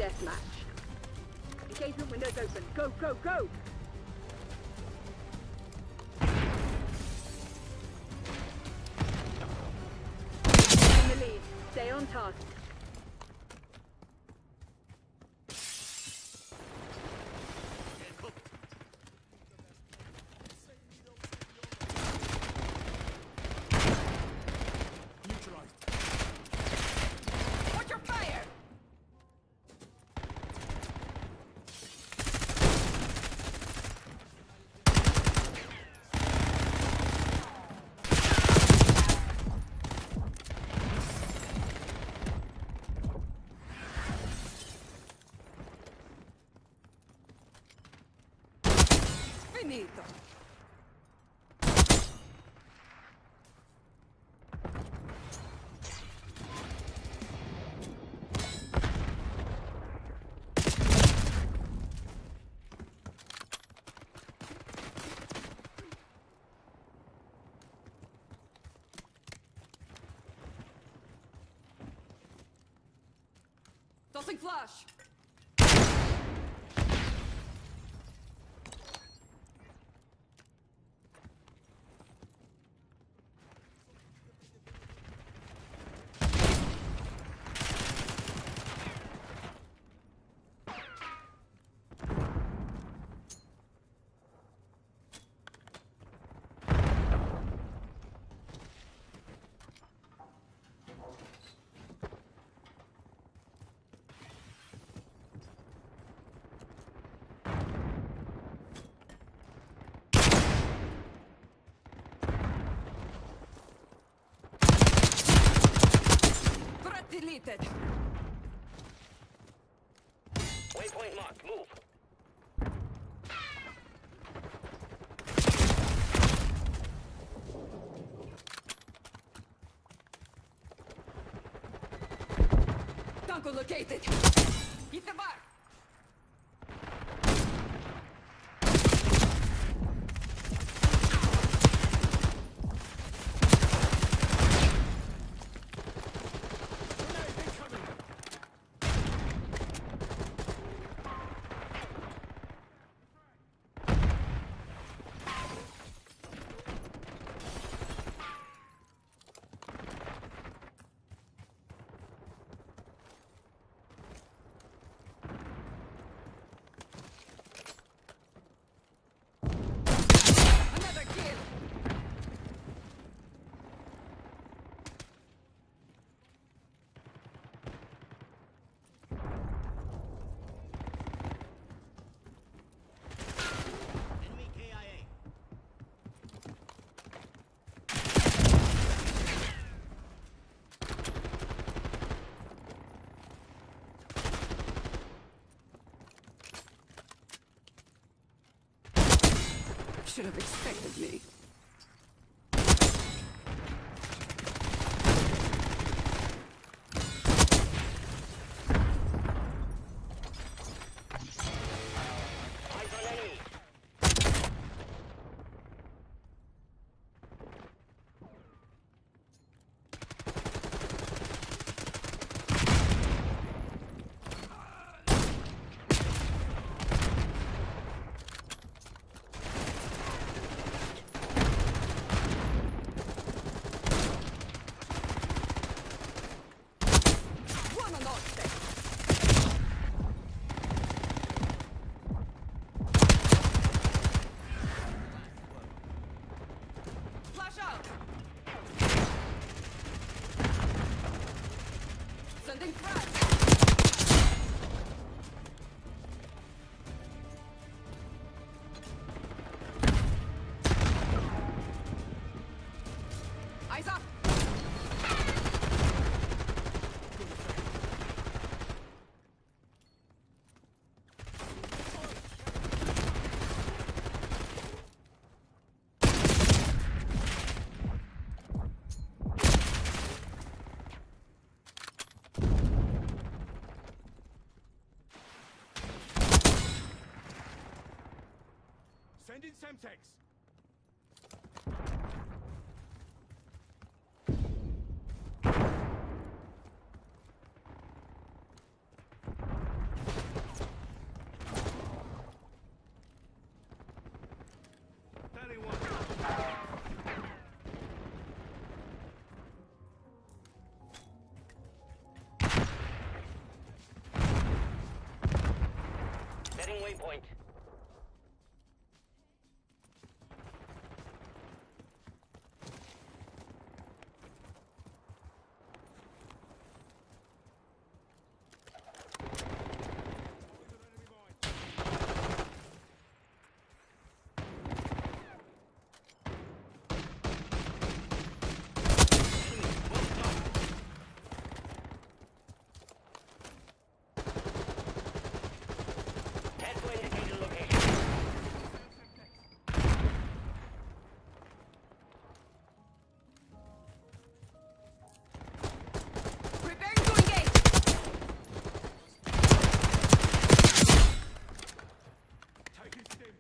deathmatch. Engagement windows open. Go, go, go! In the lead. Stay on task. Finito. Tossing flash. Deleted. Waypoint marked. Move. Tango located. Hit the mark. Should have expected me. Eyes on enemy. Sending frag. Eyes up. Send in Semtex. Marking waypoint. Head to indicated location. Preparing to engage. Taking stim.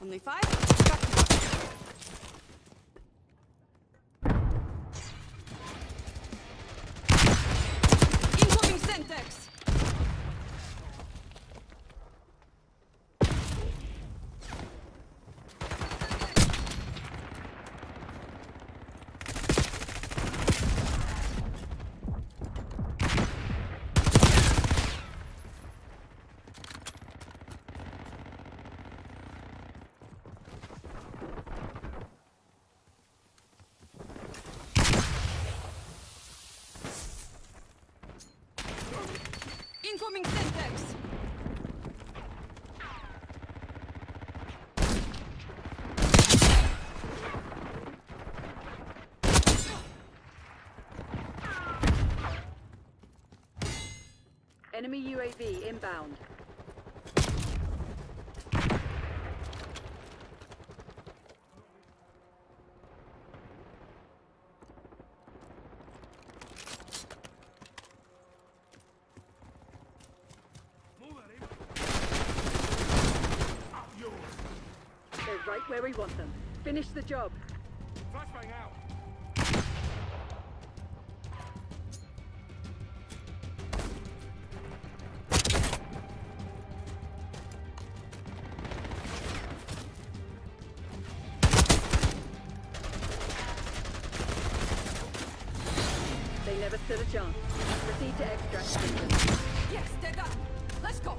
Only 5. Back to work. Incoming Sentex. Incoming Sentex. Enemy UAV inbound. Move at him. Up yours. They're right where we want them. Finish the job. Flashbang out. They never stood a chance. Proceed to extract systems. Yes, they're done. Let's go.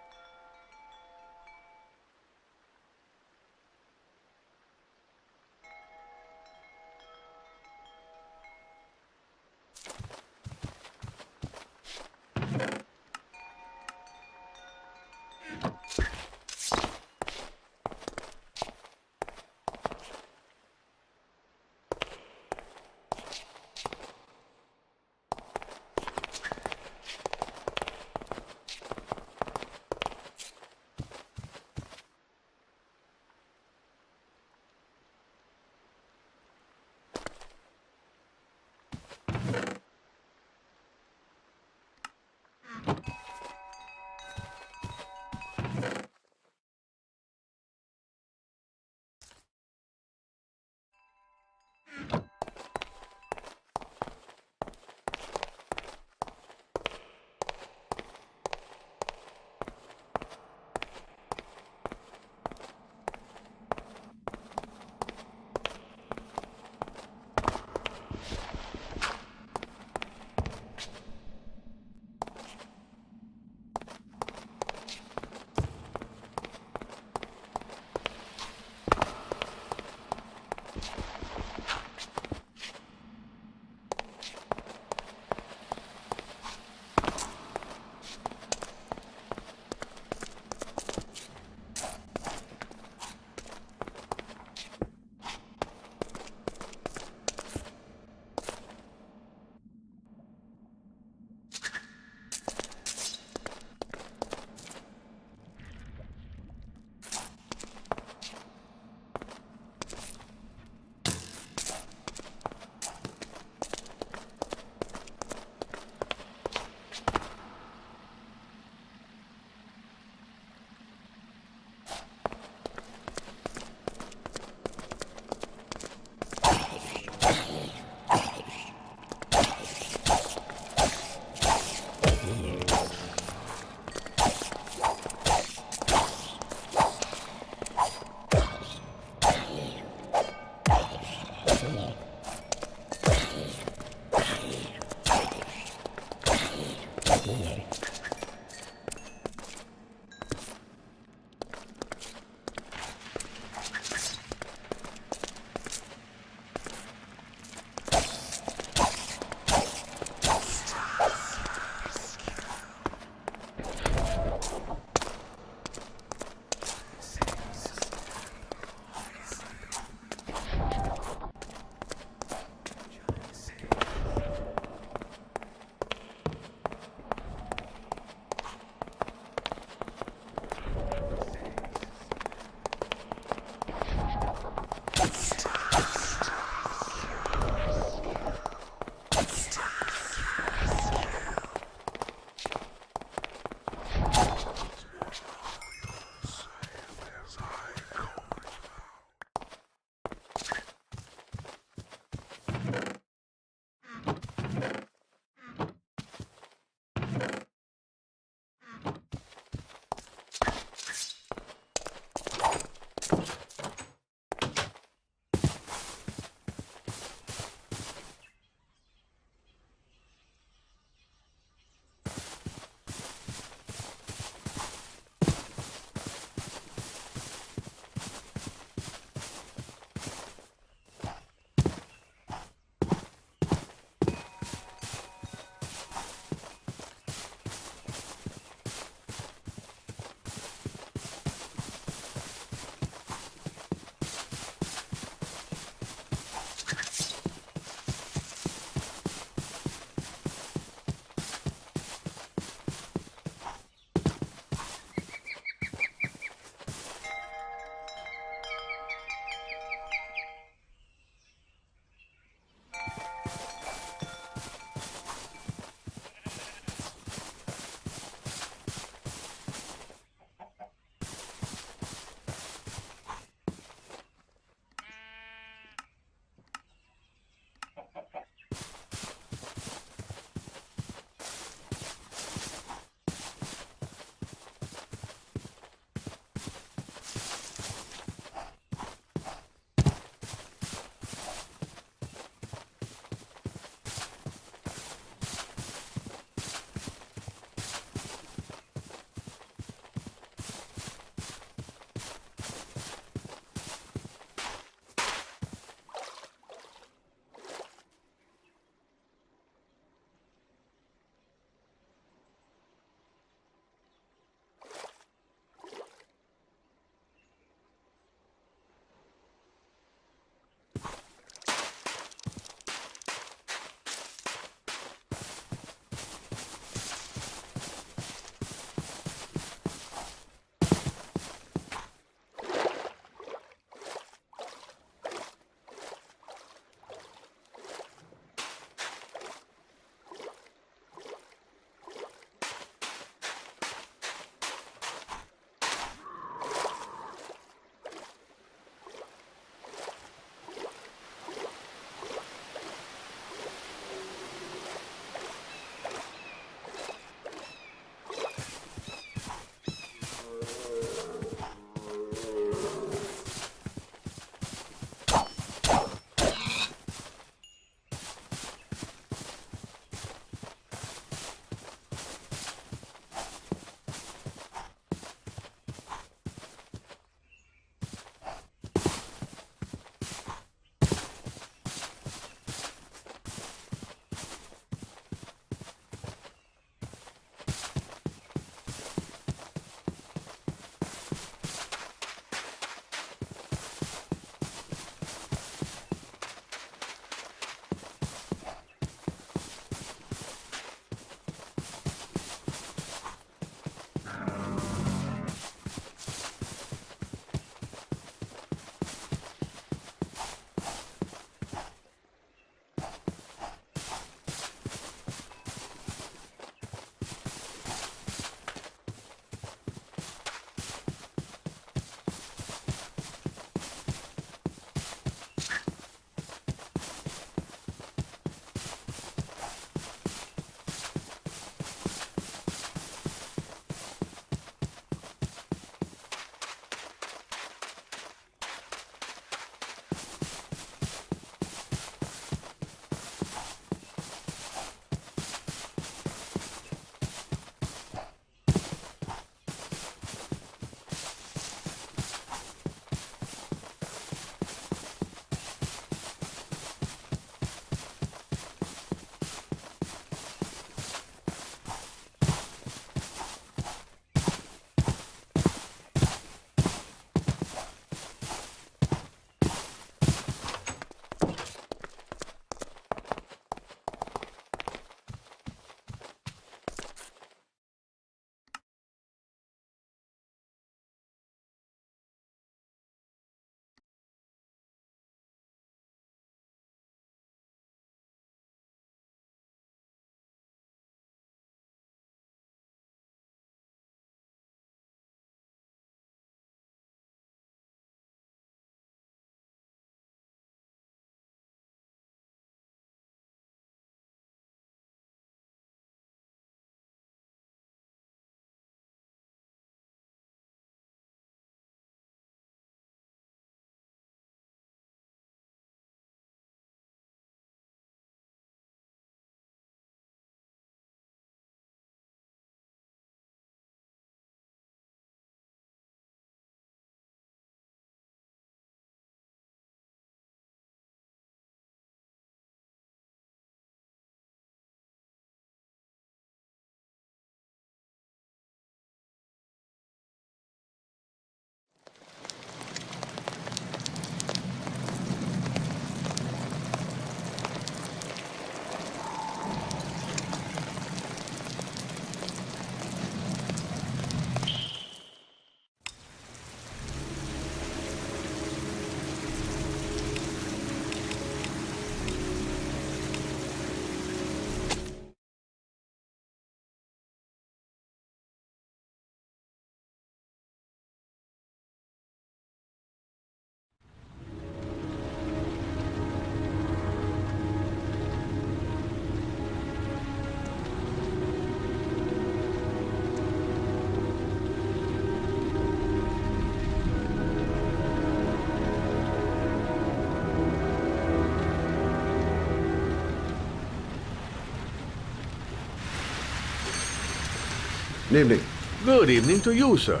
Evening. Good evening to you, sir.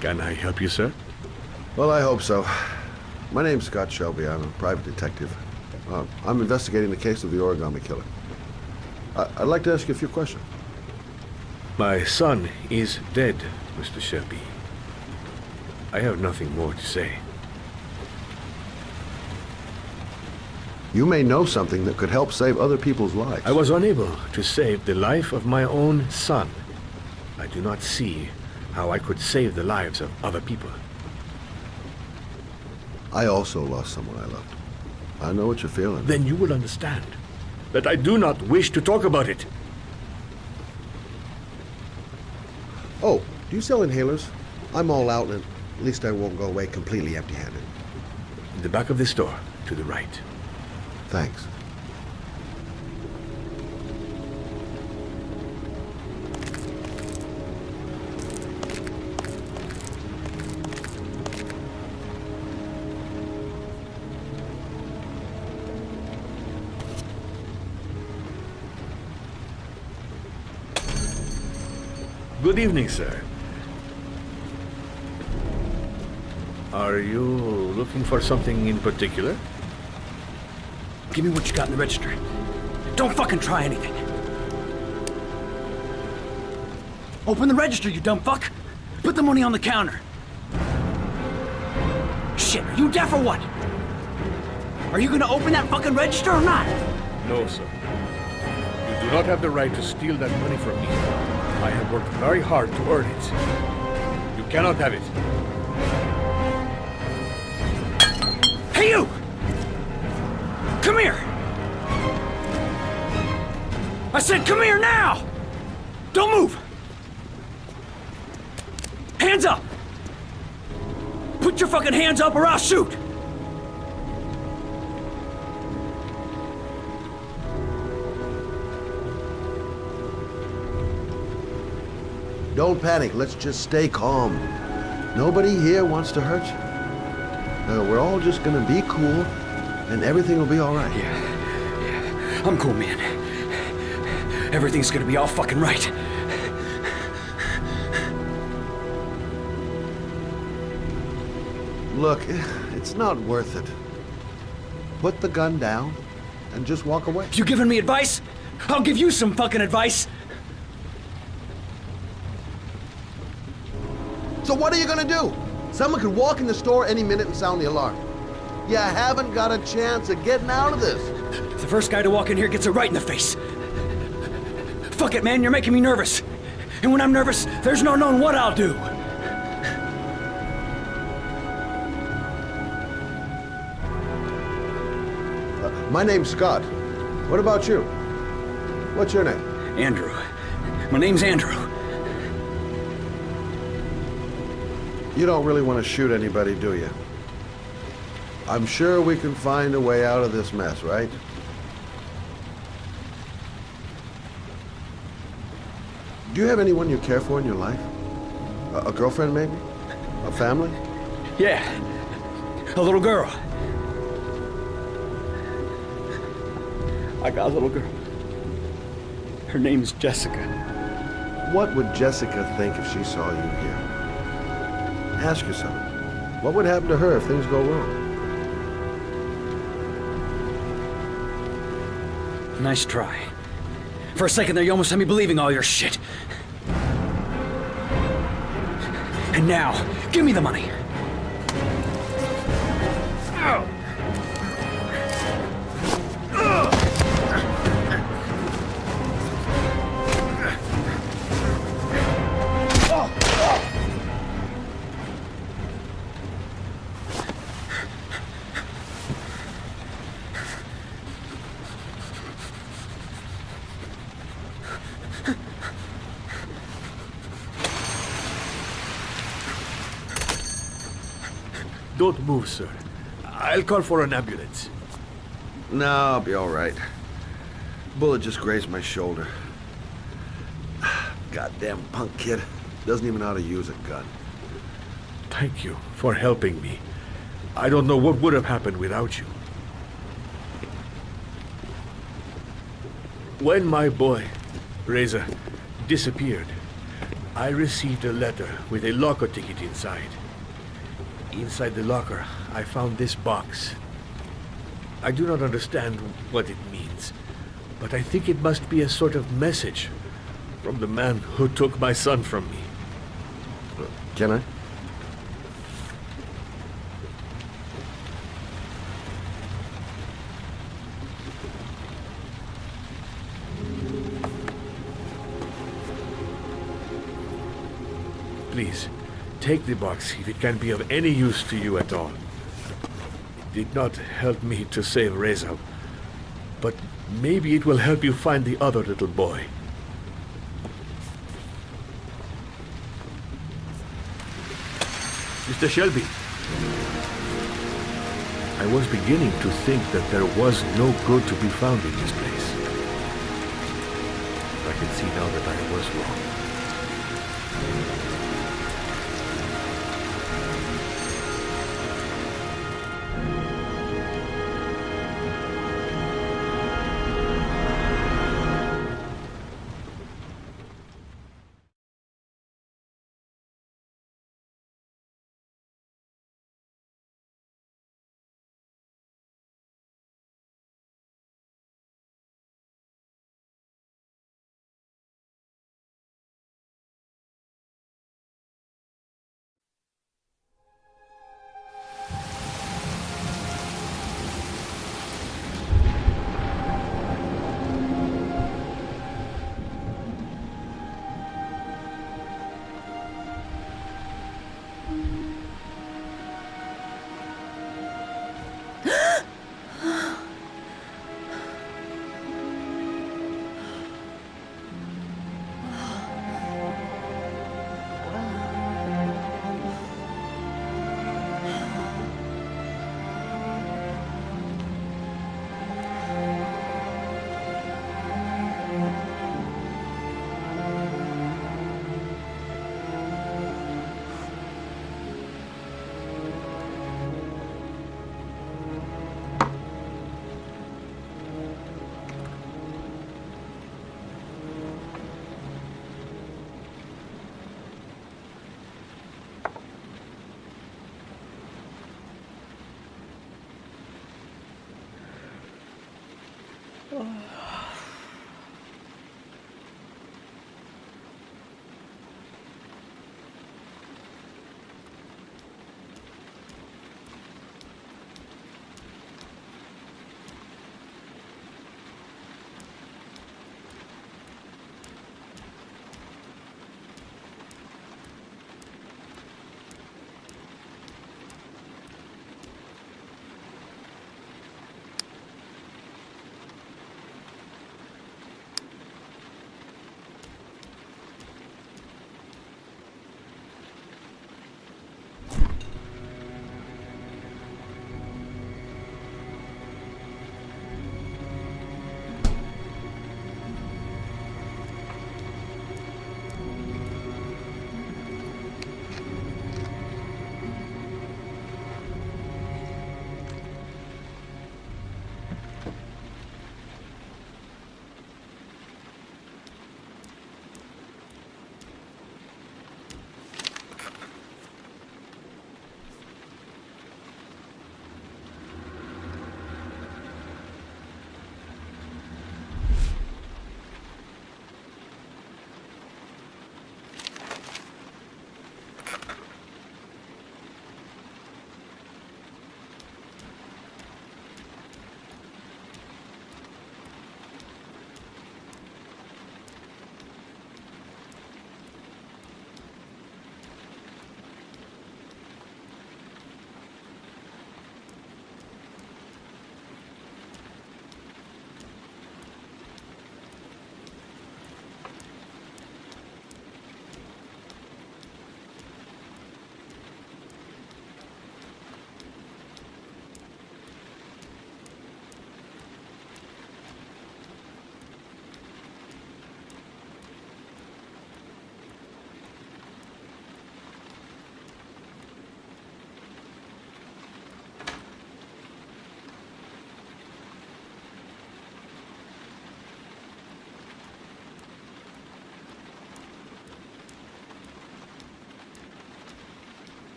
Can I help you, sir? Well, I hope so. My name's Scott Shelby. I'm a private detective. I'm investigating the case of the origami killer. I'd like to ask you a few questions. My son is dead, Mr. Shelby. I have nothing more to say. You may know something that could help save other people's lives. I was unable to save the life of my own son. I do not see how I could save the lives of other people. I also lost someone I loved. I know what you're feeling. Then you will understand that I do not wish to talk about it. Oh, do you sell inhalers? I'm all out, and at least I won't go away completely empty-handed. In the back of the store, to the right. Thanks. Good evening, sir. Are you looking for something in particular? Give me what you got in the register. Don't fucking try anything. Open the register, you dumb fuck. Put the money on the counter. Shit, are you deaf or what? Are you gonna open that fucking register or not? No, sir. You do not have the right to steal that money from me. I have worked very hard to earn it. You cannot have it. Hey, you! Come here! I said come here now! Don't move! Hands up! Put your fucking hands up or I'll shoot! Don't panic. Let's just stay calm. Nobody here wants to hurt you. We're all just gonna be cool, and everything will be all right. Yeah. I'm cool, man. Everything's gonna be all fucking right. Look, it's not worth it. Put the gun down and just walk away. You giving me advice? I'll give you some fucking advice. So what are you gonna do? Someone could walk in the store any minute and sound the alarm. You haven't got a chance of getting out of this. The first guy to walk in here gets it right in the face. Fuck it, man, you're making me nervous. And when I'm nervous, there's no knowing what I'll do. My name's Scott. What about you? What's your name? Andrew. My name's Andrew. You don't really want to shoot anybody, do you? I'm sure we can find a way out of this mess, right? Do you have anyone you care for in your life? A girlfriend, maybe? A family? Yeah. A little girl. I got a little girl. Her name's Jessica. What would Jessica think if she saw you here? Ask yourself, what would happen to her if things go wrong? Nice try. For a second there, you almost had me believing all your shit. And now, give me the money. Don't move, sir. I'll call for an ambulance. No, I'll be all right. Bullet just grazed my shoulder. Goddamn punk kid. Doesn't even know how to use a gun. Thank you for helping me. I don't know what would have happened without you. When my boy Reza disappeared. I received a letter with a locker ticket inside. Inside the locker, I found this box. I do not understand what it means, but I think it must be a sort of message from the man who took my son from me. Can I? Please, take the box if it can be of any use to you at all. It did not help me to save Reza, but maybe it will help you find the other little boy. Mr. Shelby, I was beginning to think that there was no good to be found in this place. I can see now that I was wrong.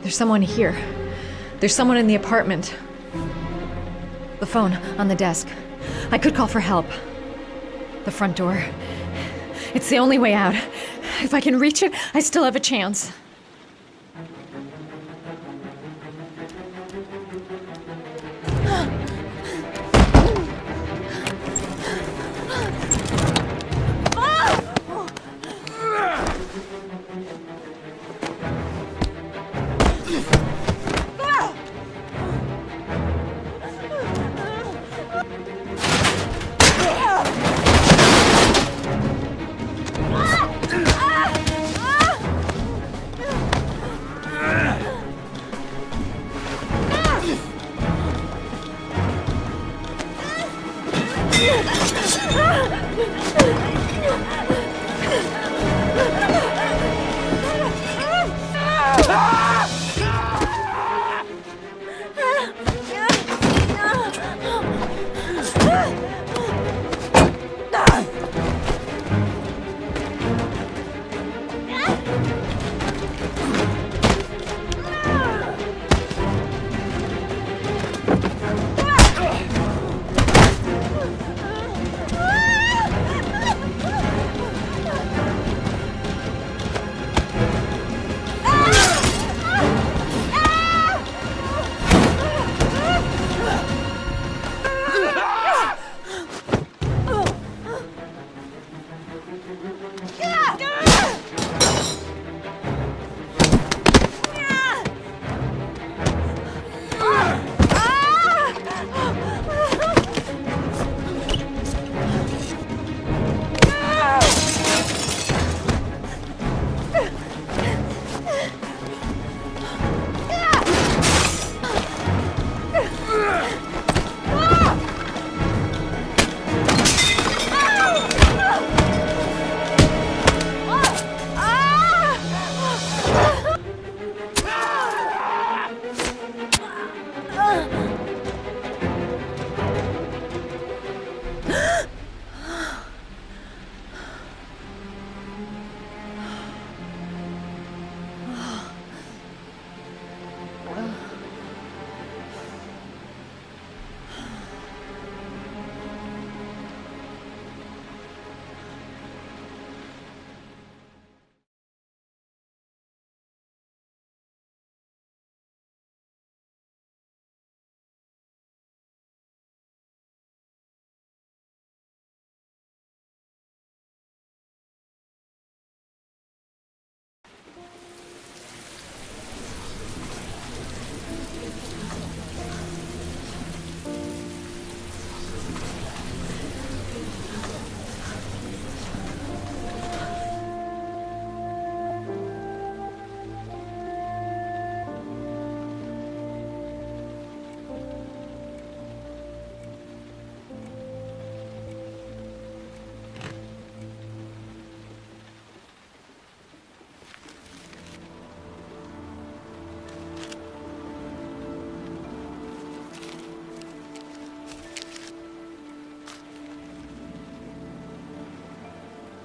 There's someone here. There's someone in the apartment. The phone on the desk. I could call for help. The front door. It's the only way out. If I can reach it, I still have a chance.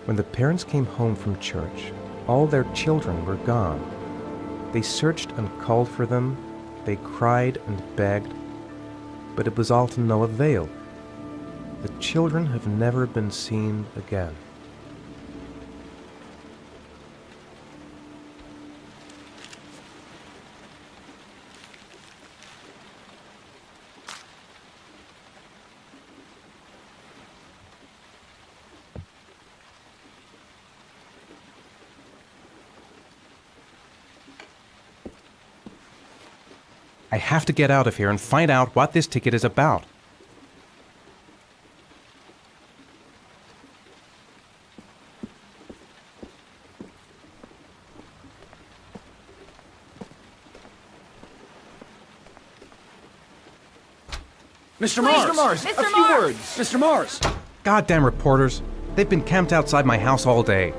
When the parents came home from church, all their children were gone. They searched and called for them, they cried and begged, but it was all to no avail. The children have never been seen again. I have to get out of here and find out what this ticket is about. Mr. Mars! Mr. A few Mars! words! Mr. Mars! Goddamn reporters! They've been camped outside my house all day.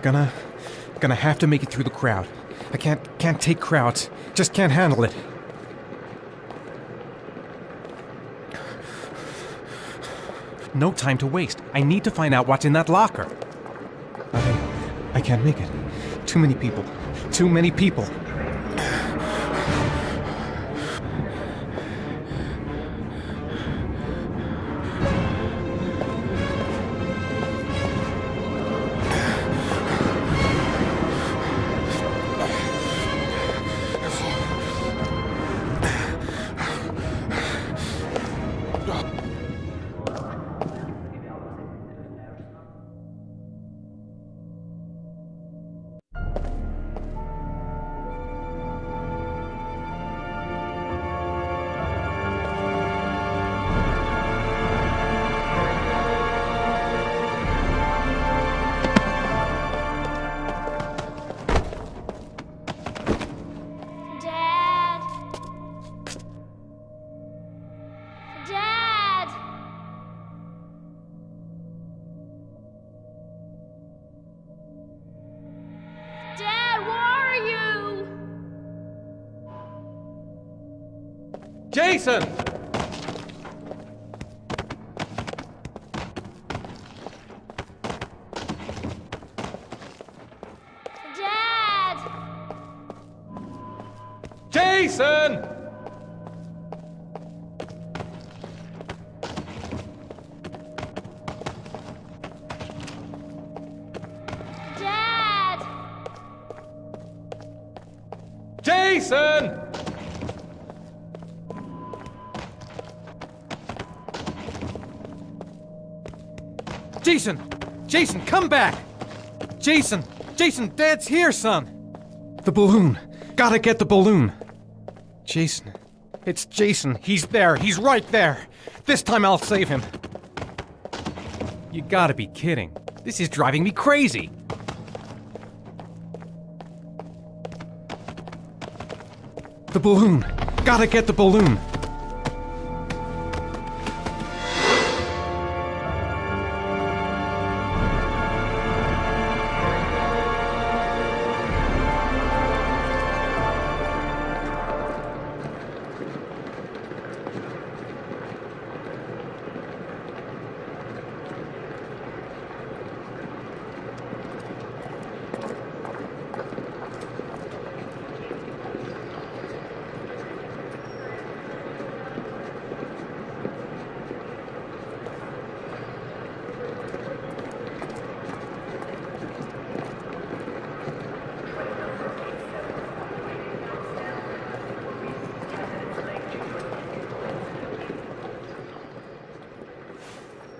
Gonna have to make it through the crowd. I can't take crowds. Just can't handle it. No time to waste. I need to find out what's in that locker. I can't make it. Too many people. Too many people. Dad! Dad! Dad, where are you? Jason! Dad! Jason! Dad! Jason! Jason! Jason, come back! Jason! Jason, Dad's here, son! The balloon! Gotta get the balloon! Jason. It's Jason. He's there. He's right there. This time I'll save him. You gotta be kidding. This is driving me crazy. The balloon. Gotta get the balloon.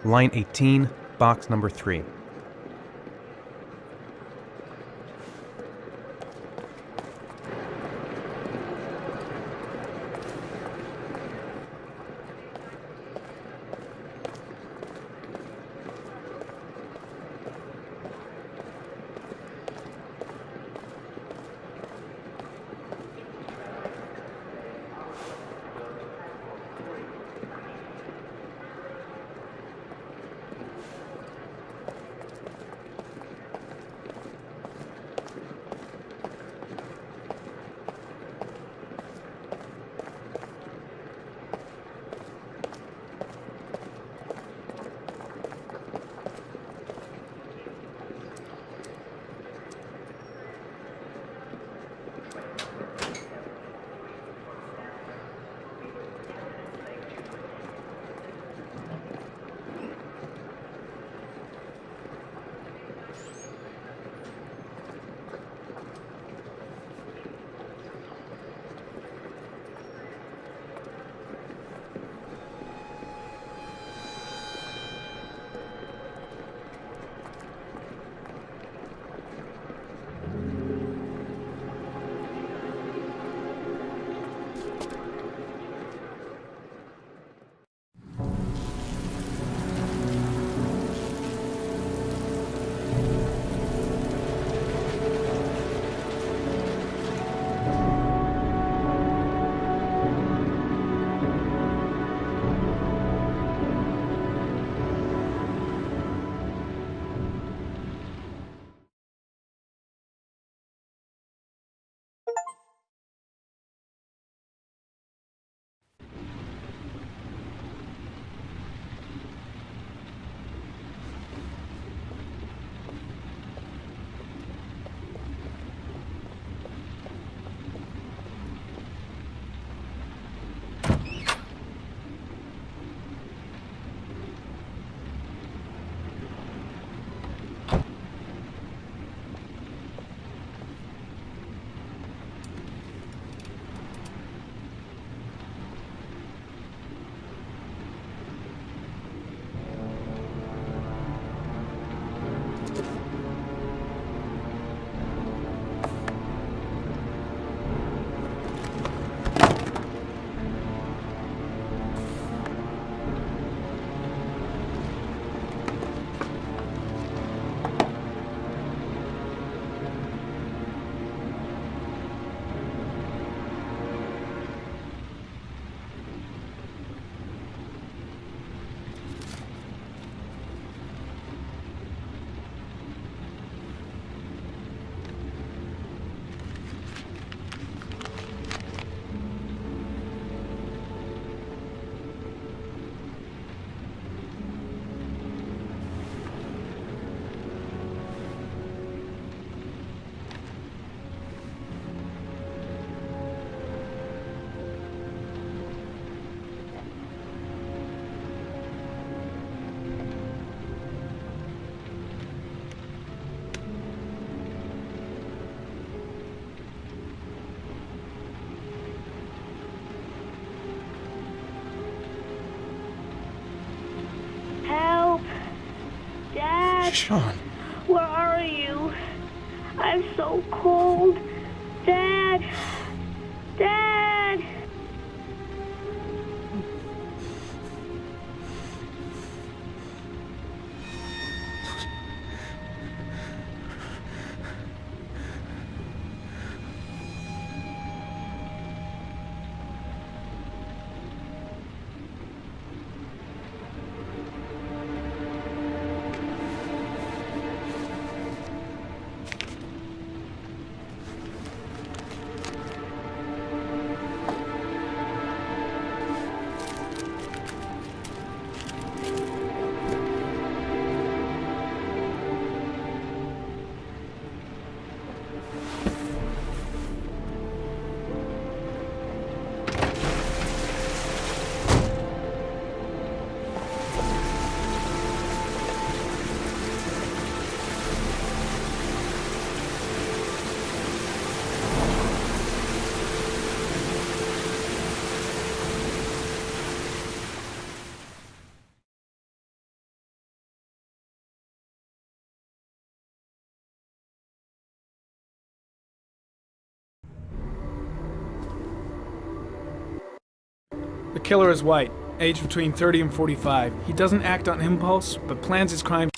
Line 18, box number 3. Sean. Where are you? I'm so cold. Dad! Dad! The killer is white, aged between 30 and 45. He doesn't act on impulse, but plans his crimes.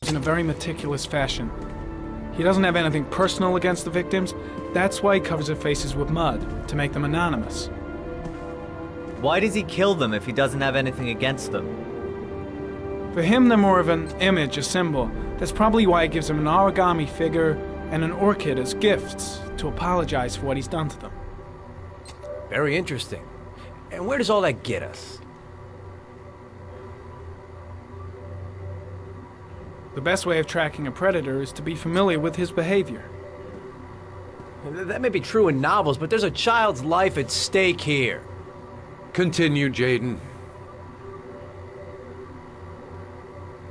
In a very meticulous fashion. He doesn't have anything personal against the victims. That's why he covers their faces with mud, to make them anonymous. Why does he kill them if he doesn't have anything against them? For him, they're more of an image, a symbol. That's probably why he gives them an origami figure and an orchid as gifts to apologize for what he's done to them. Very interesting. And where does all that get us? The best way of tracking a predator is to be familiar with his behavior. That may be true in novels, but there's a child's life at stake here. Continue, Jaden.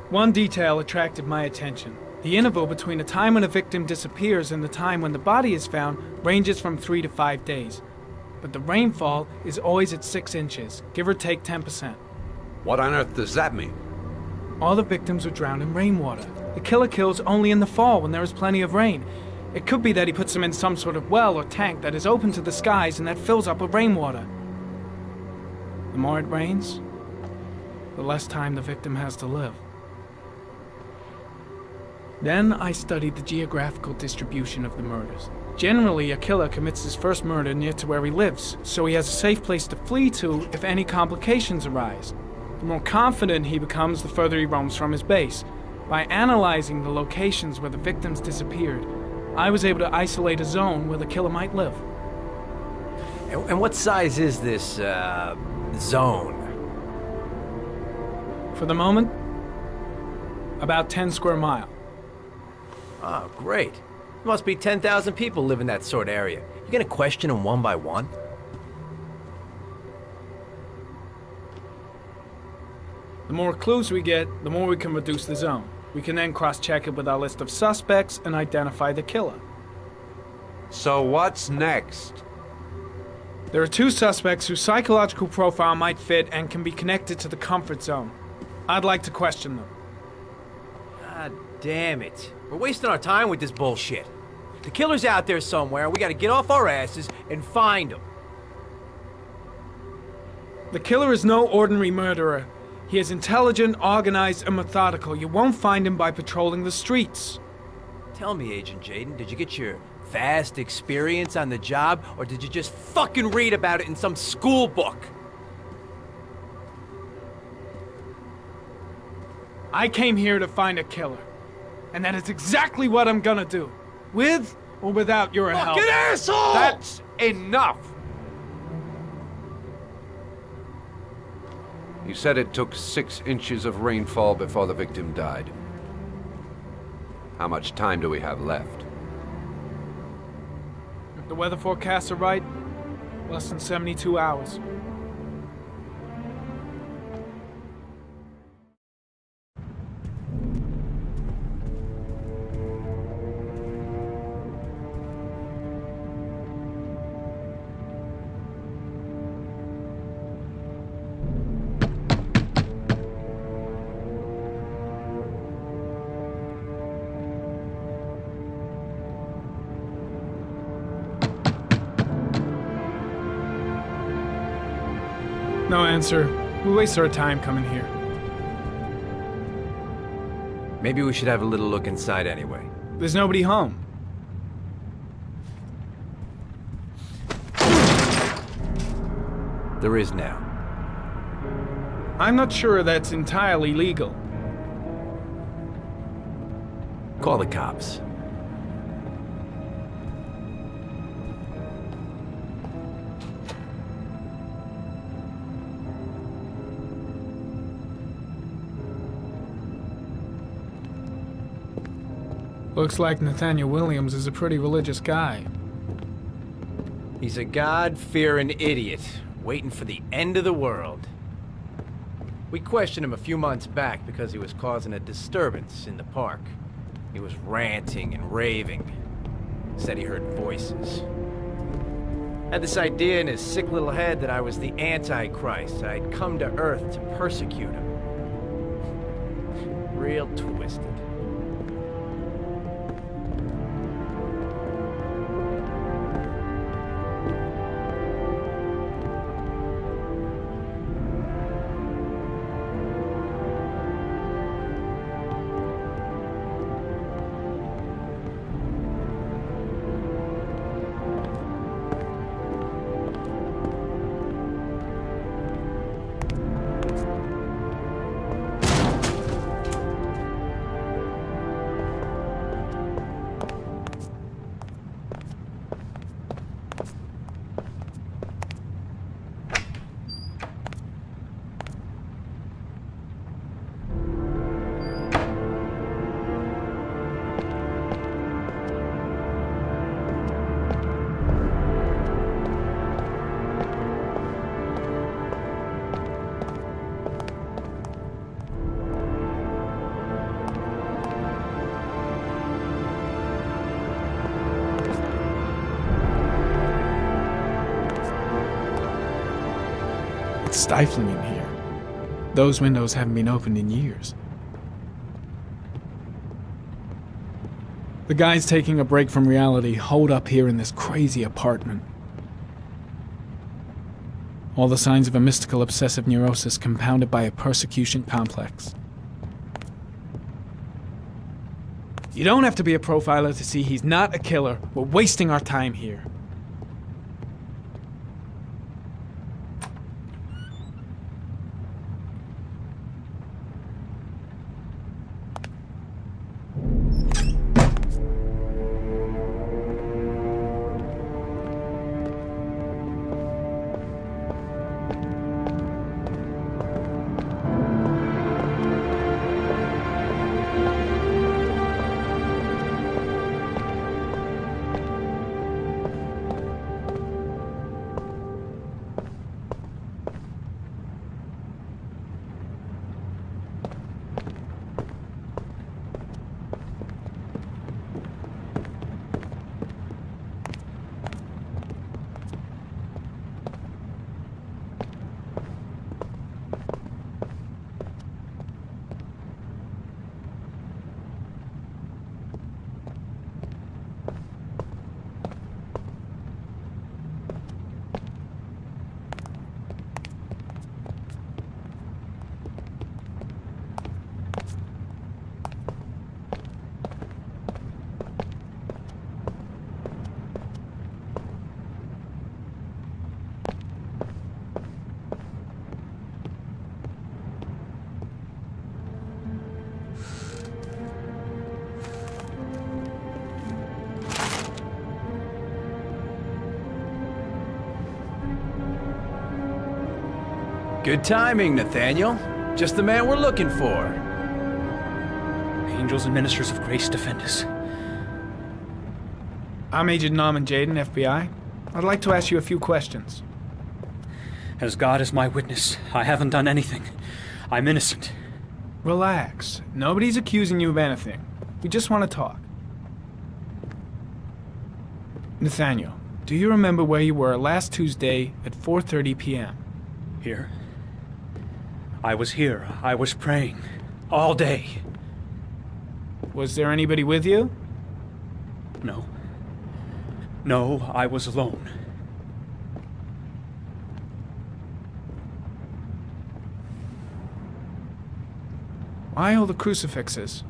One detail attracted my attention. The interval between the time when a victim disappears and the time when the body is found ranges from 3 to 5 days. But the rainfall is always at 6 inches, give or take 10%. What on earth does that mean? All the victims were drowned in rainwater. The killer kills only in the fall when there is plenty of rain. It could be that he puts them in some sort of well or tank that is open to the skies and that fills up with rainwater. The more it rains, the less time the victim has to live. Then I studied the geographical distribution of the murders. Generally, a killer commits his first murder near to where he lives, so he has a safe place to flee to if any complications arise. The more confident he becomes, the further he roams from his base. By analyzing the locations where the victims disappeared, I was able to isolate a zone where the killer might live. And what size is this, zone? For the moment, about 10 square mile. Oh, great. There must be 10,000 people live in that sort of area. You gonna question them one by one? The more clues we get, the more we can reduce the zone. We can then cross-check it with our list of suspects and identify the killer. So what's next? There are 2 suspects whose psychological profile might fit and can be connected to the comfort zone. I'd like to question them. God damn it. We're wasting our time with this bullshit. The killer's out there somewhere, and we gotta get off our asses and find him. The killer is no ordinary murderer. He is intelligent, organized, and methodical. You won't find him by patrolling the streets. Tell me, Agent Jaden, did you get your vast experience on the job, or did you just fucking read about it in some school book? I came here to find a killer. And that is exactly what I'm gonna do. With or without your help. Fucking asshole! That's enough! You said it took 6 inches of rainfall before the victim died. How much time do we have left? If the weather forecasts are right, less than 72 hours. No answer. We waste our time coming here. Maybe we should have a little look inside anyway. There's nobody home. There is now. I'm not sure that's entirely legal. Call the cops. Looks like Nathaniel Williams is a pretty religious guy. He's a God-fearing idiot, waiting for the end of the world. We questioned him a few months back because he was causing a disturbance in the park. He was ranting and raving. Said he heard voices. Had this idea in his sick little head that I was the Antichrist. I'd come to Earth to persecute him. Real twisted. It's stifling in here. Those windows haven't been opened in years. The guys taking a break from reality holed up here in this crazy apartment. All the signs of a mystical obsessive neurosis compounded by a persecution complex. You don't have to be a profiler to see he's not a killer. We're wasting our time here. Good timing, Nathaniel. Just the man we're looking for. Angels and ministers of grace defend us. I'm Agent Norman Jaden, FBI. I'd like to ask you a few questions. As God is my witness, I haven't done anything. I'm innocent. Relax. Nobody's accusing you of anything. We just want to talk. Nathaniel, do you remember where you were last Tuesday at 4:30 p.m.? Here? I was here. I was praying. All day. Was there anybody with you? No. No, I was alone. Why all the crucifixes?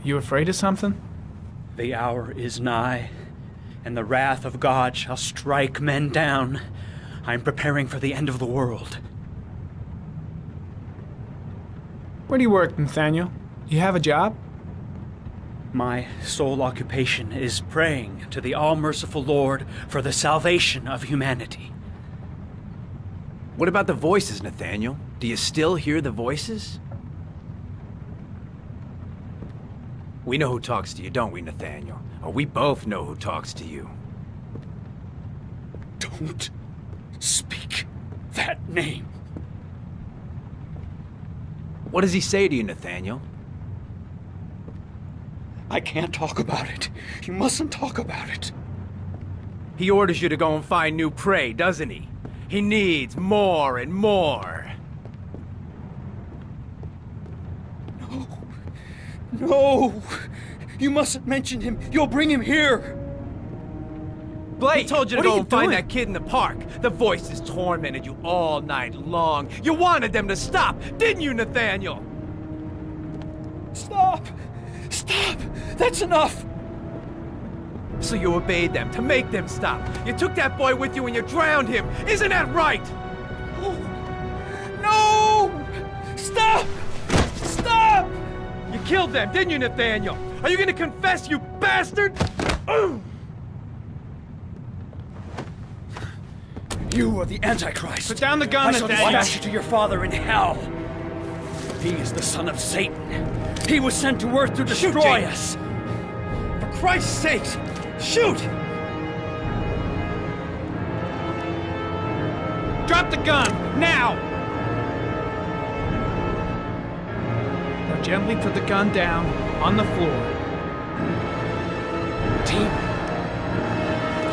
You afraid of something? The hour is nigh, and the wrath of God shall strike men down. I'm preparing for the end of the world. Where do you work, Nathaniel? Do you have a job? My sole occupation is praying to the all-merciful Lord for the salvation of humanity. What about the voices, Nathaniel? Do you still hear the voices? We know who talks to you, don't we, Nathaniel? Or we both know who talks to you. Don't speak that name. What does he say to you, Nathaniel? I can't talk about it. You mustn't talk about it. He orders you to go and find new prey, doesn't he? He needs more and more. No. No! You mustn't mention him. You'll bring him here. Blake, he told you to go and find doing? that kid in the park. The voices tormented you all night long. You wanted them to stop, didn't you, Nathaniel? Stop! Stop! That's enough! So you obeyed them to make them stop. You took that boy with you and you drowned him. Isn't that right? No! Stop! Stop! You killed them, didn't you, Nathaniel? Are you gonna confess, you bastard? You are the Antichrist. Put down the gun, I shall Nathaniel. dispatch you to your father in hell. He is the son of Satan. He was sent to earth to destroy us. For Christ's sake, shoot! Drop the gun, now! Now gently put the gun down on the floor. Team,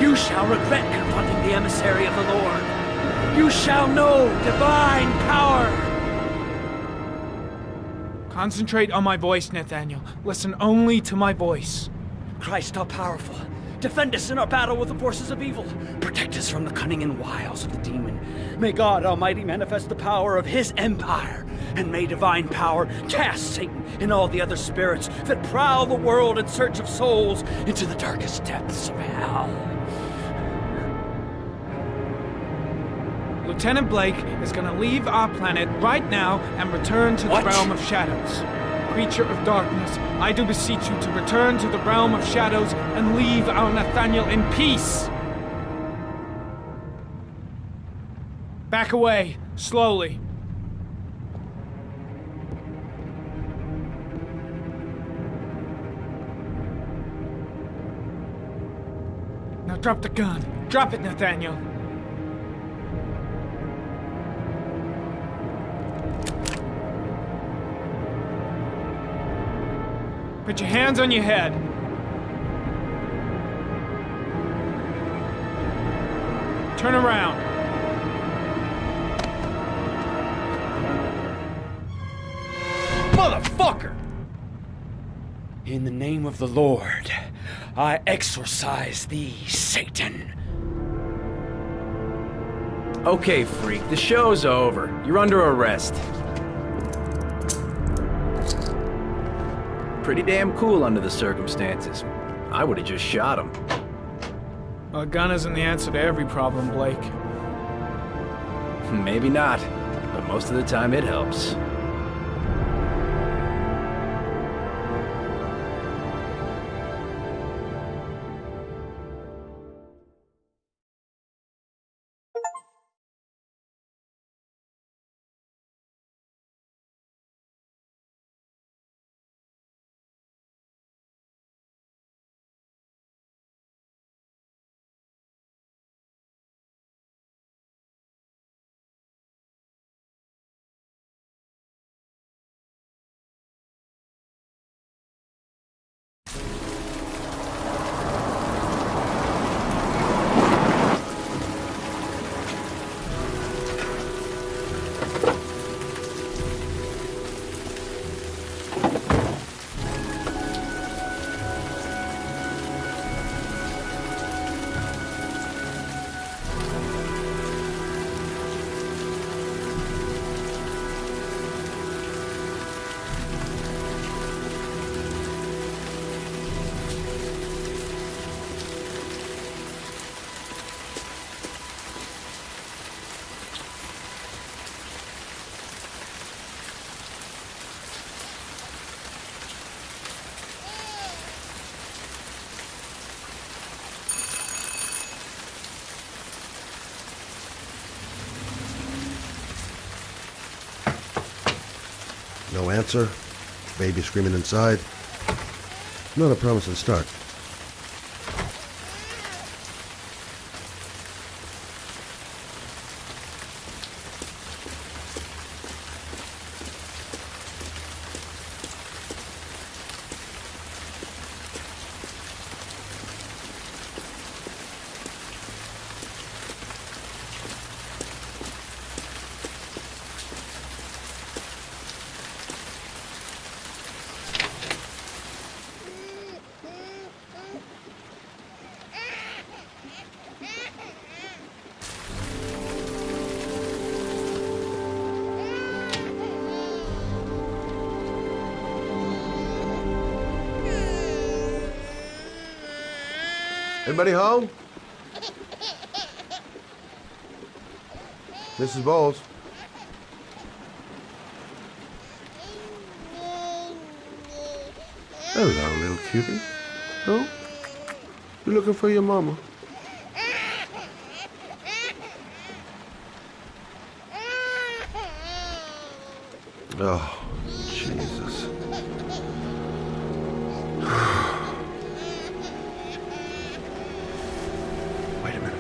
you shall regret confronting the emissary of the Lord. You shall know divine power. Concentrate on my voice, Nathaniel. Listen only to my voice. Christ all-powerful, defend us in our battle with the forces of evil. Protect us from the cunning and wiles of the demon. May God Almighty manifest the power of His empire, and may divine power cast Satan and all the other spirits that prowl the world in search of souls into the darkest depths of hell. Lieutenant Blake is gonna leave our planet right now and return to the realm of shadows. Creature of darkness, I do beseech you to return to the realm of shadows and leave our Nathaniel in peace. Back away, slowly. Now drop the gun. Drop it, Nathaniel. Put your hands on your head. Turn around. Motherfucker! In the name of the Lord, I exorcise thee, Satan. Okay, freak, the show's over. You're under arrest. Pretty damn cool under the circumstances. I would have just shot him. A gun isn't the answer to every problem, Blake. Maybe not, but most of the time it helps. No answer. Baby screaming inside. Not a promising start. Anybody home? Mrs. Bowles? Hello, little cutie. Oh? You looking for your mama? Oh, Jesus. Wait a minute.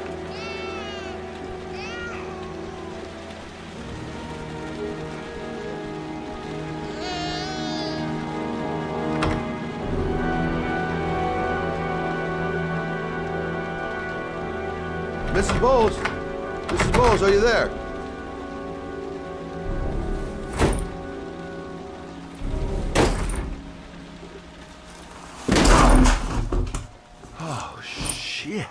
Mrs. Bowles? Mrs. Bowles, are you there? Oh, shit.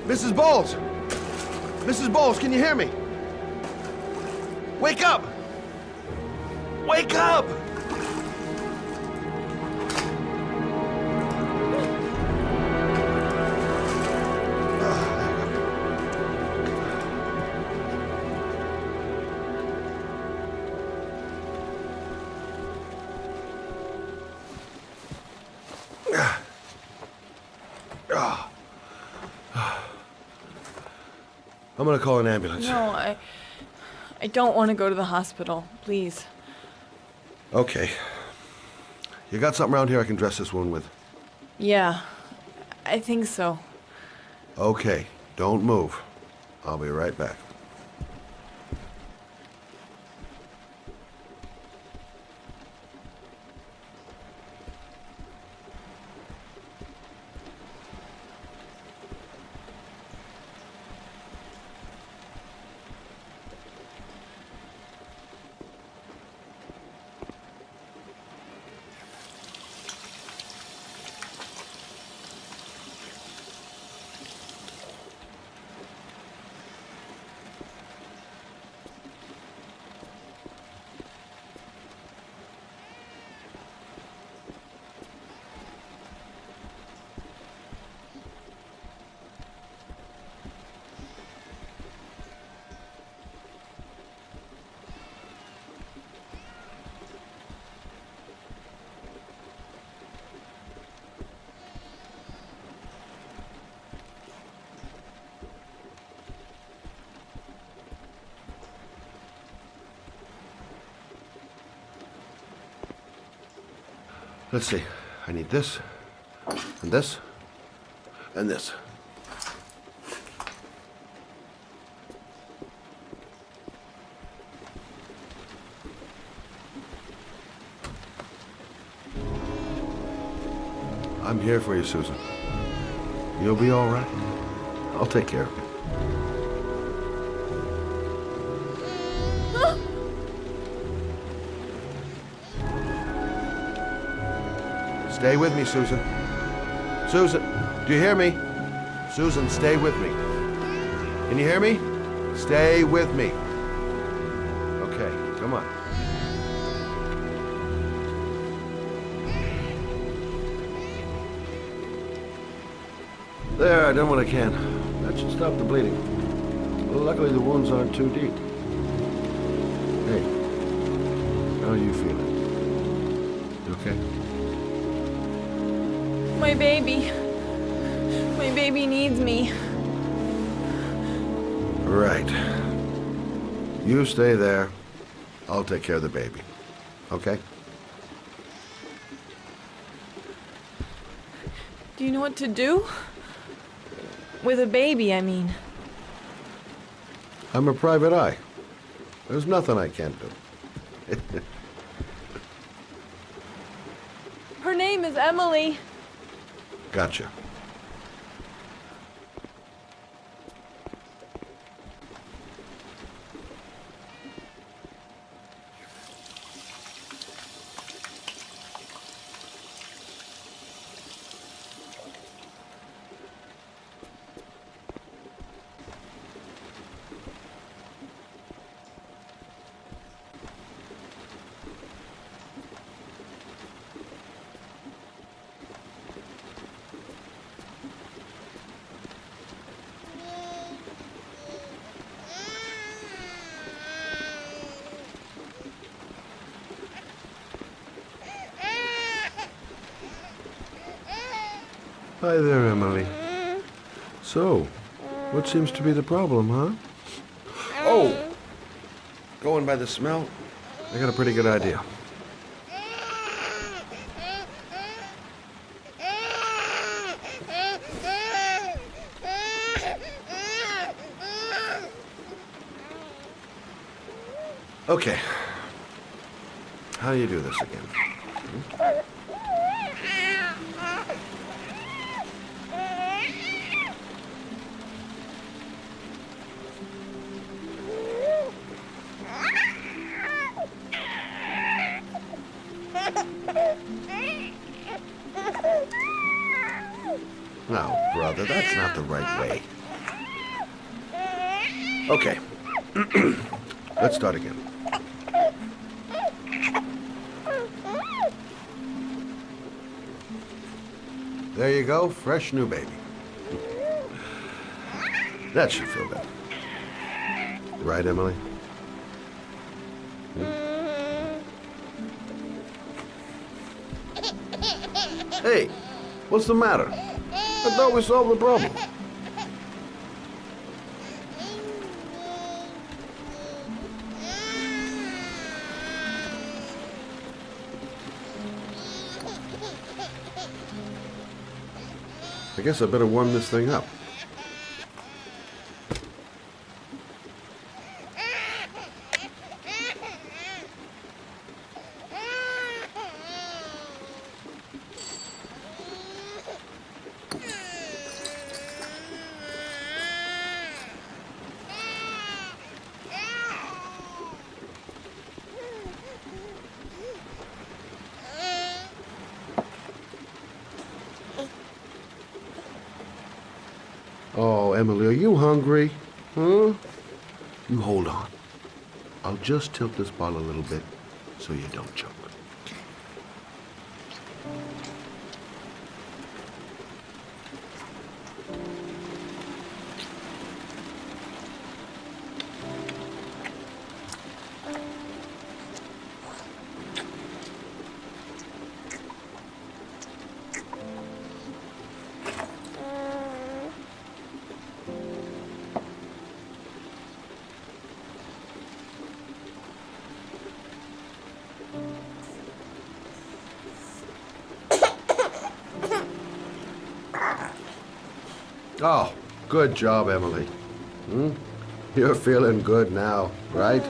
Mrs. Bowles! Mrs. Bowles, can you hear me? Wake up! Wake up! I'm gonna call an ambulance. No, I don't want to go to the hospital. Please. Okay. You got something around here I can dress this wound with? Yeah, I think so. Okay, don't move. I'll be right back. Let's see. I need this, and this, and this. I'm here for you, Susan. You'll be all right. I'll take care of you. Stay with me, Susan. Susan, do you hear me? Susan, stay with me. Can you hear me? Stay with me. Okay, come on. There, I done what I can. That should stop the bleeding. Well, luckily the wounds aren't too deep. Hey, how are you feeling? You okay? My baby. My baby needs me. Right. You stay there. I'll take care of the baby. Okay? Do you know what to do? With a baby, I mean. I'm a private eye. There's nothing I can't do. Her name is Emily. Gotcha. Hi there, Emily. So, what seems to be the problem, huh? Oh! Going by the smell, I got a pretty good idea. Okay. How do you do this again? No, brother, that's not the right way. Okay. Let's start again. There you go, fresh new baby. That should feel better. Right, Emily? Hey, what's the matter? I thought we solved the problem. I guess I better warm this thing up. Oh, Emily, are you hungry? Huh? You hold on. I'll just tilt this ball a little bit so you don't choke. Oh, good job, Emily. You're feeling good now, right?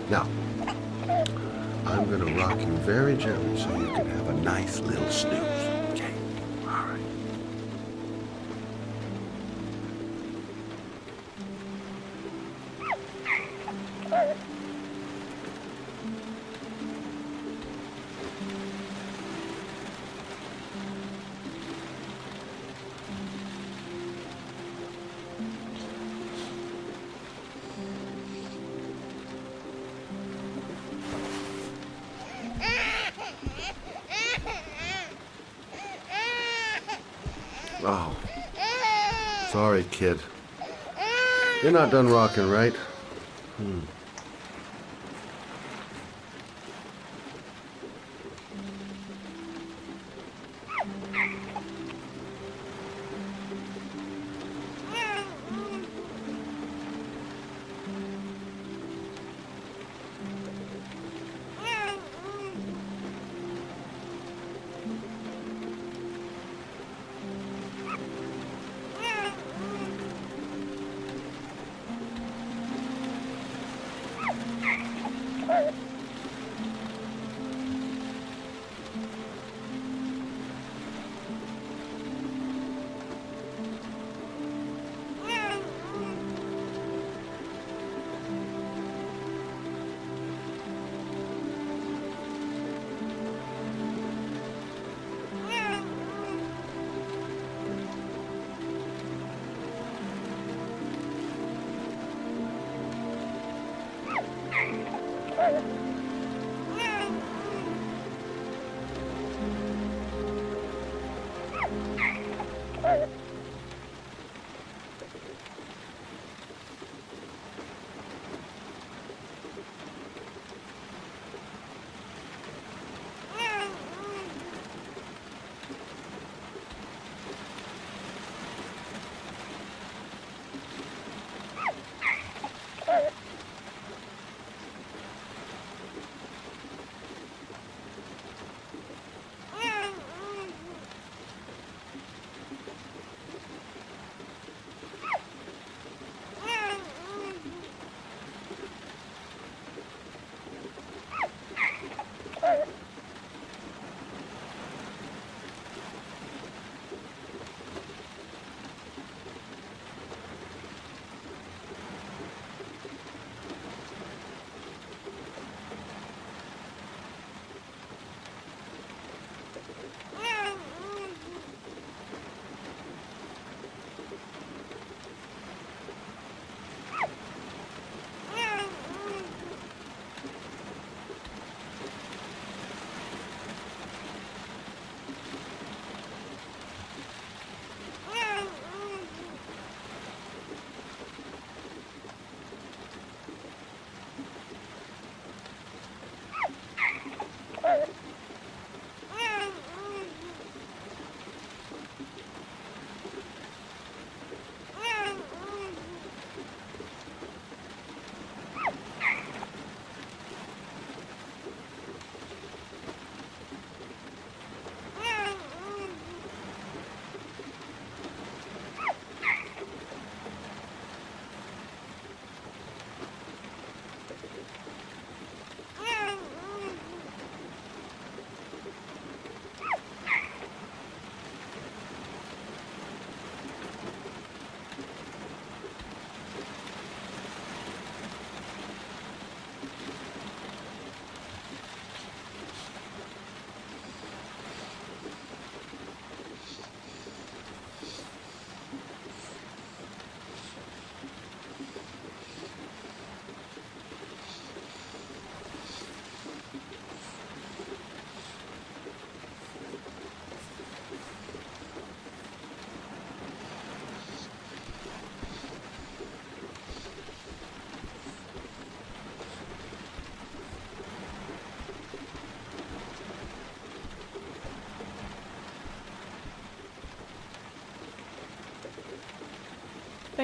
Now, I'm gonna rock you very gently so you can have a nice little snooze, okay? All right. Oh, sorry, kid. You're not done rocking, right?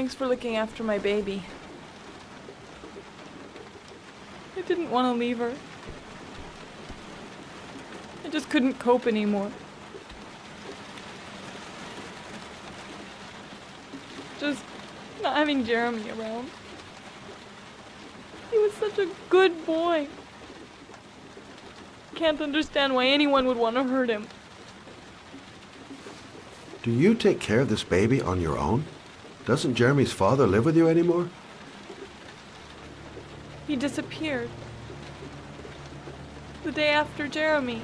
Thanks for looking after my baby. I didn't want to leave her. I just couldn't cope anymore. Just not having Jeremy around. He was such a good boy. Can't understand why anyone would want to hurt him. Do you take care of this baby on your own? Doesn't Jeremy's father live with you anymore? He disappeared. The day after Jeremy.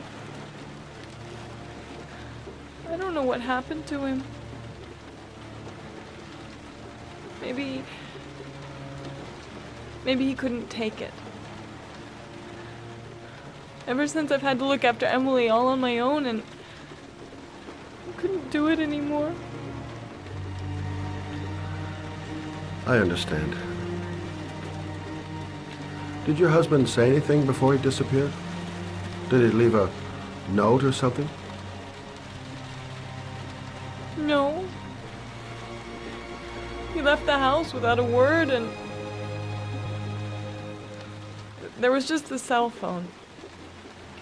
I don't know what happened to him. Maybe he couldn't take it. Ever since I've had to look after Emily all on my own, and I couldn't do it anymore. I understand. Did your husband say anything before he disappeared? Did he leave a note or something? No. He left the house without a word, and there was just the cell phone.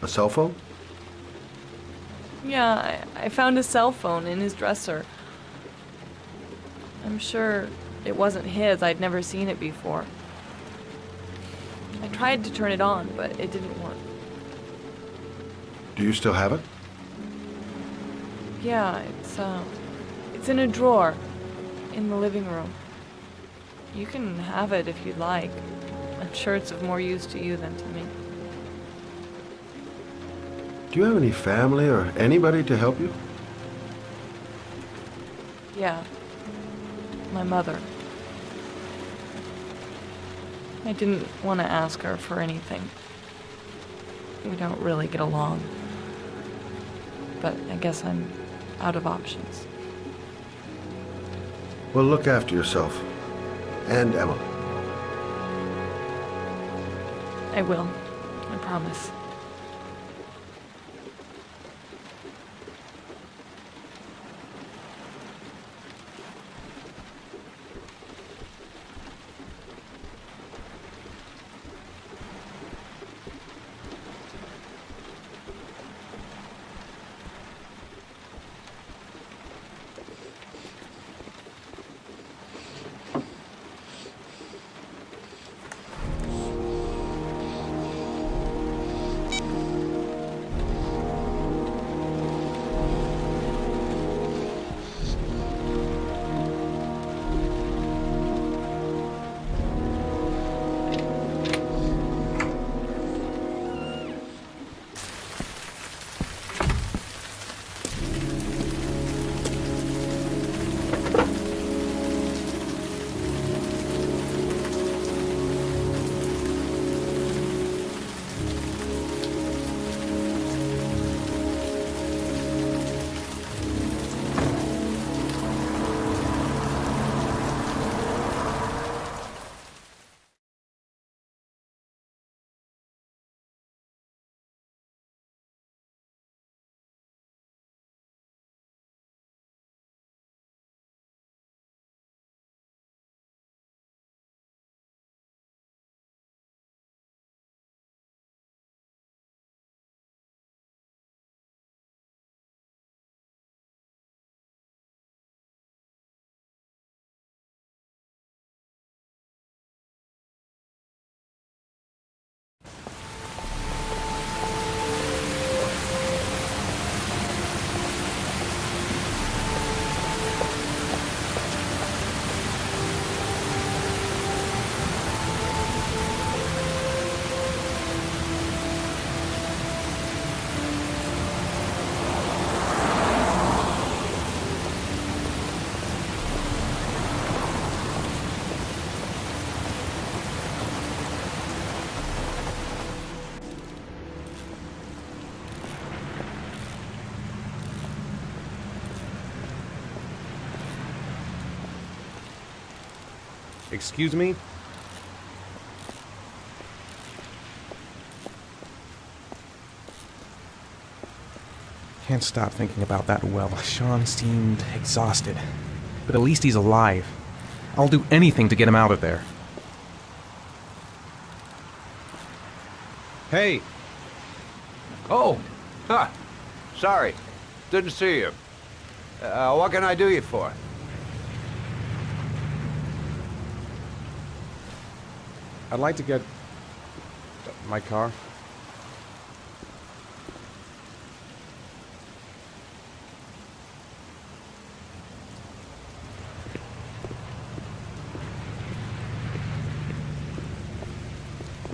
A cell phone? Yeah, I found a cell phone in his dresser. I'm sure it wasn't his. I'd never seen it before. I tried to turn it on, but it didn't work. Do you still have it? Yeah, it's in a drawer in the living room. You can have it if you'd like. I'm sure it's of more use to you than to me. Do you have any family or anybody to help you? Yeah. My mother. I didn't want to ask her for anything. We don't really get along. But I guess I'm out of options. Well, look after yourself. And Emily. I will. I promise. Excuse me? Can't stop thinking about that well. Sean seemed exhausted. But at least he's alive. I'll do anything to get him out of there. Hey! Oh! Huh. Sorry. Didn't see you. What can I do you for? I'd like to get... my car.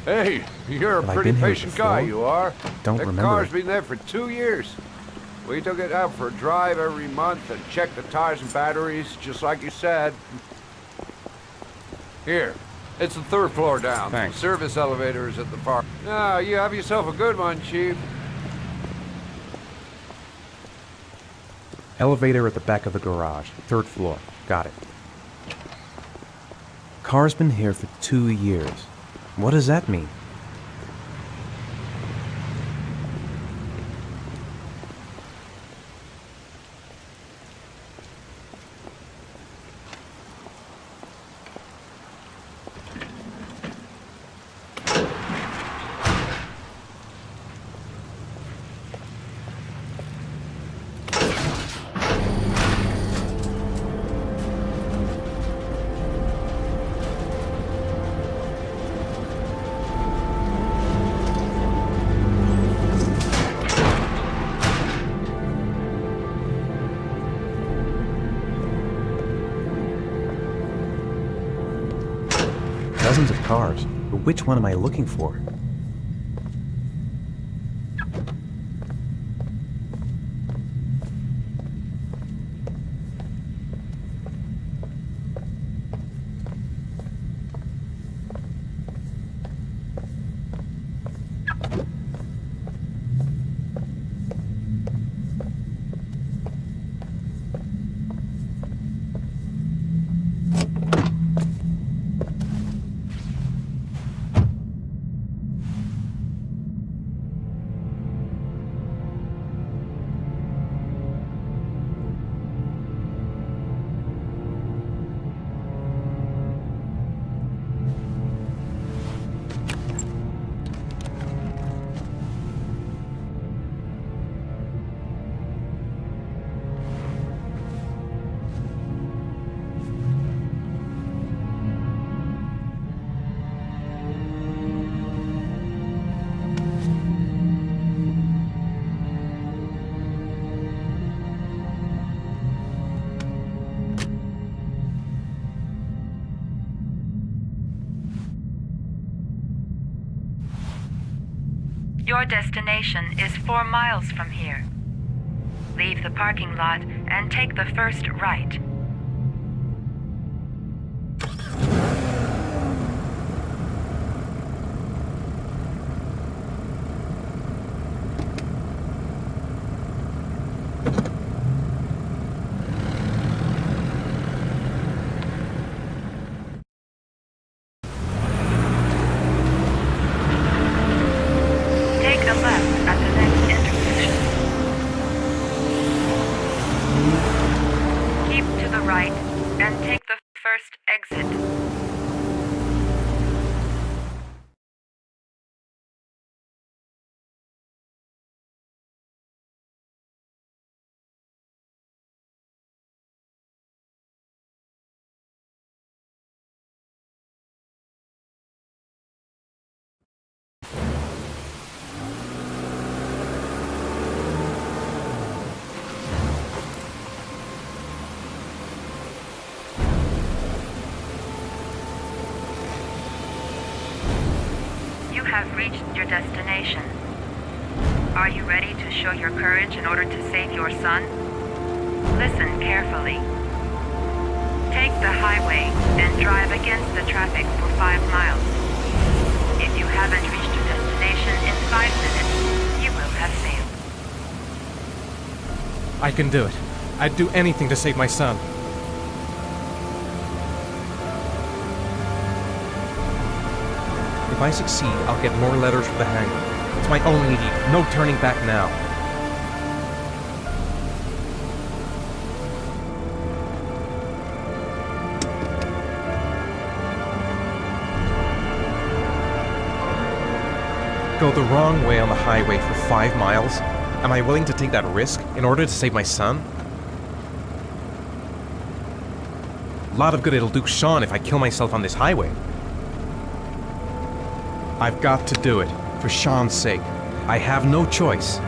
Hey, you're a Have I pretty been here patient guy, before? you are. Don't that remember car's it. been there for 2 years. We took it out for a drive every month and checked the tires and batteries, just like you said. Here, it's the 3rd floor down. Thanks. The service elevator is at the park. Ah, you have yourself a good one, Chief. Elevator at the back of the garage. 3rd floor. Got it. Car's been here for 2 years. What does that mean? Dozens of cars, but which one am I looking for? Your destination is 4 miles from here. Leave the parking lot and take the first right. Take a left at the next intersection. Keep to the right and take the first exit. You have reached your destination. Are you ready to show your courage in order to save your son? Listen carefully. Take the highway and drive against the traffic for 5 miles. If you haven't reached your destination in 5 minutes, you will have failed. I can do it. I'd do anything to save my son. If I succeed, I'll get more letters for the hangar. It's my only need. No turning back now. go the wrong way on the highway for 5 miles? Am I willing to take that risk in order to save my son? A lot of good it'll do Sean if I kill myself on this highway. I've got to do it, for Sean's sake. I have no choice.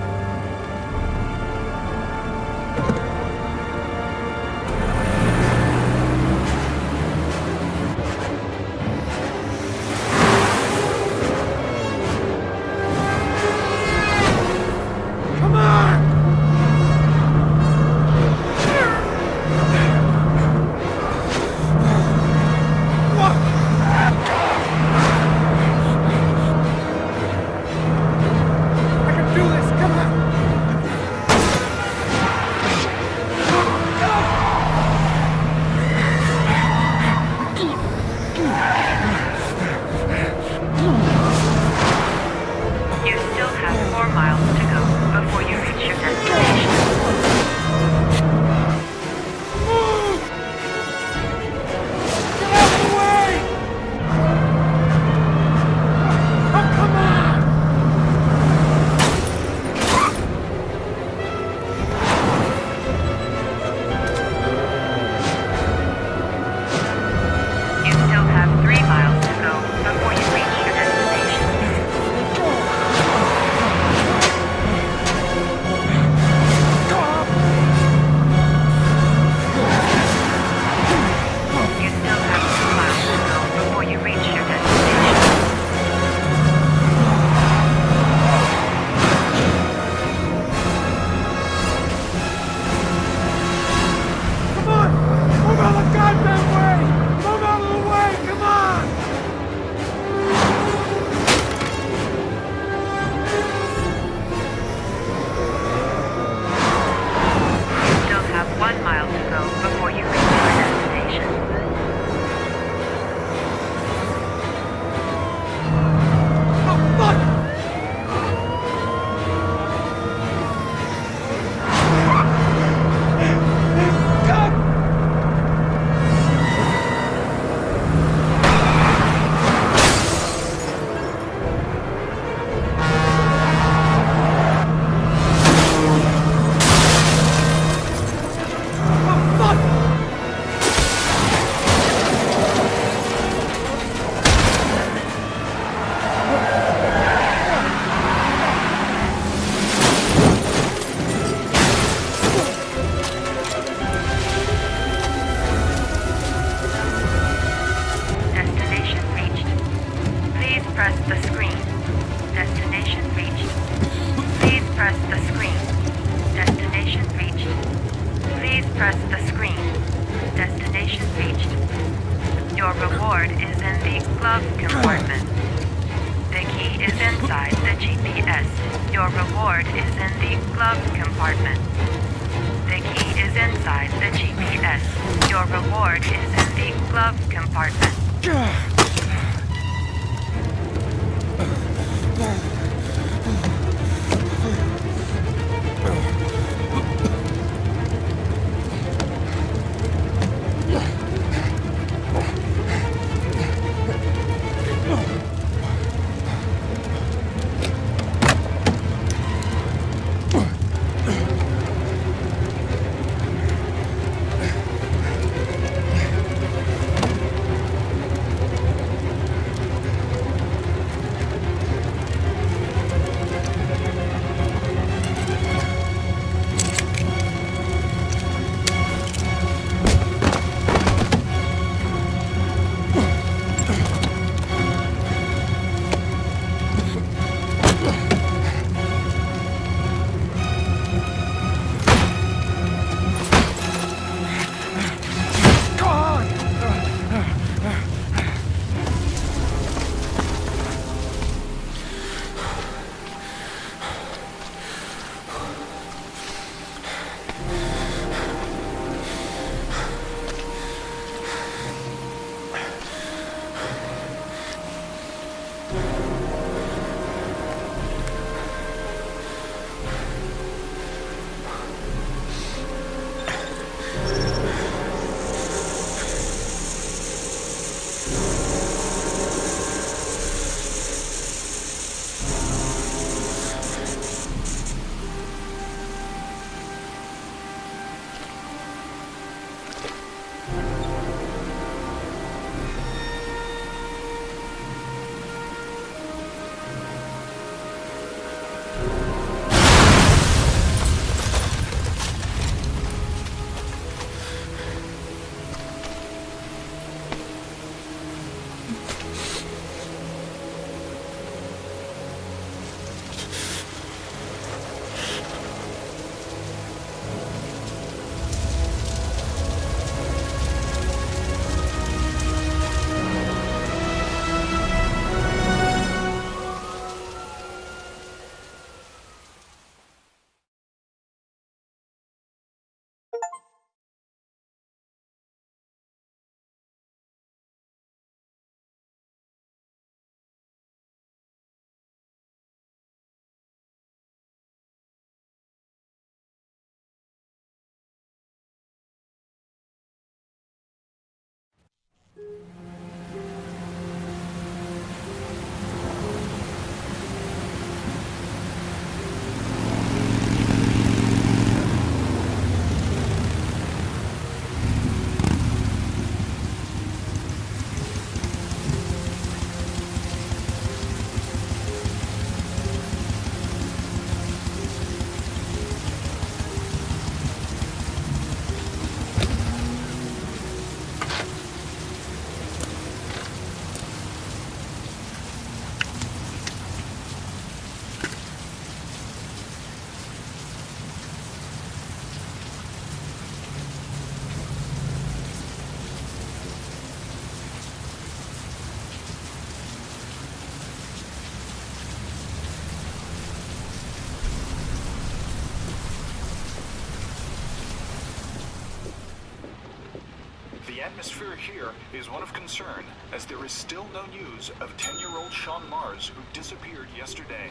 The atmosphere here is one of concern, as there is still no news of 10-year-old Sean Mars, who disappeared yesterday.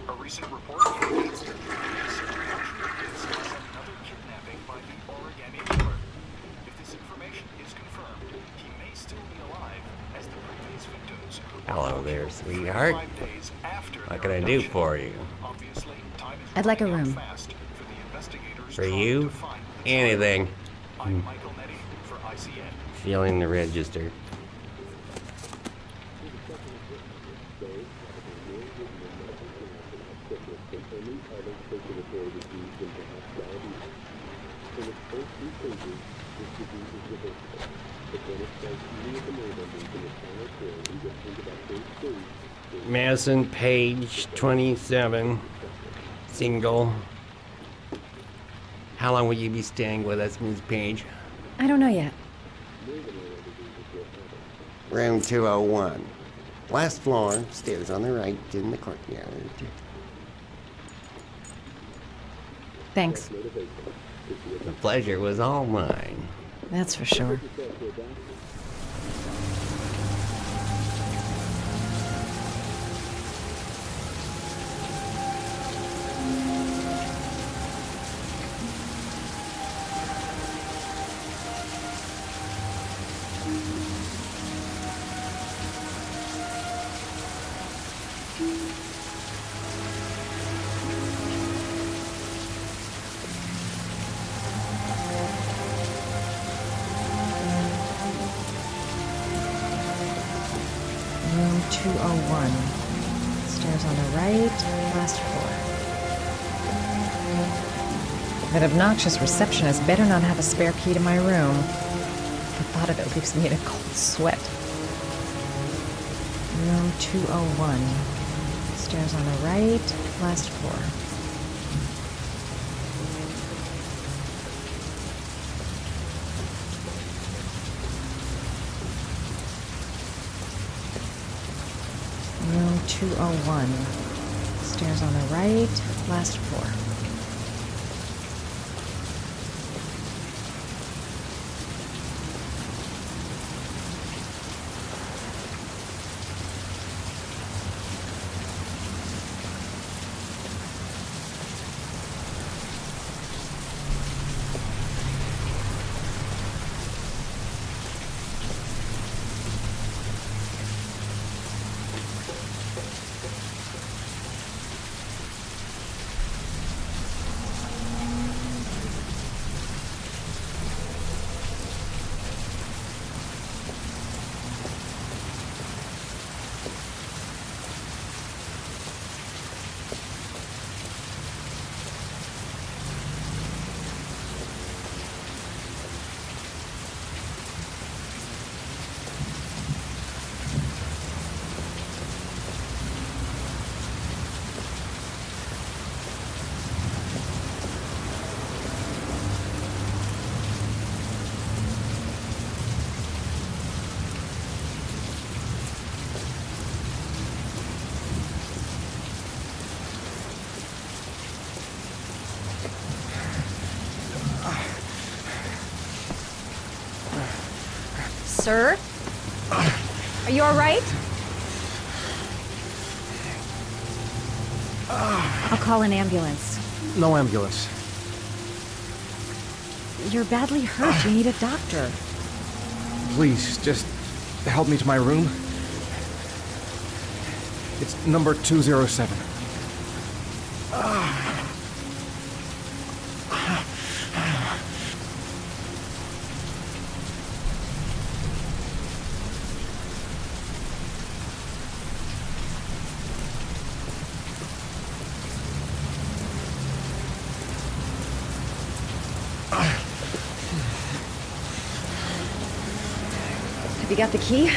A recent report indicates that this actually is another kidnapping by the origami killer. If this information is confirmed, he may still be alive, as the previous victims Hello there, sweetheart. What can I do for you? I'd like a room. For you? Anything. Feeling the register. Madison, page 27, single. How long will you be staying with us, Ms. Page? I don't know yet. Room 201. Last floor, stairs on the right, in the courtyard. Thanks. The pleasure was all mine. That's for sure. Room 201. Stairs on the right, last floor. That obnoxious receptionist better not have a spare key to my room. The thought of it leaves me in a cold sweat. Room 201. Stairs on the right, last floor. Room 201. Stairs on the right, last floor. Sir? Are you all right? I'll call an ambulance. No ambulance. You're badly hurt. You need a doctor. Please, just help me to my room. It's number 207. Have you got the key?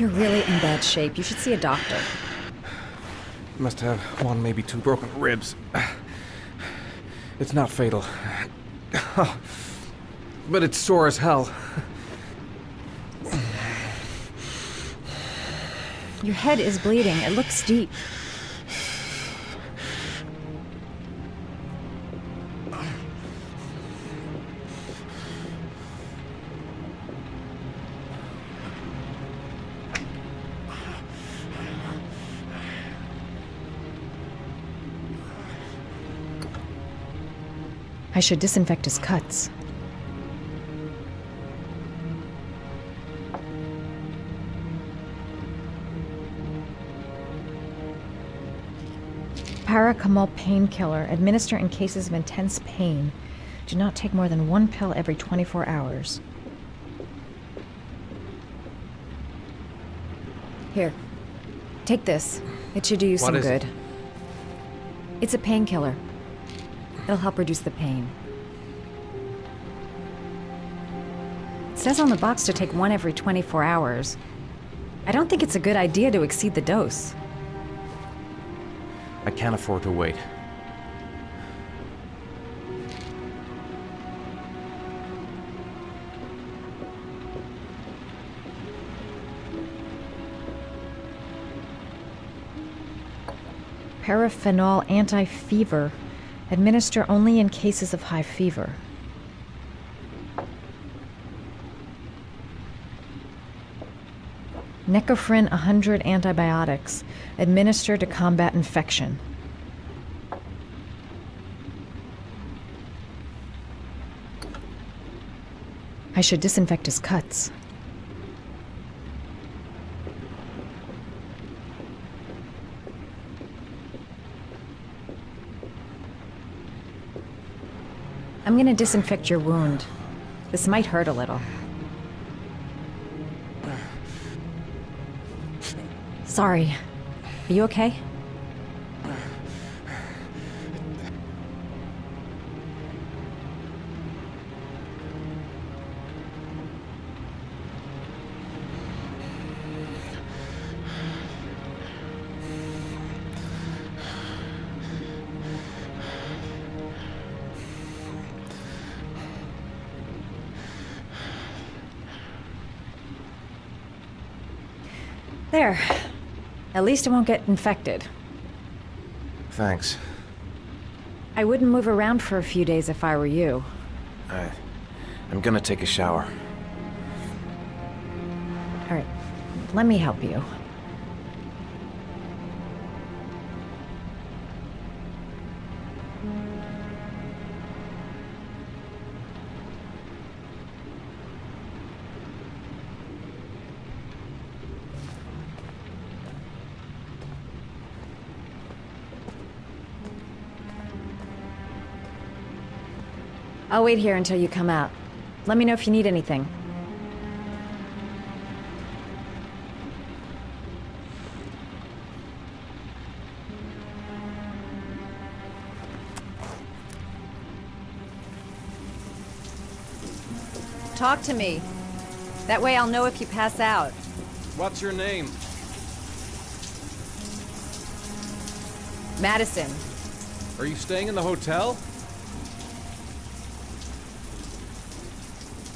You're really in bad shape. You should see a doctor. Must have one, maybe two broken ribs. It's not fatal. But it's sore as hell. Your head is bleeding. It looks deep. I should disinfect his cuts. Paracetamol painkiller. Administer in cases of intense pain. Do not take more than 1 pill every 24 hours. Here. Take this. It should do you some good. It's a painkiller. It'll help reduce the pain. It says on the box to take 1 every 24 hours. I don't think it's a good idea to exceed the dose. I can't afford to wait. Paraphenol anti-fever. Administer only in cases of high fever. Necophren 100 antibiotics. Administer to combat infection. I should disinfect his cuts. I'm gonna disinfect your wound. This might hurt a little. Sorry. Are you okay? There. At least it won't get infected. Thanks. I wouldn't move around for a few days if I were you. I'm gonna take a shower. All right. Let me help you. I'll wait here until you come out. Let me know if you need anything. Talk to me. That way I'll know if you pass out. What's your name? Madison. Are you staying in the hotel?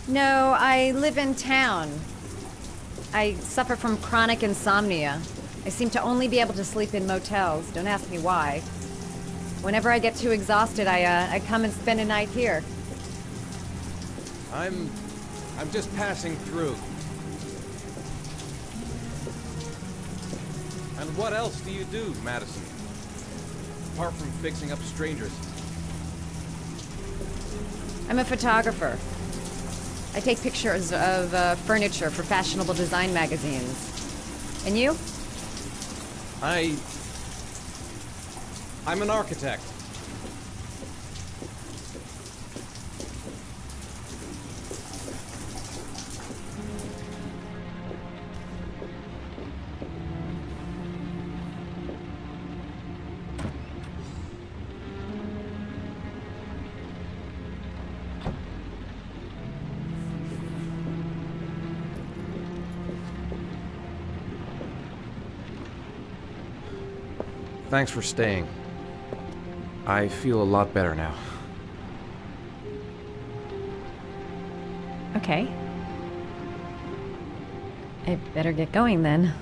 No, I live in town. I suffer from chronic insomnia. I seem to only be able to sleep in motels. Don't ask me why. Whenever I get too exhausted, I come and spend a night here. I'm just passing through. And what else do you do, Madison? Apart from fixing up strangers. I'm a photographer. I take pictures of furniture for fashionable design magazines. And you? I'm an architect. Thanks for staying. I feel a lot better now. Okay. I better get going then.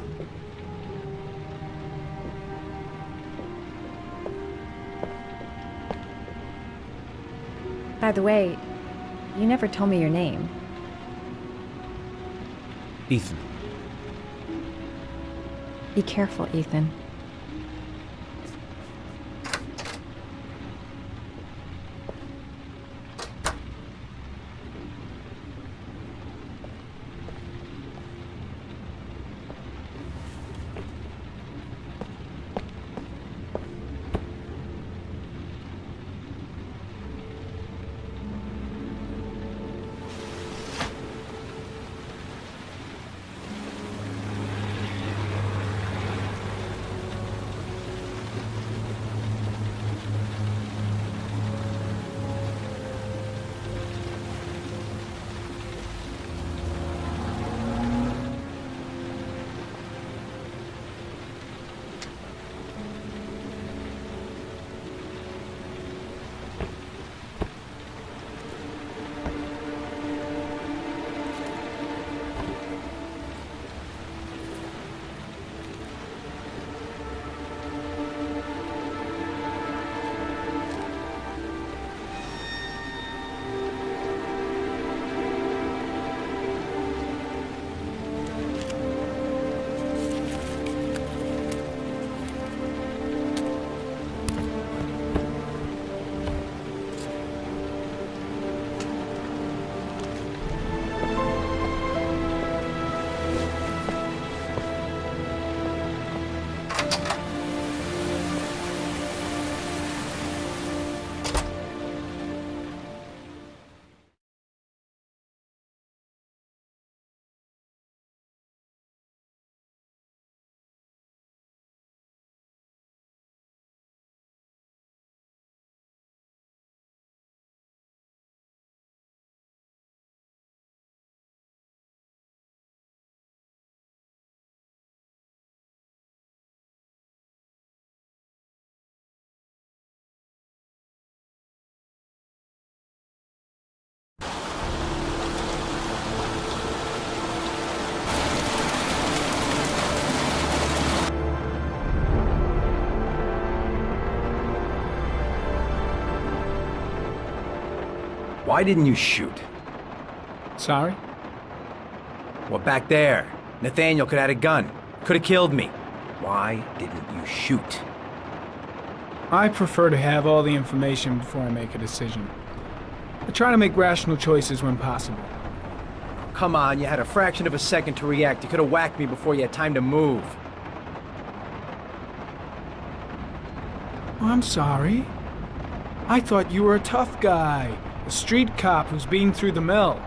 By the way, you never told me your name. Ethan. Be careful, Ethan. Why didn't you shoot? Sorry? Well, back there. Nathaniel could have had a gun. Could have killed me. Why didn't you shoot? I prefer to have all the information before I make a decision. I try to make rational choices when possible. Come on, you had a fraction of a second to react. You could have whacked me before you had time to move. Oh, I'm sorry. I thought you were a tough guy. A street cop who's been through the mill.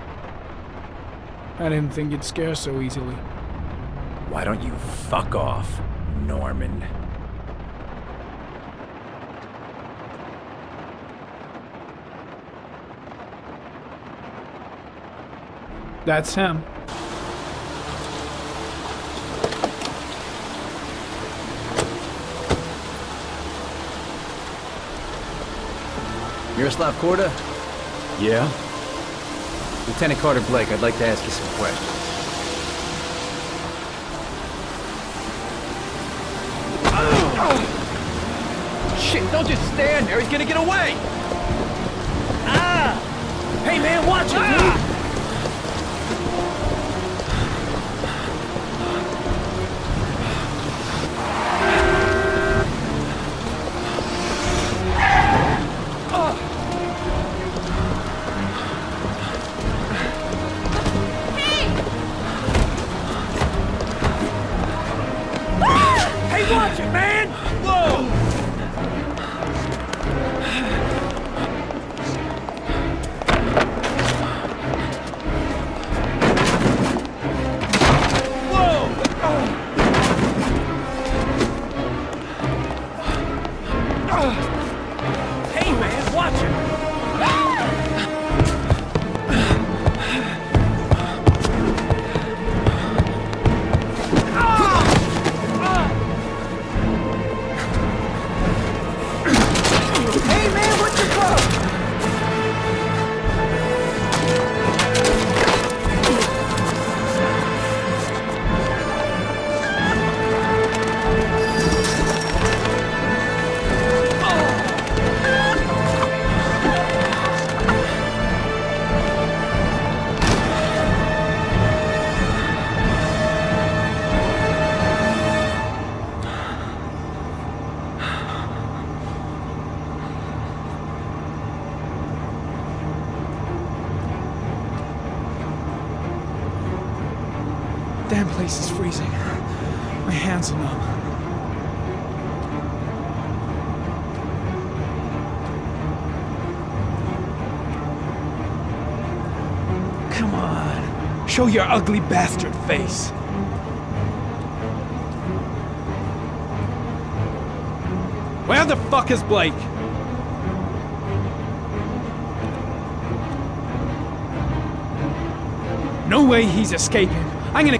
I didn't think you'd scare so easily. Why don't you fuck off, Norman? That's him. Miroslav Korda? Yeah? Lieutenant Carter Blake, I'd like to ask you some questions. Shit, don't just stand there. He's gonna get away! Ah! Hey, man, watch it, dude! Watch it, man! Whoa! Damn place is freezing. My hands are numb. Come on. Show your ugly bastard face. Where the fuck is Blake? No way he's escaping. I'm gonna...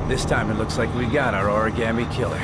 This time it looks like we got our origami killer.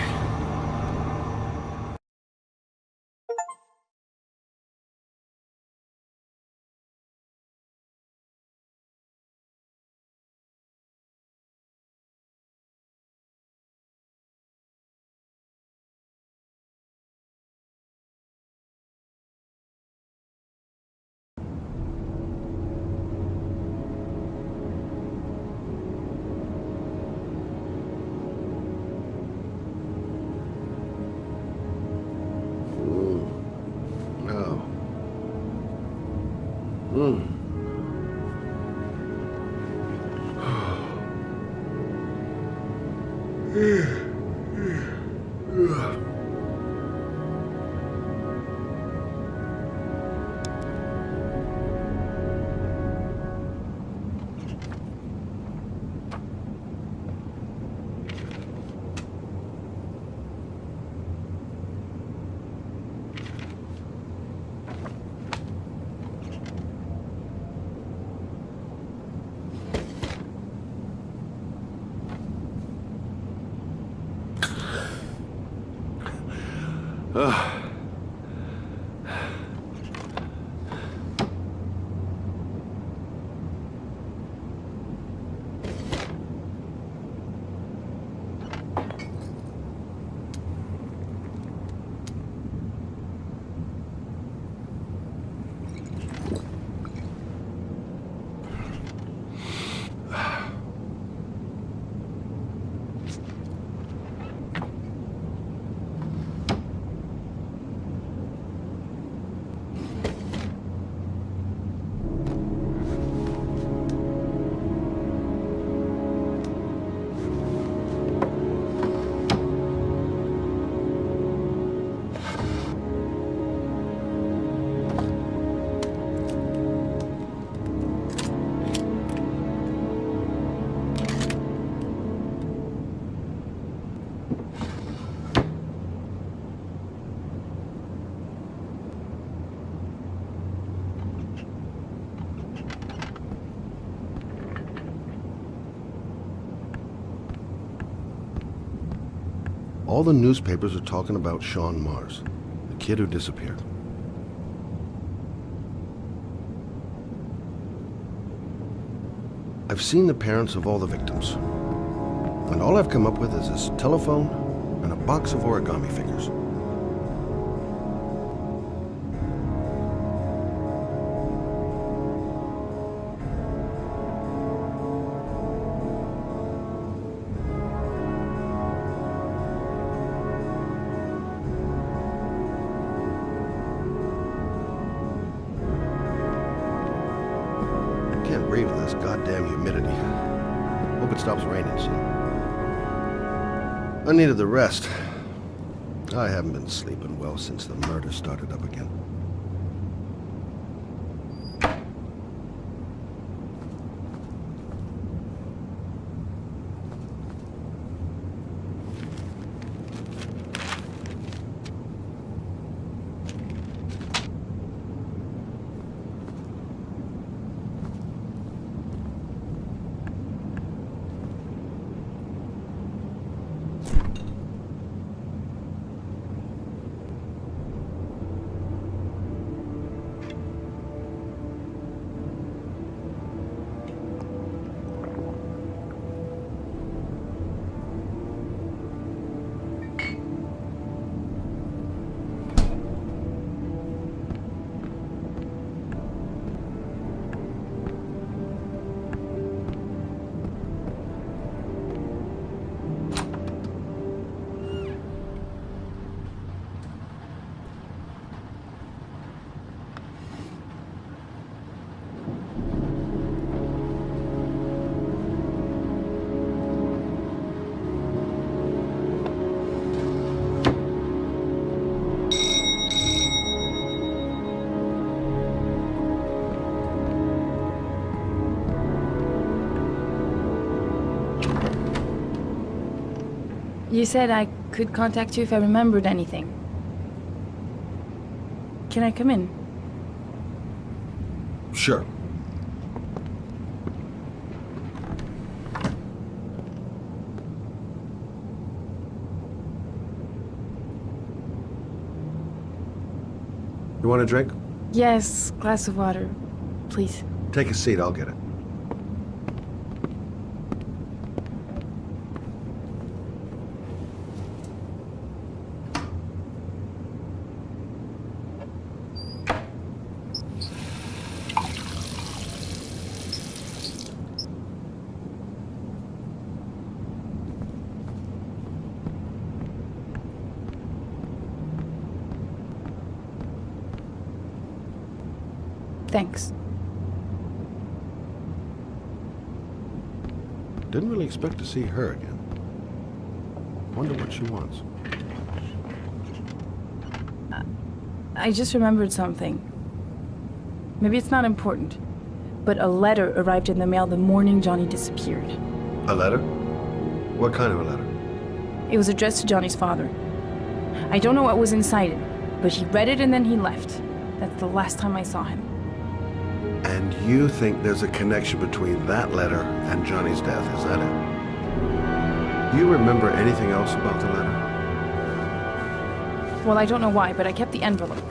All the newspapers are talking about Sean Mars, the kid who disappeared. I've seen the parents of all the victims, and all I've come up with is this telephone and a box of origami figures. Can't breathe with this goddamn humidity. Hope it stops raining soon. I needed the rest. I haven't been sleeping well since the murder started up again. You said I could contact you if I remembered anything. Can I come in? Sure. You want a drink? Yes, glass of water, please. Take a seat, I'll get it. Thanks. Didn't really expect to see her again. Wonder what she wants. I just remembered something. Maybe it's not important, but a letter arrived in the mail the morning Johnny disappeared. A letter? What kind of a letter? It was addressed to Johnny's father. I don't know what was inside it, but he read it and then he left. That's the last time I saw him. And you think there's a connection between that letter and Johnny's death, is that it? Do you remember anything else about the letter? Well, I don't know why, but I kept the envelope.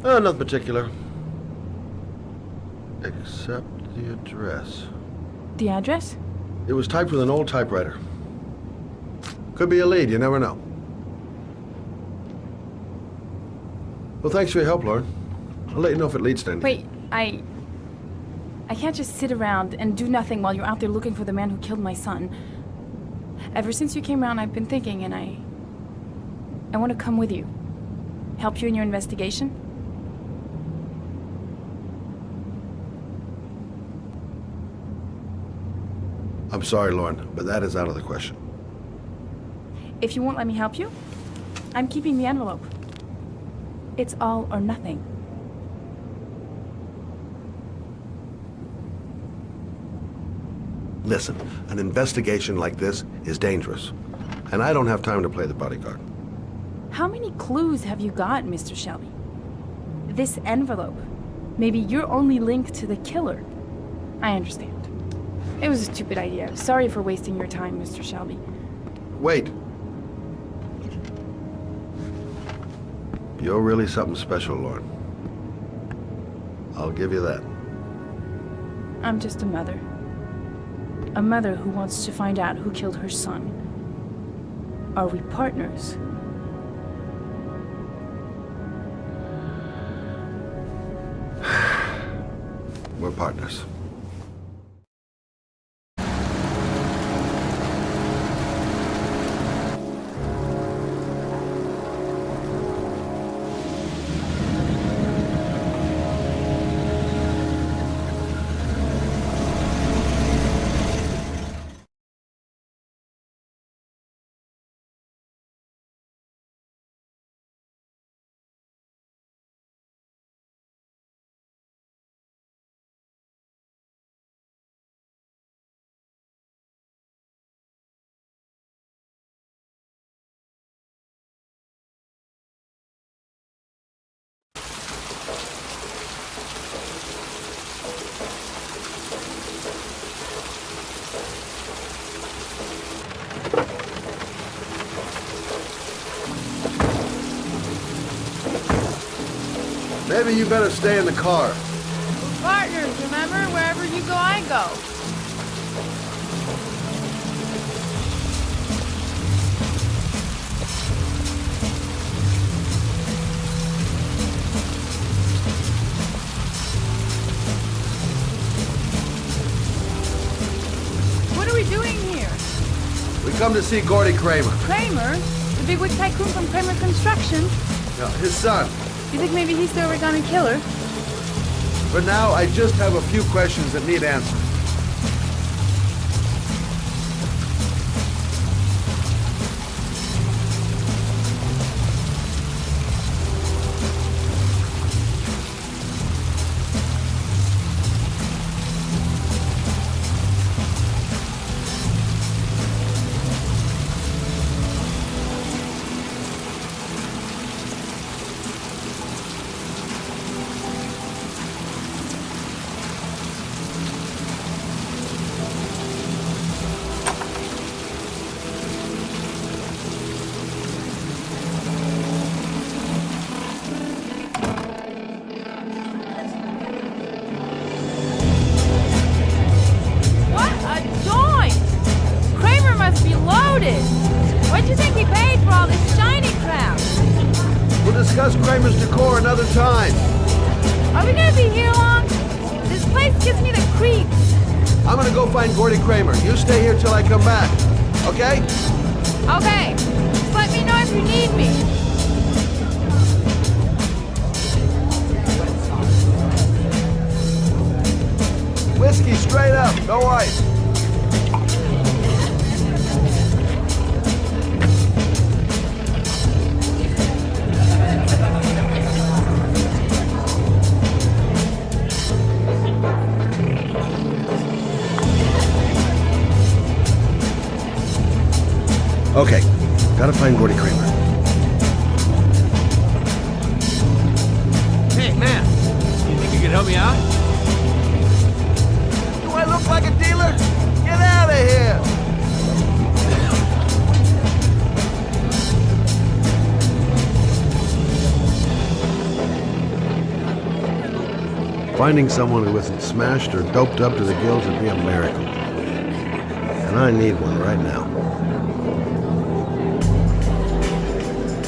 Nothing particular. Except the address. The address? It was typed with an old typewriter. Could be a lead, you never know. Well, thanks for your help, Lauren. I'll let you know if it leads to anything. Wait, I can't just sit around and do nothing while you're out there looking for the man who killed my son. Ever since you came around, I've been thinking, and I want to come with you. Help you in your investigation? I'm sorry, Lauren, but that is out of the question. If you won't let me help you, I'm keeping the envelope. It's all or nothing. Listen, an investigation like this is dangerous, and I don't have time to play the bodyguard. How many clues have you got, Mr. Shelby? This envelope. Maybe your only link to the killer. I understand. It was a stupid idea. Sorry for wasting your time, Mr. Shelby. Wait. You're really something special, Lauren. I'll give you that. I'm just a mother. A mother who wants to find out who killed her son. Are we partners? We're partners. Maybe you better stay in the car. We're partners, remember? Wherever you go, I go. What are we doing here? We come to see Gordy Kramer. Kramer? The bigwig tycoon from Kramer Construction? No, his son. You think maybe he's the Oregonian killer? For now, I just have a few questions that need answers. Kramer's decor another time. Are we gonna be here long? This place gives me the creeps. I'm gonna go find Gordy Kramer. You stay here till I come back. Okay? Okay. Just let me know if you need me. Whiskey straight up, no ice. Okay, gotta find Gordy Kramer. Hey, man. You think you could help me out? Do I look like a dealer? Get out of here! Finding someone who isn't smashed or doped up to the gills would be a miracle. And I need one right now.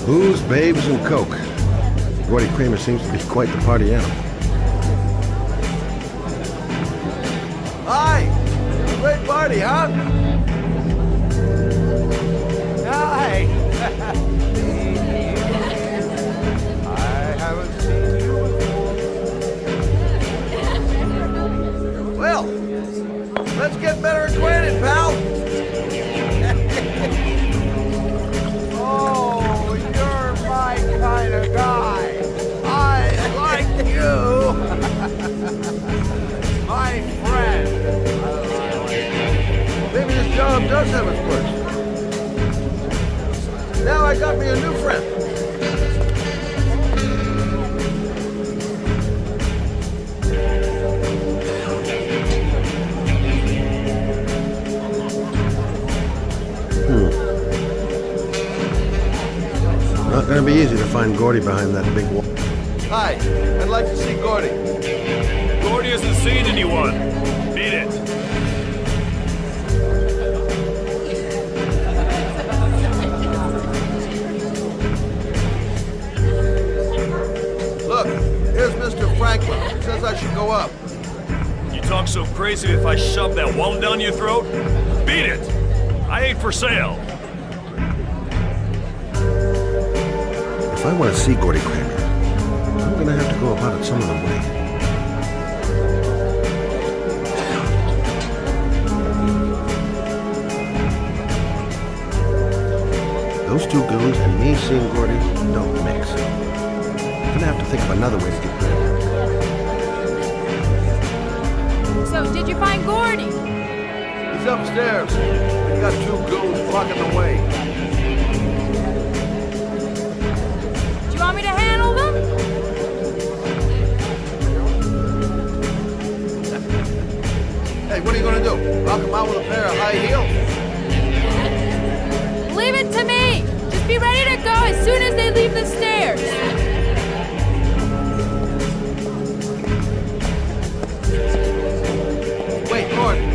Booze, babes, and coke. Gordy Kramer seems to be quite the party animal. Hi! Great party, huh? Hi! I haven't seen you before. Well, let's get better acquainted, pal. Oh, you're my kind of guy. I like you. My friend. Maybe this job does have its perks. Now I got me a new friend. Not gonna be easy to find Gordy behind that big wall. Hi, I'd like to see Gordy. Gordy hasn't seen anyone. Beat it. Look, here's Mr. Franklin. He says I should go up. You talk so crazy if I shove that wallet down your throat? Beat it. I ain't for sale. If I want to see Gordy Kramer, I'm gonna have to go about it some other way. Those two goons and me seeing Gordy don't mix. I'm gonna have to think of another way to get rid of him. So, did you find Gordy? He's upstairs. We got two goons blocking the way. Do you want me to handle them? Hey, what are you gonna do? Knock him out with a pair of high heels? Leave it to me! Just be ready to go as soon as they leave the stairs. Wait, Gordon.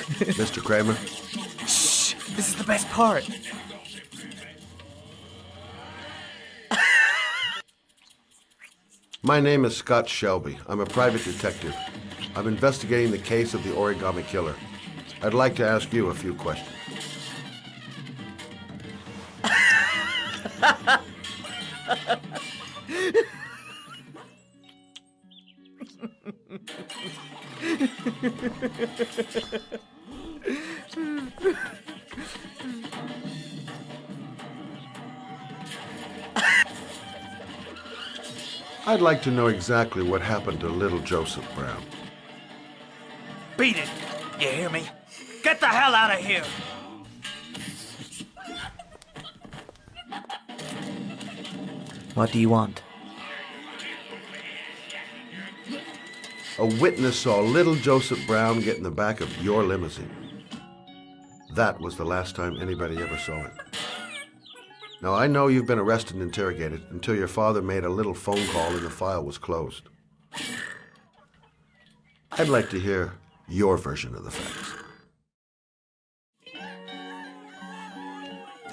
Mr. Kramer? Shh! This is the best part. My name is Scott Shelby. I'm a private detective. I'm investigating the case of the origami killer. I'd like to ask you a few questions. I'd like to know exactly what happened to little Joseph Brown. Beat it! You hear me? Get the hell out of here! What do you want? A witness saw little Joseph Brown get in the back of your limousine. That was the last time anybody ever saw it. Now, I know you've been arrested and interrogated until your father made a little phone call and the file was closed. I'd like to hear your version of the facts.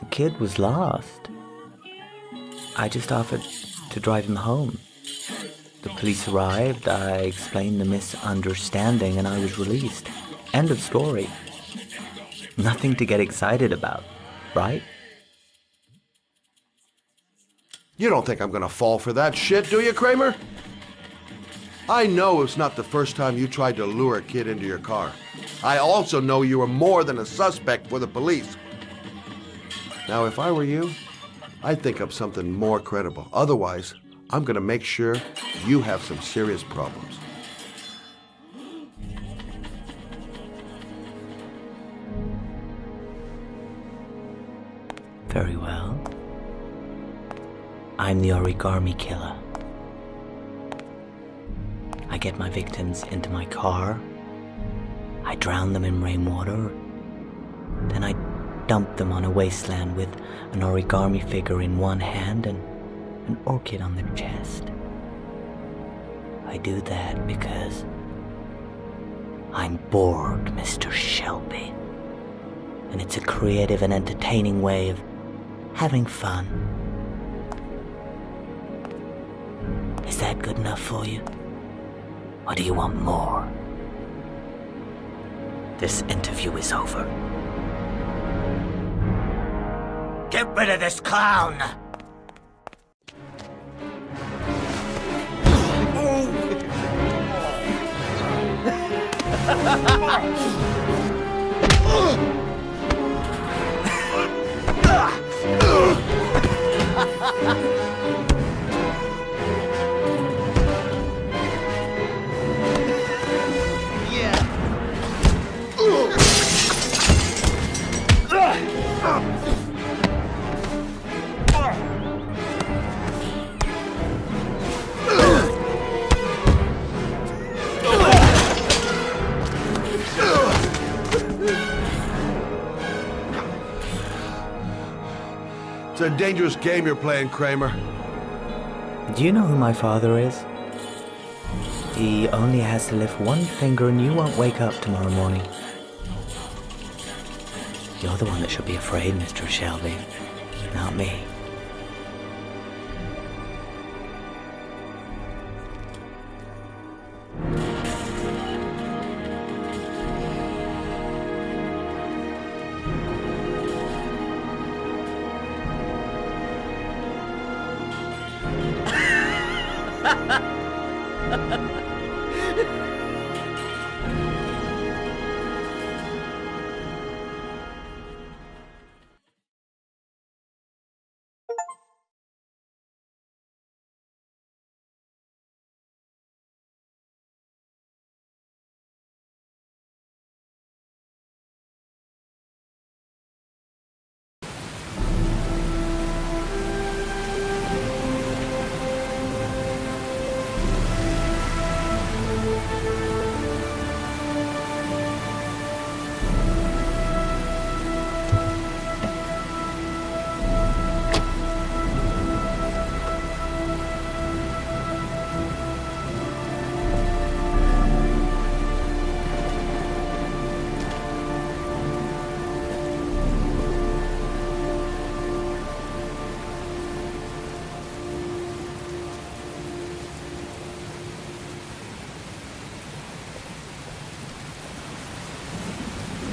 The kid was lost. I just offered to drive him home. The police arrived, I explained the misunderstanding, and I was released. End of story. Nothing to get excited about, right? You don't think I'm gonna fall for that shit, do you, Kramer? I know it's not the first time you tried to lure a kid into your car. I also know you were more than a suspect for the police. Now, if I were you, I'd think up something more credible. Otherwise, I'm gonna make sure you have some serious problems. Very well. I'm the origami killer. I get my victims into my car. I drown them in rainwater. Then I dump them on a wasteland with an origami figure in one hand and an orchid on their chest. I do that because I'm bored, Mr. Shelby. And it's a creative and entertaining way of having fun. Is that good enough for you? Or do you want more? This interview is over. Get rid of this clown! It's a dangerous game you're playing, Kramer. Do you know who my father is? He only has to lift one finger and you won't wake up tomorrow morning. You're the one that should be afraid, Mr. Shelby, not me.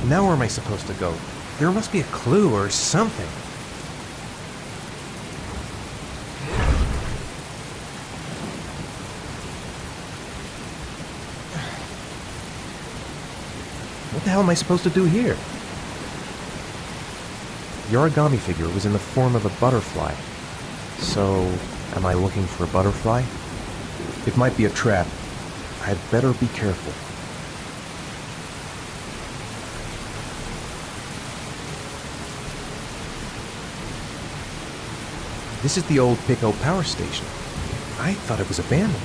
Now where am I supposed to go? There must be a clue or something. What the hell am I supposed to do here? The origami figure was in the form of a butterfly. So, am I looking for a butterfly? It might be a trap. I'd better be careful. This is the old Pico power station. I thought it was abandoned.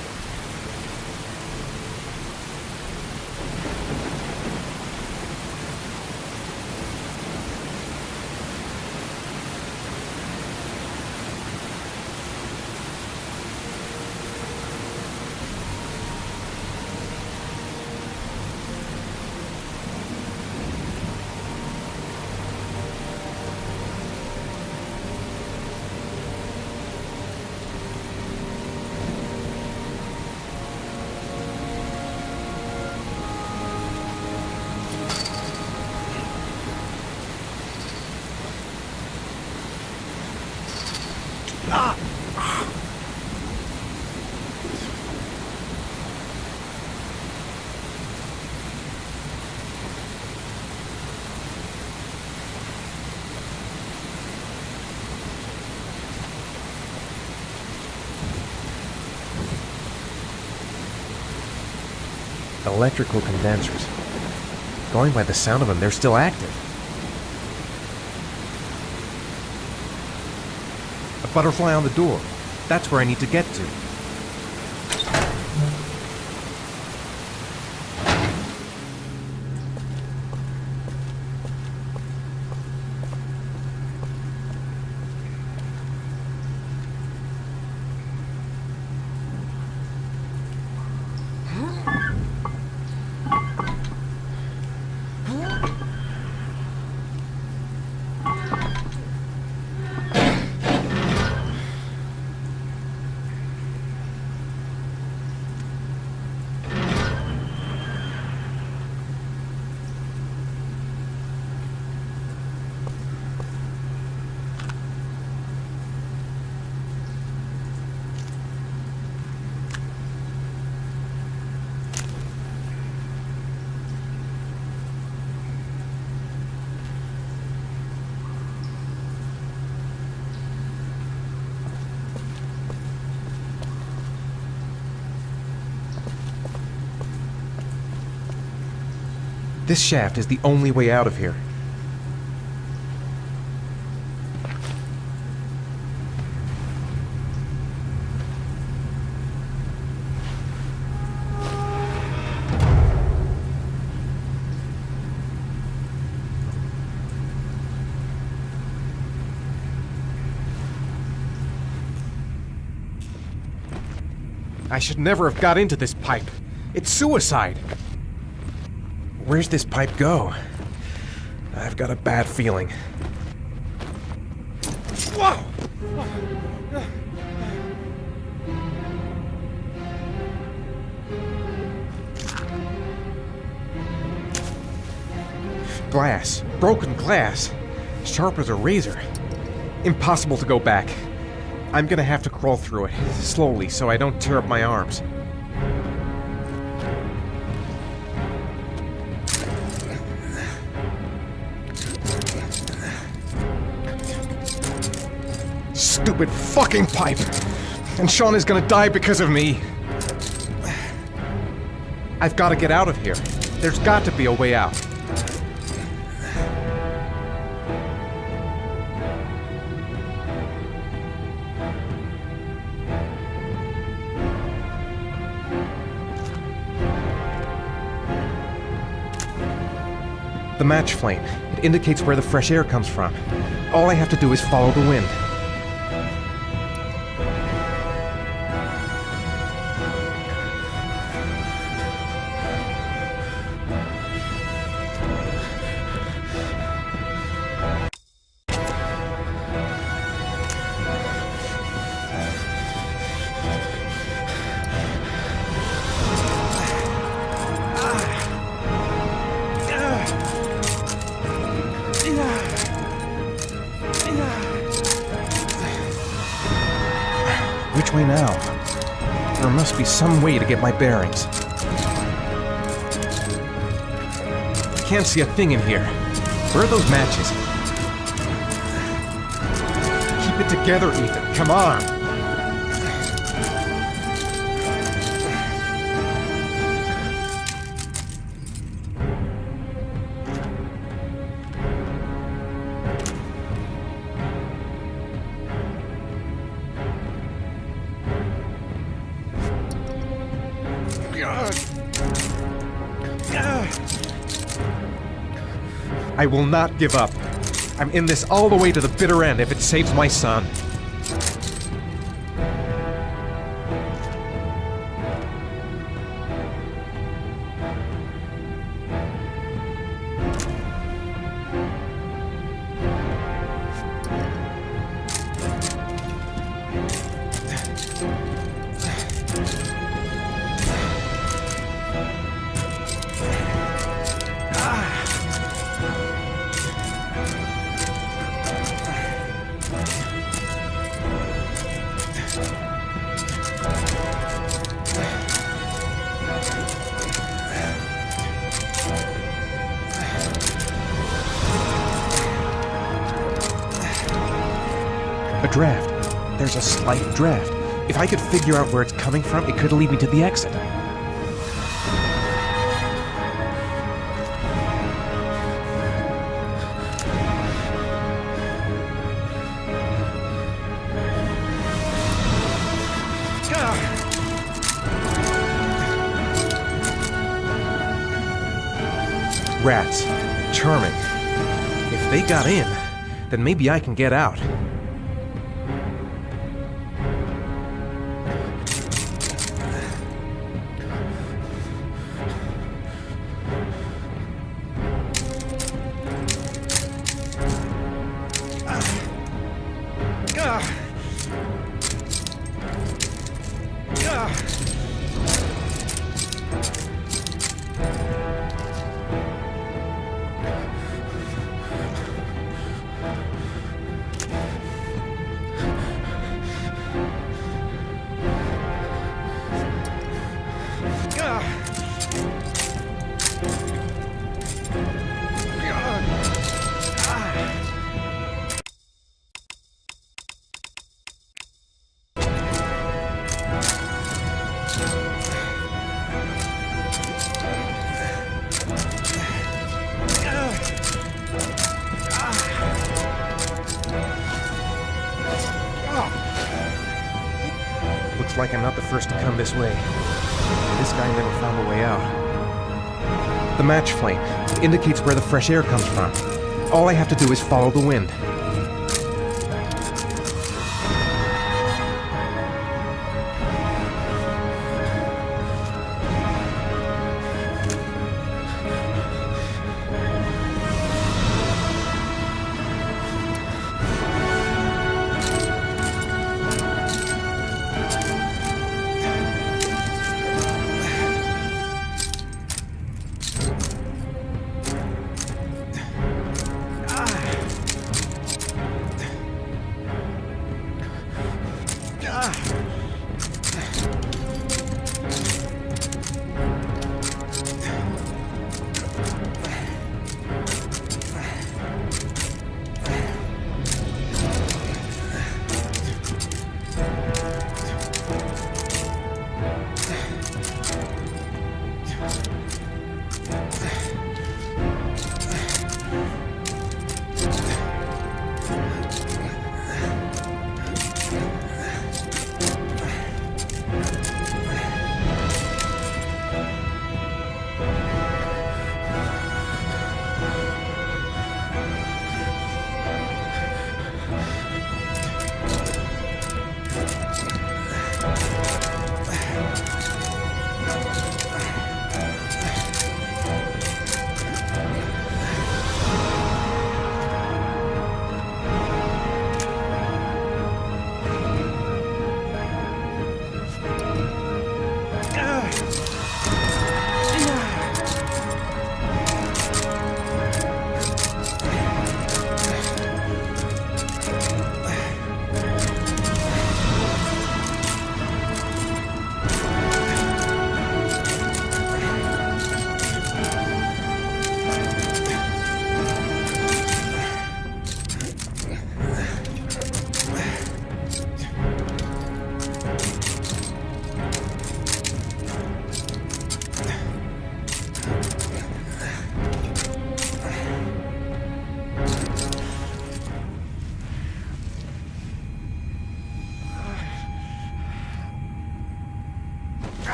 Electrical condensers. Going by the sound of them, they're still active. A butterfly on the door. That's where I need to get to. This shaft is the only way out of here. I should never have got into this pipe. It's suicide. Where's this pipe go? I've got a bad feeling. Whoa! Glass. Broken glass. Sharp as a razor. Impossible to go back. I'm gonna have to crawl through it, slowly, so I don't tear up my arms. Stupid fucking pipe! And Sean is gonna die because of me! I've gotta get out of here. There's got to be a way out. The match flame. It indicates where the fresh air comes from. All I have to do is follow the wind. Which way now? There must be some way to get my bearings. I can't see a thing in here. Where are those matches? Keep it together, Ethan. Come on. I will not give up. I'm in this all the way to the bitter end if it saves my son. A draft. There's a slight draft. If I could figure out where it's coming from, it could lead me to the exit. Rats. Charming. If they got in, then maybe I can get out. Looks like I'm not the first to come this way. This guy never found a way out. The match flame. It indicates where the fresh air comes from. All I have to do is follow the wind.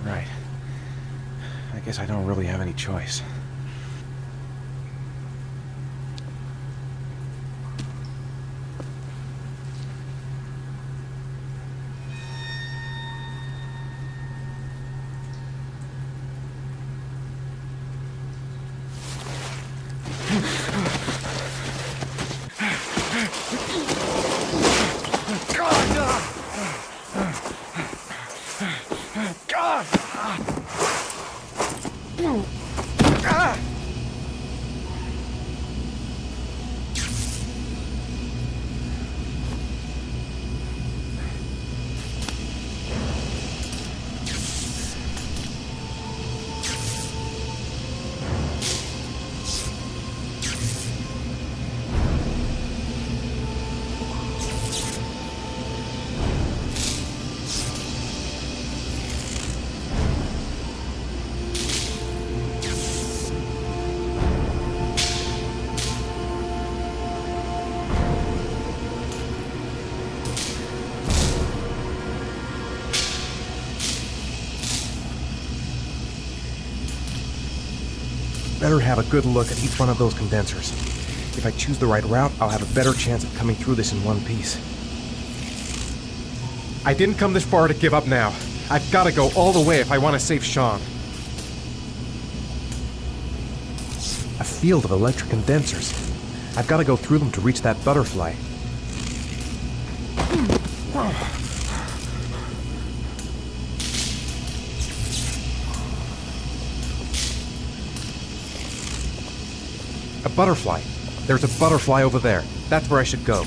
Right. I guess I don't really have any choice. Better have a good look at each one of those condensers. If I choose the right route, I'll have a better chance of coming through this in one piece. I didn't come this far to give up now. I've got to go all the way if I want to save Sean. A field of electric condensers. I've got to go through them to reach that butterfly. A butterfly. There's a butterfly over there. That's where I should go.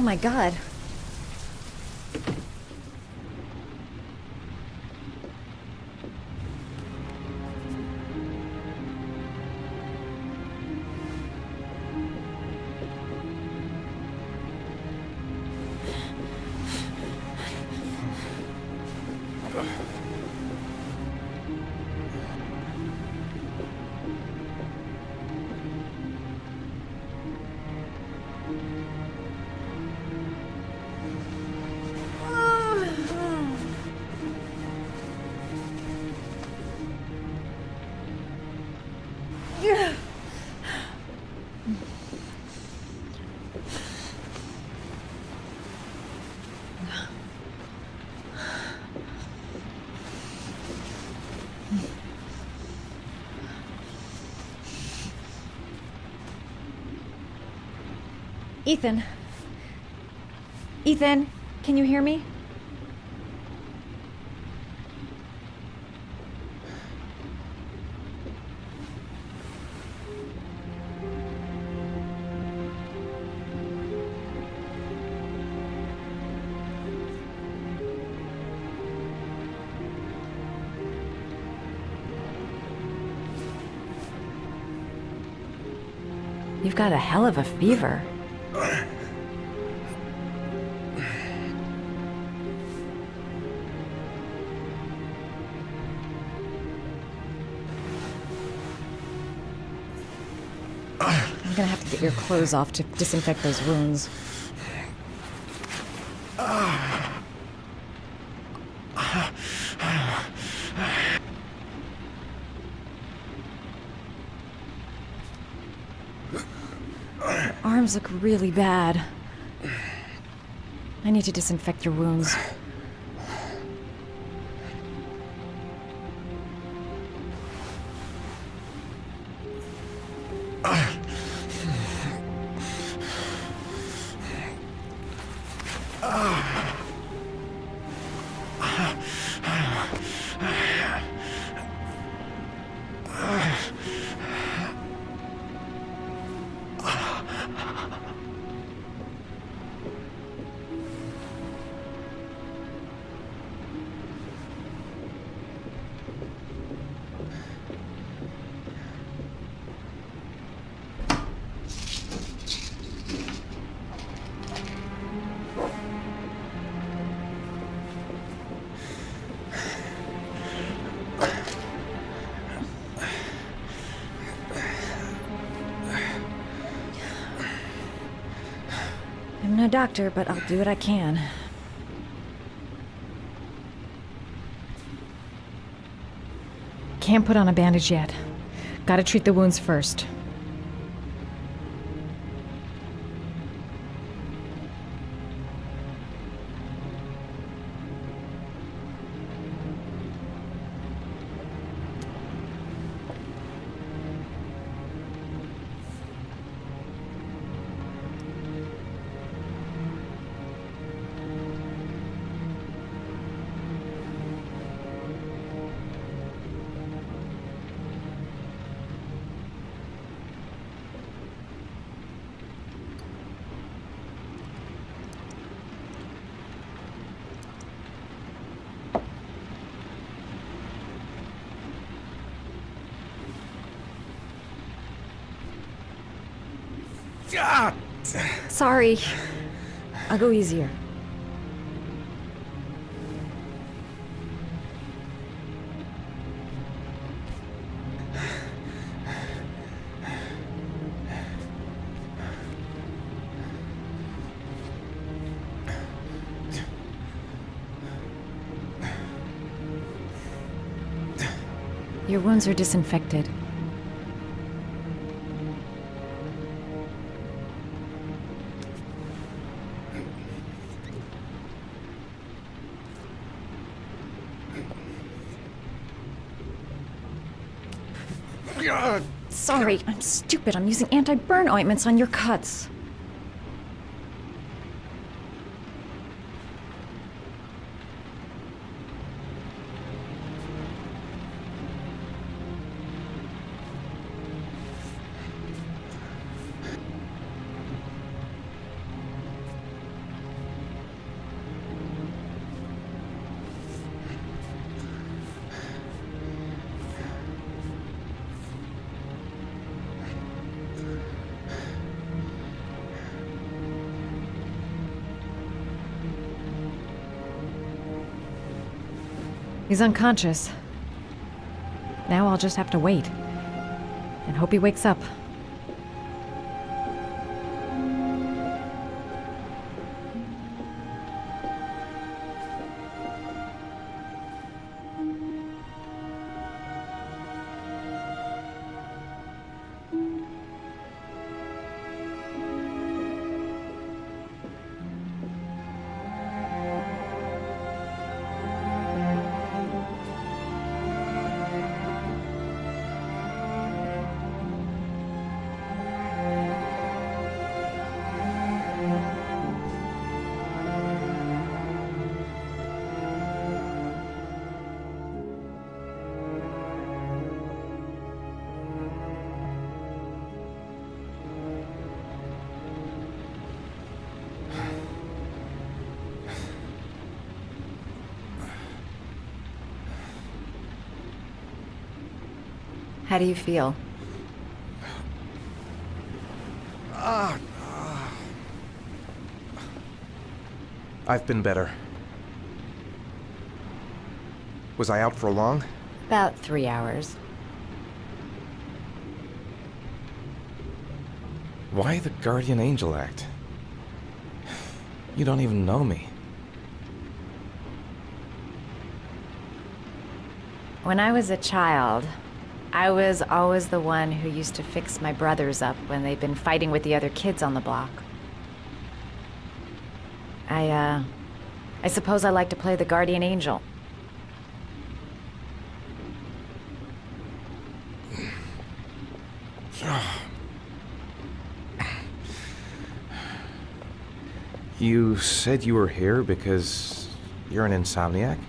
my god. Ethan. Ethan, can you hear me? You've got a hell of a fever. I'm gonna have to get your clothes off to disinfect those wounds. Arms look really bad. I need to disinfect your wounds. I'm no doctor, but I'll do what I can. Can't put on a bandage yet. Gotta treat the wounds first. Sorry. I'll go easier. Your wounds are disinfected. Sorry, I'm stupid. I'm using anti-burn ointments on your cuts. He's unconscious. Now I'll just have to wait. And hope he wakes up. How do you feel? I've been better. Was I out for long? About 3 hours. Why the guardian angel act? You don't even know me. When I was a child, I was always the one who used to fix my brothers up when they'd been fighting with the other kids on the block. I suppose I like to play the guardian angel. You said you were here because you're an insomniac?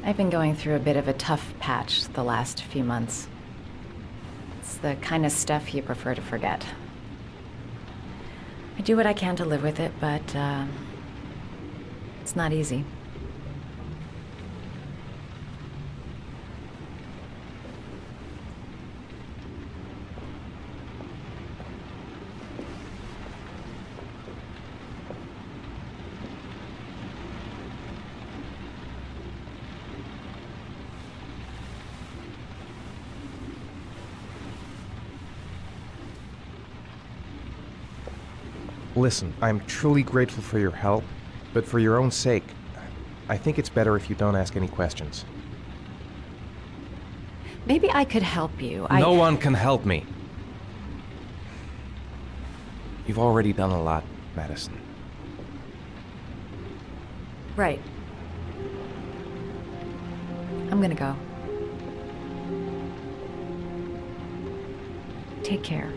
I've been going through a bit of a tough patch the last few months. It's the kind of stuff you prefer to forget. I do what I can to live with it, but, it's not easy. Listen, I'm truly grateful for your help, but for your own sake, I think it's better if you don't ask any questions. Maybe I could help you. No one can help me. You've already done a lot, Madison. Right. I'm gonna go. Take care.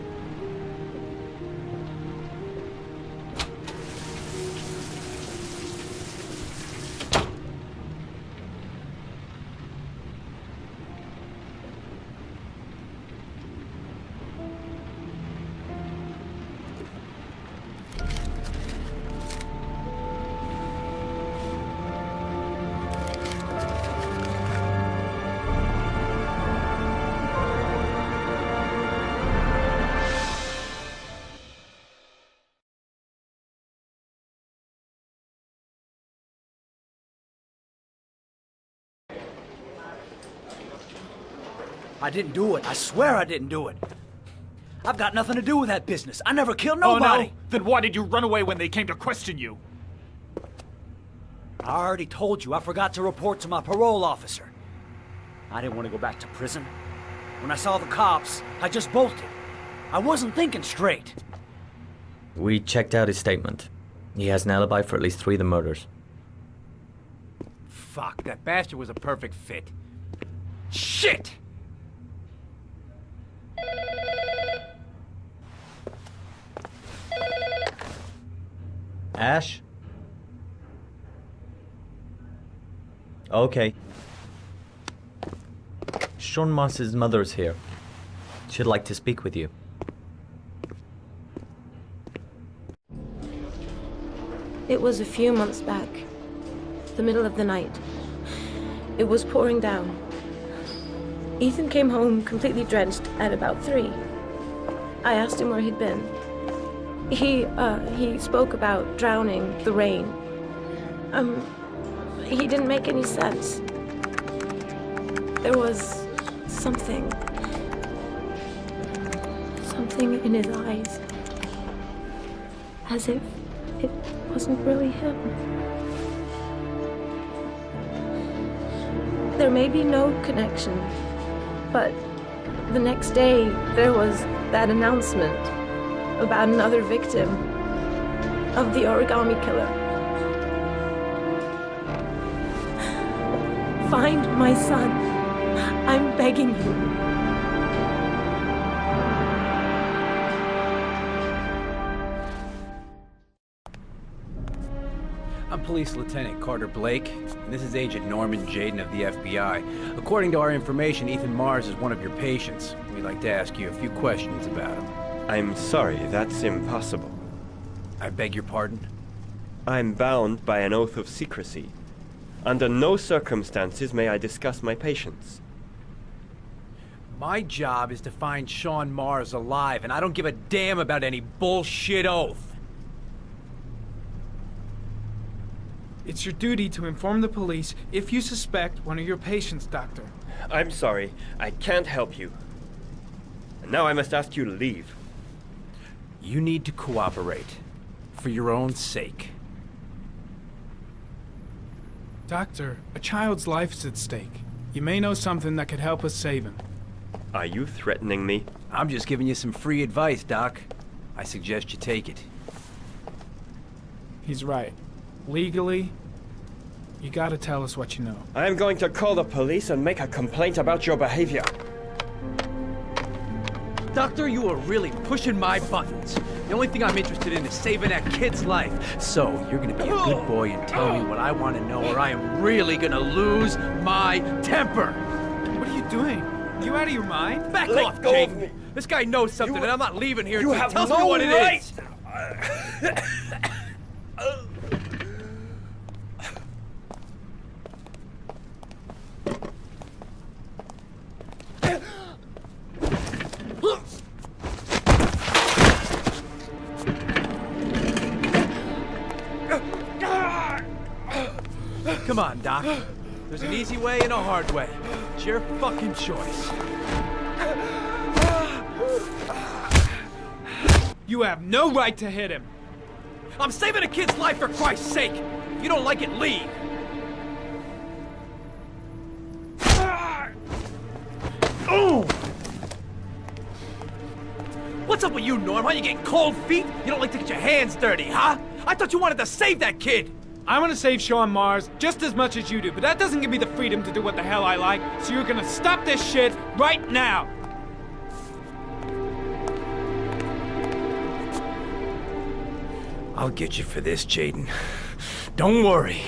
I didn't do it. I swear I didn't do it. I've got nothing to do with that business. I never killed nobody. Oh, no? Then why did you run away when they came to question you? I already told you I forgot to report to my parole officer. I didn't want to go back to prison. When I saw the cops, I just bolted. I wasn't thinking straight. We checked out his statement. He has an alibi for at least 3 of the murders. Fuck, that bastard was a perfect fit. Shit! Ash? Okay. Sean Moss's mother's here. She'd like to speak with you. It was a few months back. The middle of the night. It was pouring down. Ethan came home completely drenched at about 3. I asked him where he'd been. He spoke about drowning the rain. He didn't make any sense. There was something in his eyes. As if it wasn't really him. There may be no connection, but the next day there was that announcement about another victim of the origami killer. Find my son. I'm begging you. I'm Police Lieutenant Carter Blake, and this is Agent Norman Jaden of the FBI. According to our information, Ethan Mars is one of your patients. We'd like to ask you a few questions about him. I'm sorry, that's impossible. I beg your pardon? I'm bound by an oath of secrecy. Under no circumstances may I discuss my patients. My job is to find Sean Mars alive, and I don't give a damn about any bullshit oath. It's your duty to inform the police if you suspect one of your patients, Doctor. I'm sorry, I can't help you. And now I must ask you to leave. You need to cooperate, for your own sake. Doctor, a child's life is at stake. You may know something that could help us save him. Are you threatening me? I'm just giving you some free advice, Doc. I suggest you take it. He's right. Legally, you gotta tell us what you know. I am going to call the police and make a complaint about your behavior. Doctor, you are really pushing my buttons. The only thing I'm interested in is saving that kid's life. So, you're gonna be a good boy and tell me what I want to know, or I am really gonna lose my temper. What are you doing? You out of your mind? Back off, Jaden. This guy knows something, and I'm not leaving here until he tells me what it is. Come on, Doc. There's an easy way and a hard way. It's your fucking choice. You have no right to hit him. I'm saving a kid's life for Christ's sake. If you don't like it, leave. Oh! What's up with you, Norm? Huh? You getting cold feet? You don't like to get your hands dirty, huh? I thought you wanted to save that kid. I want to save Sean Mars just as much as you do, but that doesn't give me the freedom to do what the hell I like, so you're gonna stop this shit right now! I'll get you for this, Jaden. Don't worry.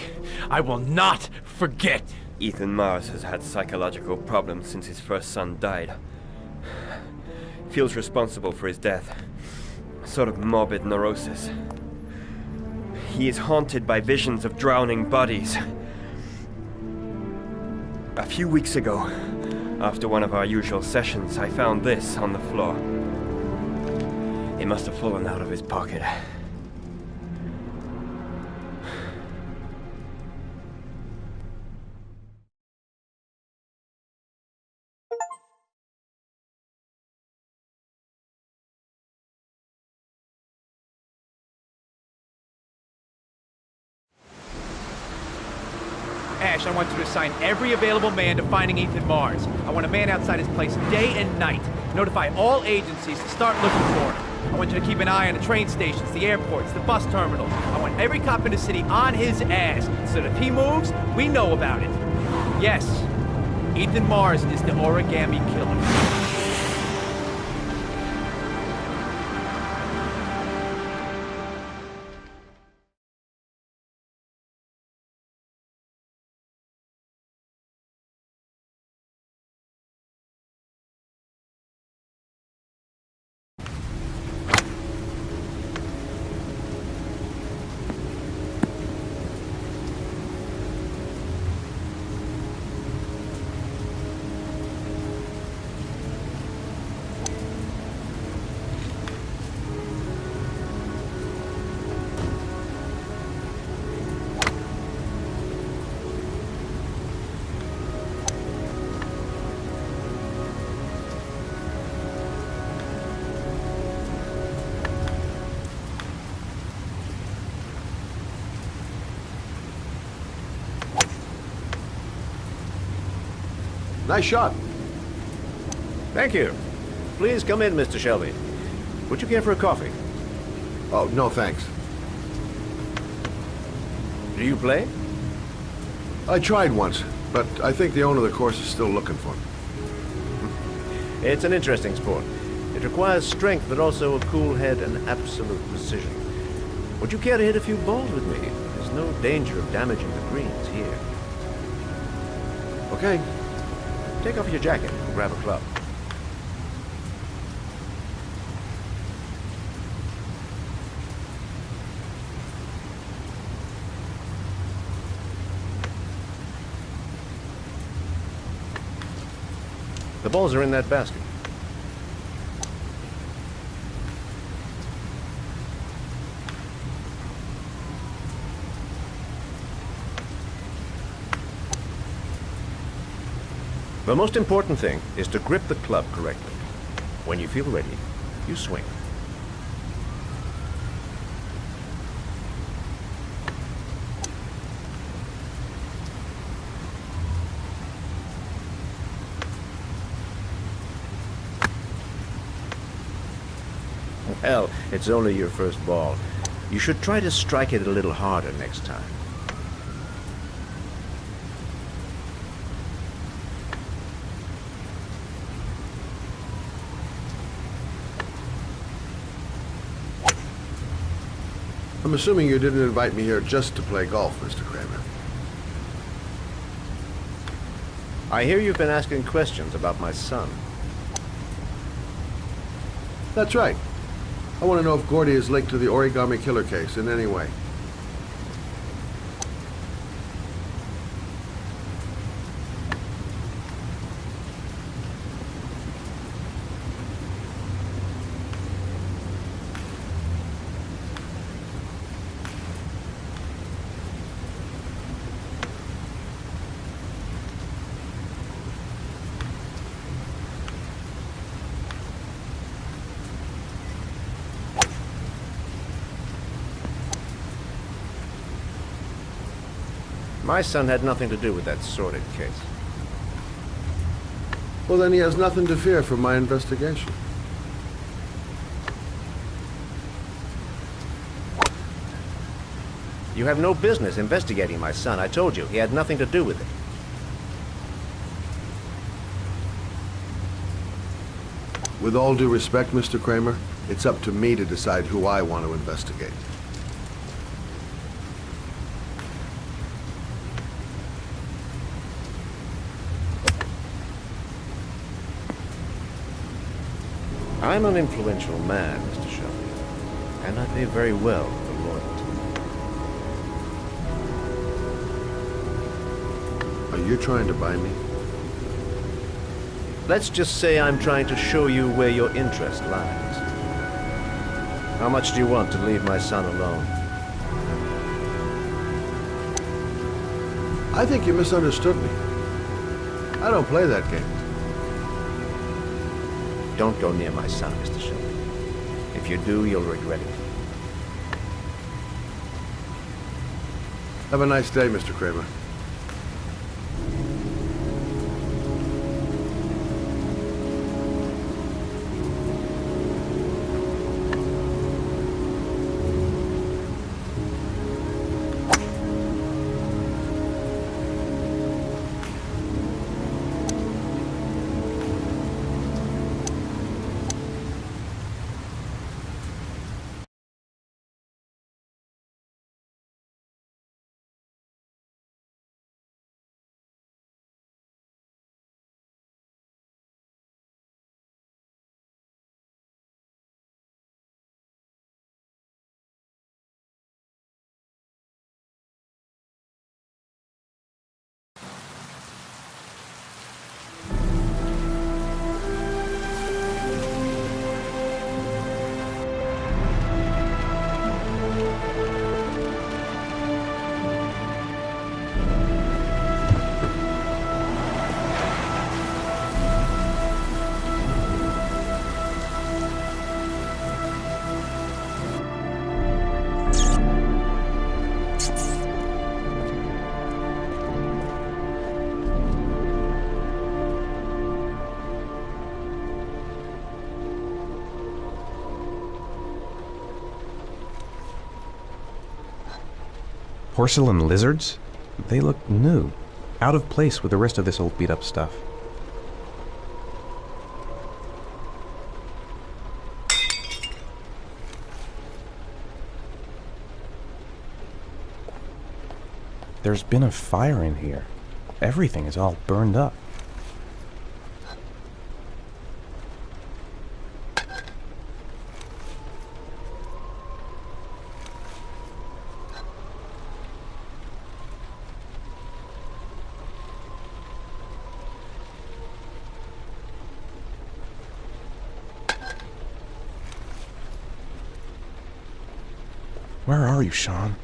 I will not forget. Ethan Mars has had psychological problems since his first son died. Feels responsible for his death. A sort of morbid neurosis. He is haunted by visions of drowning bodies. A few weeks ago, after one of our usual sessions, I found this on the floor. It must have fallen out of his pocket. Ash, I want you to assign every available man to finding Ethan Mars. I want a man outside his place day and night. Notify all agencies to start looking for him. I want you to keep an eye on the train stations, the airports, the bus terminals. I want every cop in the city on his ass, so that if he moves, we know about it. Yes, Ethan Mars is the origami killer. Nice shot. Thank you. Please come in, Mr. Shelby. Would you care for a coffee? Oh, no thanks. Do you play? I tried once, but I think the owner of the course is still looking for me. It's an interesting sport. It requires strength, but also a cool head and absolute precision. Would you care to hit a few balls with me? There's no danger of damaging the greens here. Okay. Take off your jacket and grab a club. The balls are in that basket. The most important thing is to grip the club correctly. When you feel ready, you swing. Well, it's only your first ball. You should try to strike it a little harder next time. I'm assuming you didn't invite me here just to play golf, Mr. Kramer. I hear you've been asking questions about my son. That's right. I want to know if Gordy is linked to the origami killer case in any way. My son had nothing to do with that sordid case. Well, then he has nothing to fear from my investigation. You have no business investigating my son. I told you, he had nothing to do with it. With all due respect, Mr. Kramer, it's up to me to decide who I want to investigate. I'm an influential man, Mr. Shelby, and I pay very well for loyalty. Are you trying to buy me? Let's just say I'm trying to show you where your interest lies. How much do you want to leave my son alone? I think you misunderstood me. I don't play that game. Don't go near my son, Mr. Shelby. If you do, you'll regret it. Have a nice day, Mr. Kramer. Porcelain lizards? They look new, out of place with the rest of this old beat-up stuff. There's been a fire in here. Everything is all burned up. Where are you, Sean?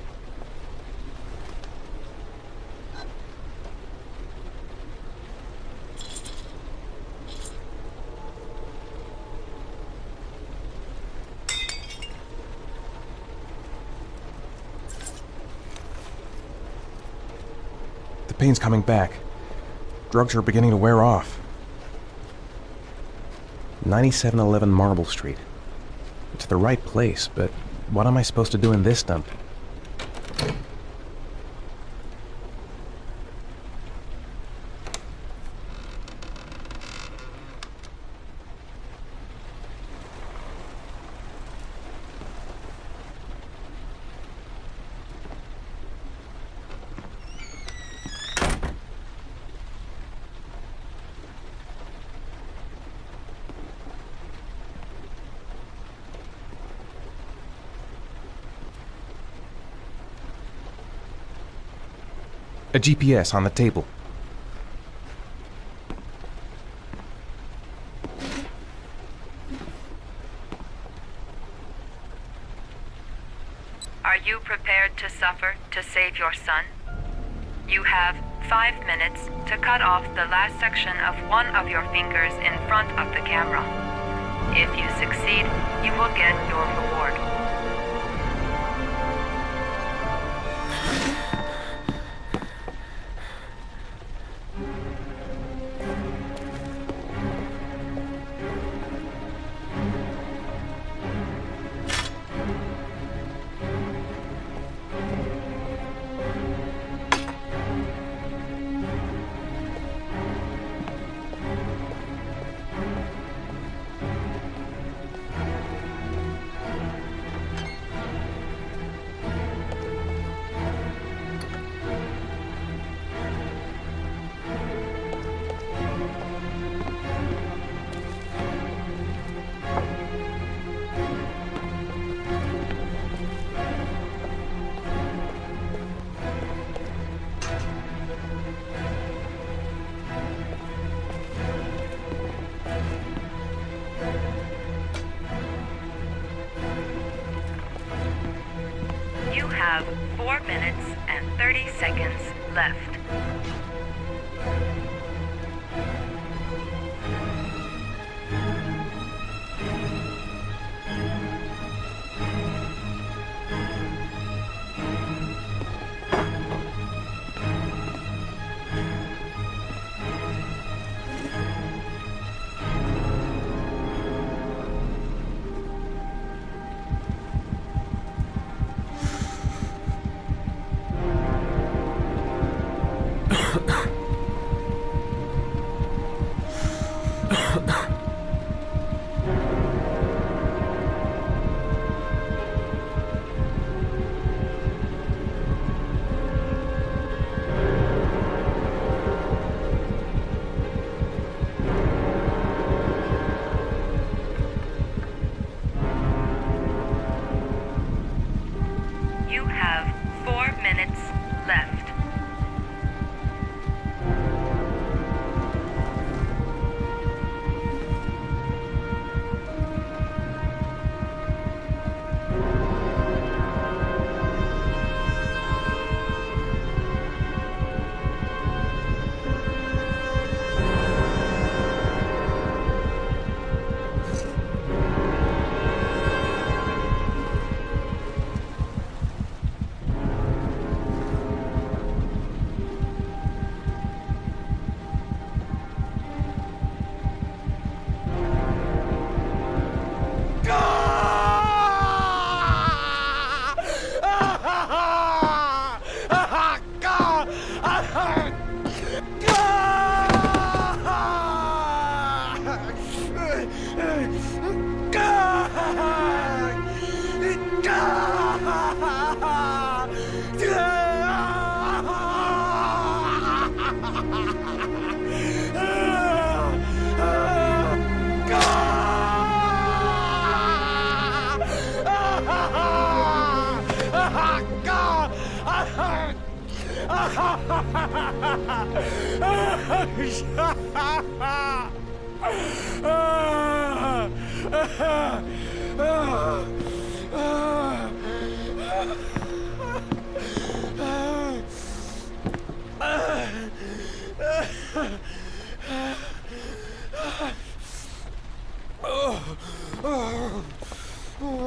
The pain's coming back. Drugs are beginning to wear off. 9711 Marble Street. It's the right place, but what am I supposed to do in this dump? A GPS on the table. Are you prepared to suffer to save your son? You have 5 minutes to cut off the last section of one of your fingers in front of the camera. If you succeed, you will get your reward. You have 4 minutes and 30 seconds left.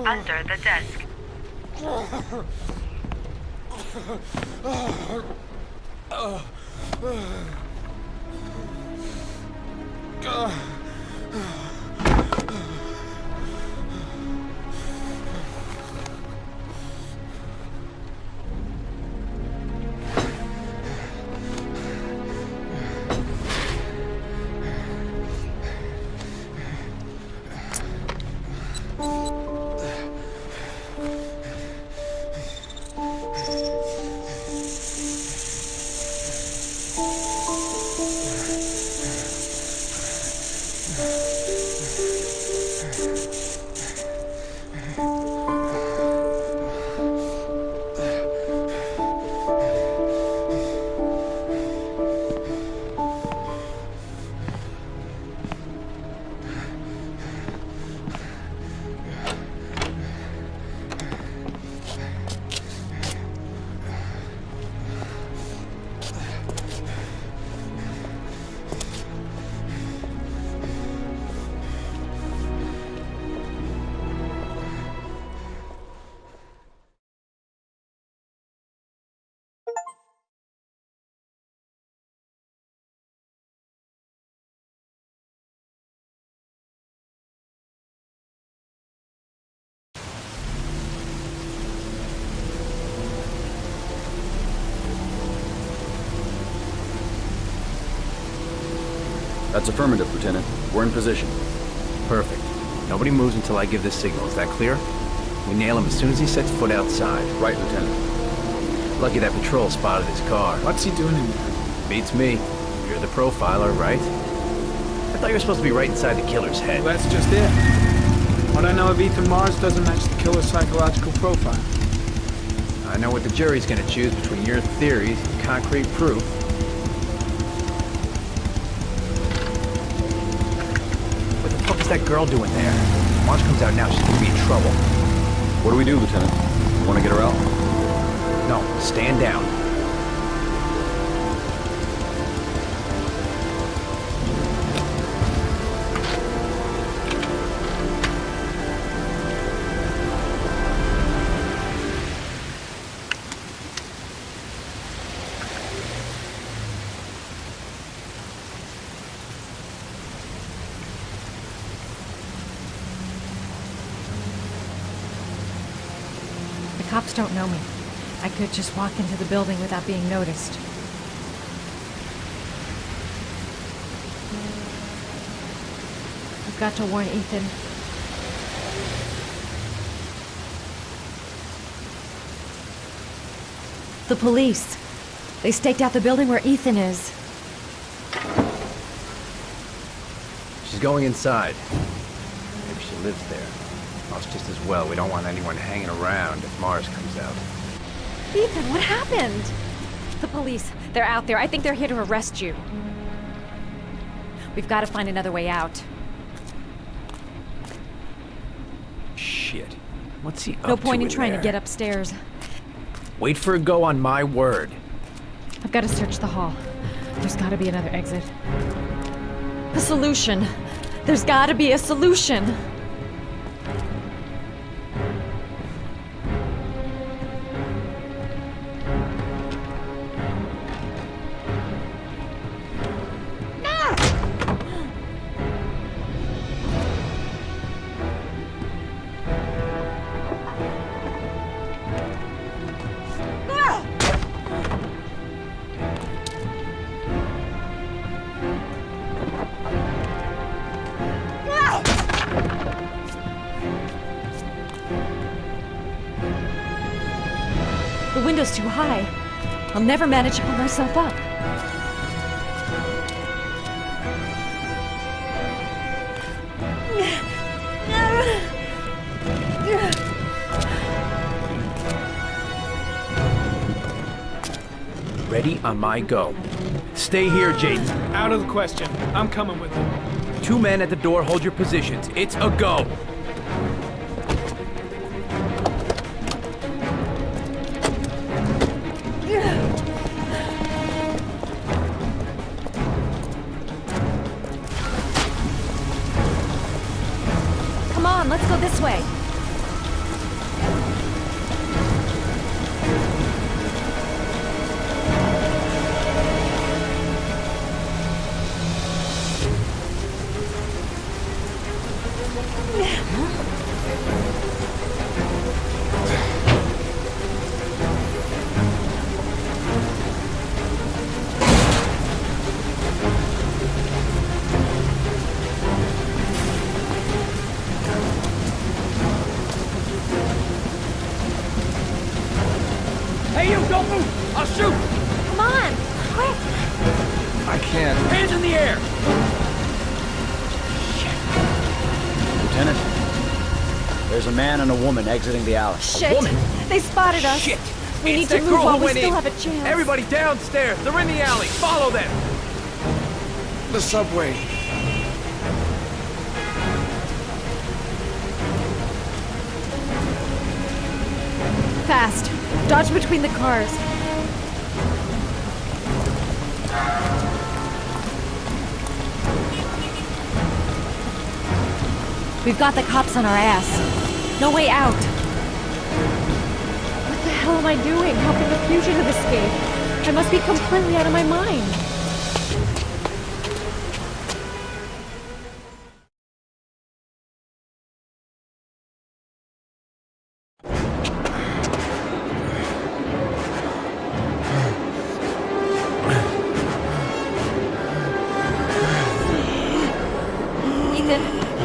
Under the desk. That's affirmative, Lieutenant. We're in position. Perfect. Nobody moves until I give the signal. Is that clear? We nail him as soon as he sets foot outside. Right, Lieutenant. Lucky that patrol spotted his car. What's he doing in there? Beats me. You're the profiler, right? I thought you were supposed to be right inside the killer's head. Well, that's just it. What I know of Ethan Mars doesn't match the killer's psychological profile. I know what the jury's gonna choose between your theories and concrete proof. What the fuck is that girl doing there? If Marge comes out now, she's gonna be in trouble. What do we do, Lieutenant? Want to get her out? No, stand down. The cops don't know me. I could just walk into the building without being noticed. I've got to warn Ethan. The police. They staked out the building where Ethan is. She's going inside. Maybe she lives there. Well, it's just as well. We don't want anyone hanging around if Mars comes out. Ethan, what happened? The police. They're out there. I think they're here to arrest you. We've got to find another way out. Shit. What's he up to? No point in trying there? to get upstairs. Wait for a go on my word. I've got to search the hall. There's got to be another exit. A solution. There's got to be a solution. The window's too high. I'll never manage to pull myself up. Ready on my go. Stay here, Jaden. Out of the question. I'm coming with you. 2 men at the door, hold your positions. It's a go. Come on, let's go this way. Hey, you, don't move! I'll shoot! Come on, quick! I can't. Hands in the air! Lieutenant, there's a man and a woman exiting the alley. Shit! They spotted us. Shit! We It's need to that move girl while who we went still in. have a chance. Everybody downstairs. They're in the alley. Follow them. The subway. Fast. Dodge between the cars. We've got the cops on our ass. No way out. What the hell am I doing? Helping a fugitive escape? I must be completely out of my mind.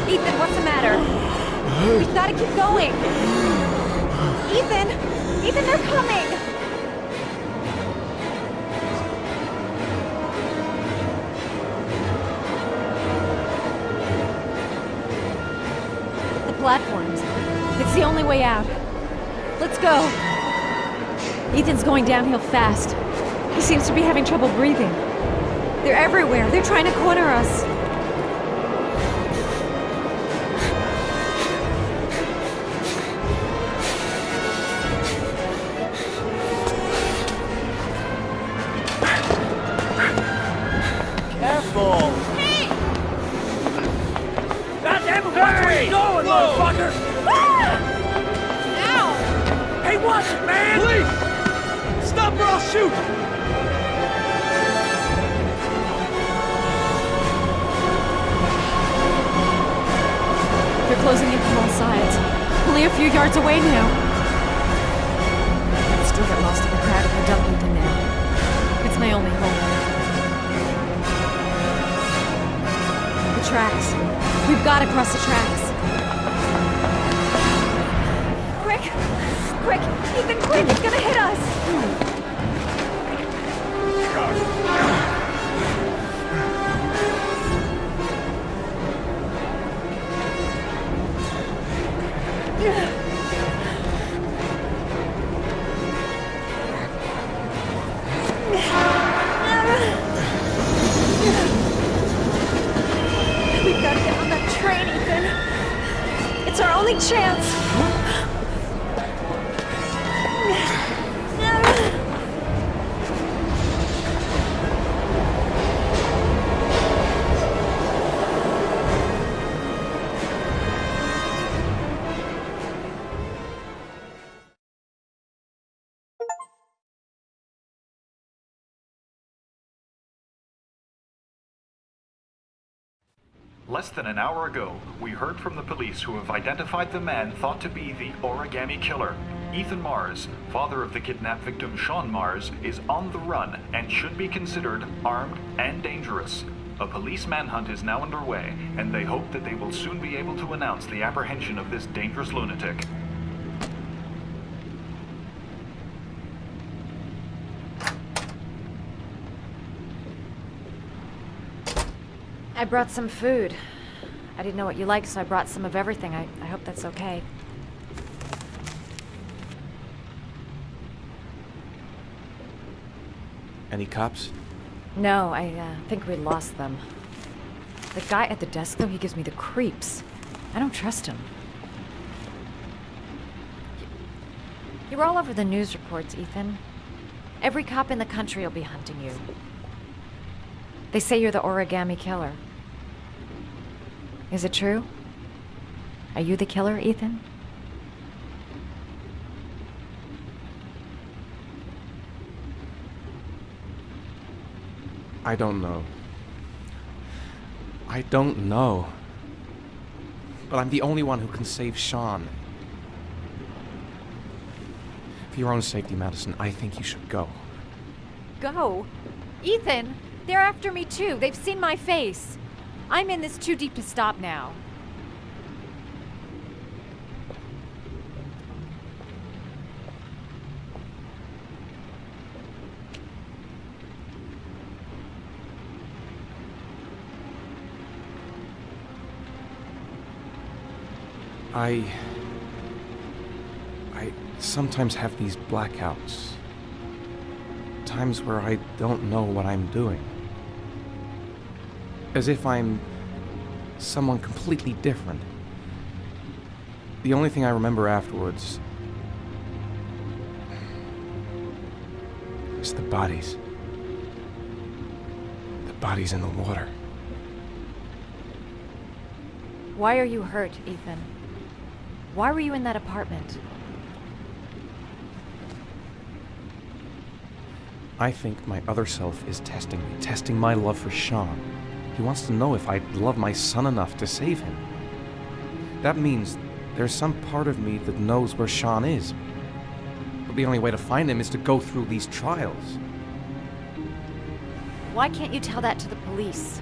Ethan, what's the matter? We've got to keep going. Ethan, they're coming. The platforms. It's the only way out. Let's go. Ethan's going downhill fast. He seems to be having trouble breathing. They're everywhere. They're trying to corner us. Careful! Hey! Goddamn it, watch where you're going, motherfucker! Ow! Hey, watch it, man! Please! Stop or I'll shoot! They're closing in from all sides. Only a few yards away now. I'd still get lost in the crowd if I dumped Ethan now. It's my only hope. The tracks. We've got to cross the tracks. Quick! Quick! Ethan, quick! It's gonna hit us! We've got to get on that train, Ethan. It's our only chance. Less than an hour ago, we heard from the police who have identified the man thought to be the origami killer. Ethan Mars, father of the kidnapped victim Sean Mars, is on the run and should be considered armed and dangerous. A police manhunt is now underway, and they hope that they will soon be able to announce the apprehension of this dangerous lunatic. I brought some food. I didn't know what you liked, so I brought some of everything. I hope that's okay. Any cops? No, I think we lost them. The guy at the desk, though, he gives me the creeps. I don't trust him. You're all over the news reports, Ethan. Every cop in the country will be hunting you. They say you're the origami killer. Is it true? Are you the killer, Ethan? I don't know. I don't know. But I'm the only one who can save Sean. For your own safety, Madison, I think you should go. Go? Ethan, they're after me too. They've seen my face. I'm in this too deep to stop now. I sometimes have these blackouts. Times where I don't know what I'm doing. As if I'm someone completely different. The only thing I remember afterwards is the bodies. The bodies in the water. Why are you hurt, Ethan? Why were you in that apartment? I think my other self is testing me, testing my love for Sean. He wants to know if I love my son enough to save him. That means there's some part of me that knows where Sean is. But the only way to find him is to go through these trials. Why can't you tell that to the police?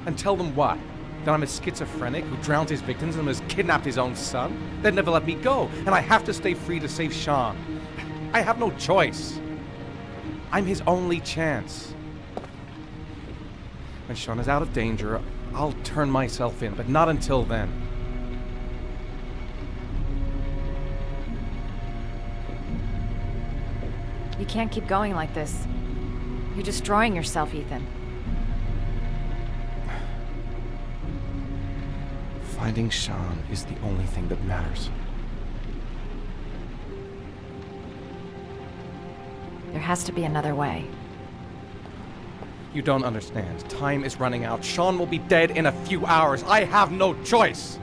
And tell them what? That I'm a schizophrenic who drowned his victims and has kidnapped his own son? They'd never let me go, and I have to stay free to save Sean. I have no choice. I'm his only chance. When Sean is out of danger, I'll turn myself in, but not until then. You can't keep going like this. You're destroying yourself, Ethan. Finding Sean is the only thing that matters. There has to be another way. You don't understand. Time is running out. Sean will be dead in a few hours. I have no choice.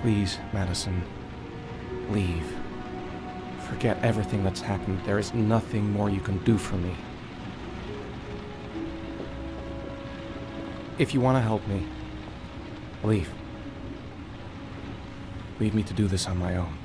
Please, Madison, leave. Forget everything that's happened. There is nothing more you can do for me. If you want to help me, leave. Leave me to do this on my own.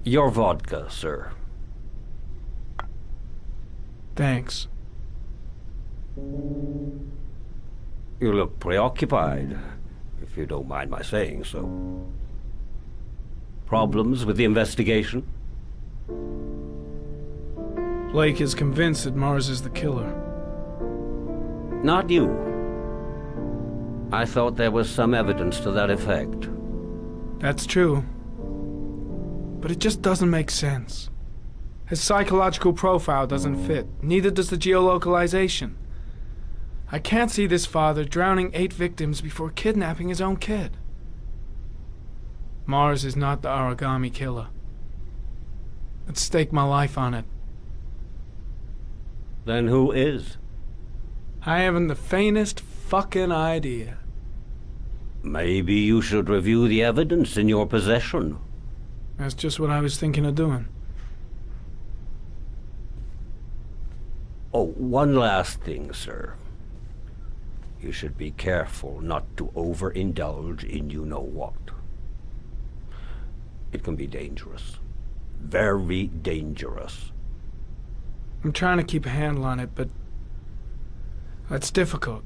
Your vodka, sir. Thanks. You look preoccupied, if you don't mind my saying so. Problems with the investigation? Blake is convinced that Mars is the killer. Not you. I thought there was some evidence to that effect. That's true. But it just doesn't make sense. His psychological profile doesn't fit. Neither does the geolocalization. I can't see this father drowning 8 victims before kidnapping his own kid. Mars is not the origami killer. I'd stake my life on it. Then who is? I haven't the faintest fucking idea. Maybe you should review the evidence in your possession. That's just what I was thinking of doing. Oh, one last thing, sir. You should be careful not to overindulge in you-know-what. It can be dangerous. Very dangerous. I'm trying to keep a handle on it, but that's difficult.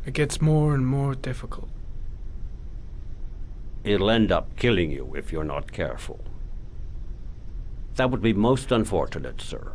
It gets more and more difficult. It'll end up killing you if you're not careful. That would be most unfortunate, sir.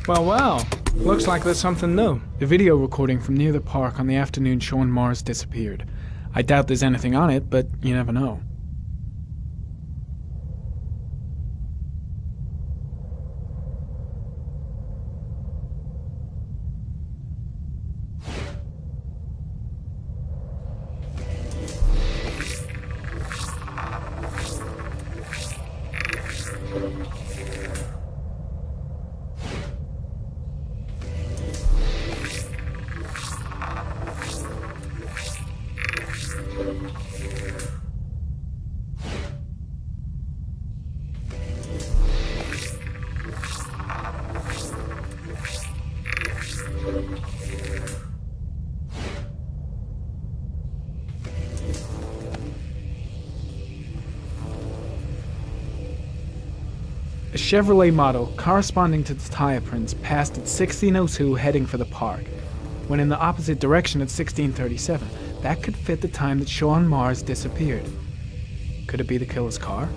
Well. Looks like there's something new. The video recording from near the park on the afternoon Sean Mars disappeared. I doubt there's anything on it, but you never know. A Chevrolet model corresponding to the tire prints passed at 1602 heading for the park, when in the opposite direction at 1637. That could fit the time that Sean Mars disappeared. Could it be the killer's car?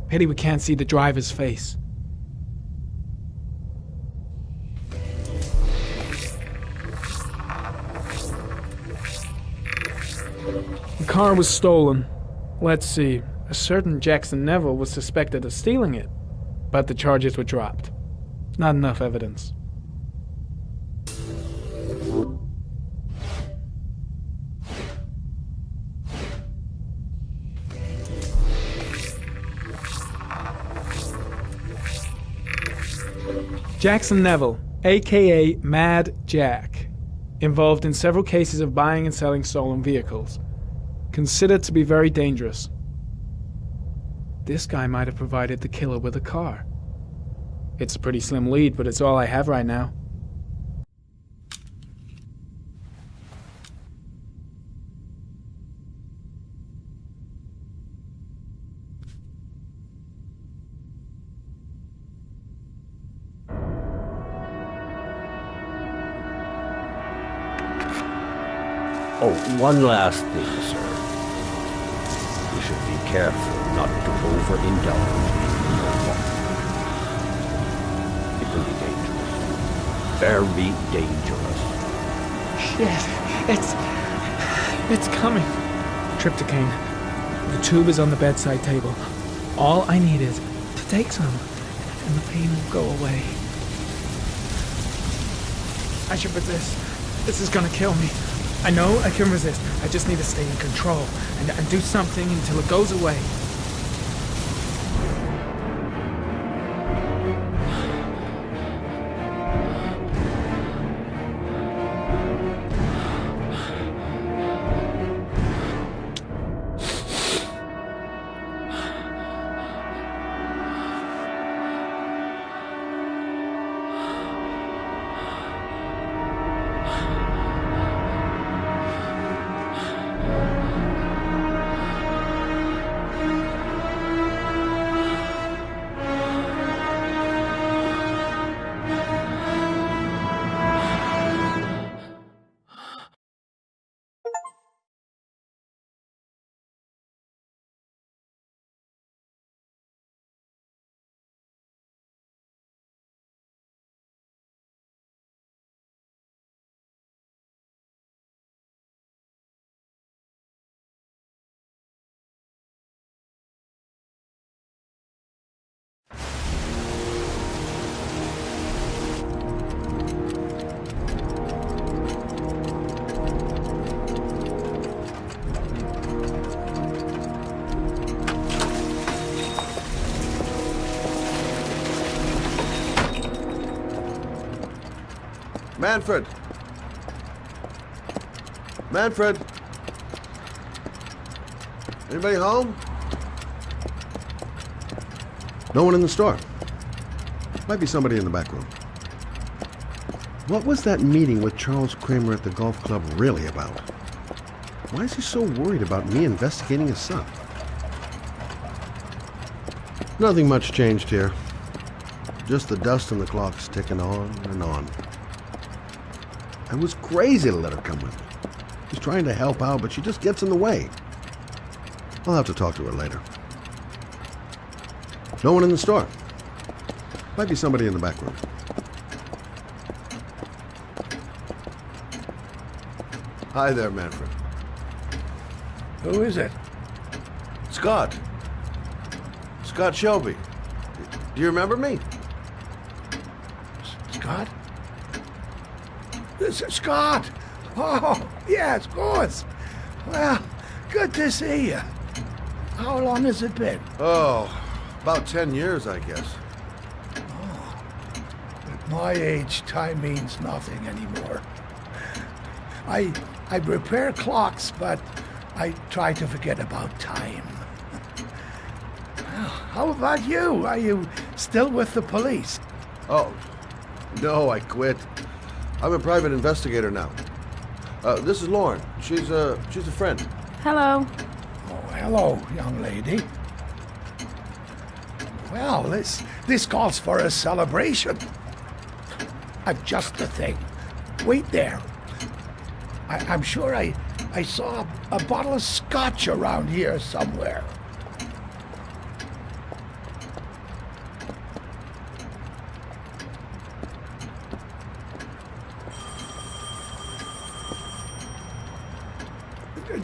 Pity we can't see the driver's face. The car was stolen. Let's see. A certain Jackson Neville was suspected of stealing it, but the charges were dropped. Not enough evidence. Jackson Neville, aka Mad Jack, involved in several cases of buying and selling stolen vehicles. Considered to be very dangerous. This guy might have provided the killer with a car. It's a pretty slim lead, but it's all I have right now. Oh, one last thing, sir. You should be careful not to overindulge in your walk. It can be dangerous. Very dangerous. Shit. It's coming. Trypticane. The tube is on the bedside table. All I need is to take some, and the pain will go away. I should resist. This is gonna kill me. I know I can resist. I just need to stay in control and do something until it goes away. Manfred! Manfred! Anybody home? No one in the store. Might be somebody in the back room. What was that meeting with Charles Kramer at the golf club really about? Why is he so worried about me investigating his son? Nothing much changed here. Just the dust and the clocks ticking on and on. I was crazy to let her come with me. She's trying to help out, but she just gets in the way. I'll have to talk to her later. No one in the store. Might be somebody in the back room. Hi there, Manfred. Who is it? Scott. Scott Shelby. Do you remember me? Scott? This is Scott! Oh, yes, of course. Well, good to see you. How long has it been? Oh, about 10 years, I guess. At my age, time means nothing anymore. I repair clocks, but I try to forget about time. Well, how about you? Are you still with the police? Oh, no, I quit. I'm a private investigator now. This is Lauren. She's a friend. Hello. Oh, hello, young lady. Well, this calls for a celebration. I've just the thing. Wait there. I'm sure I saw a bottle of scotch around here somewhere.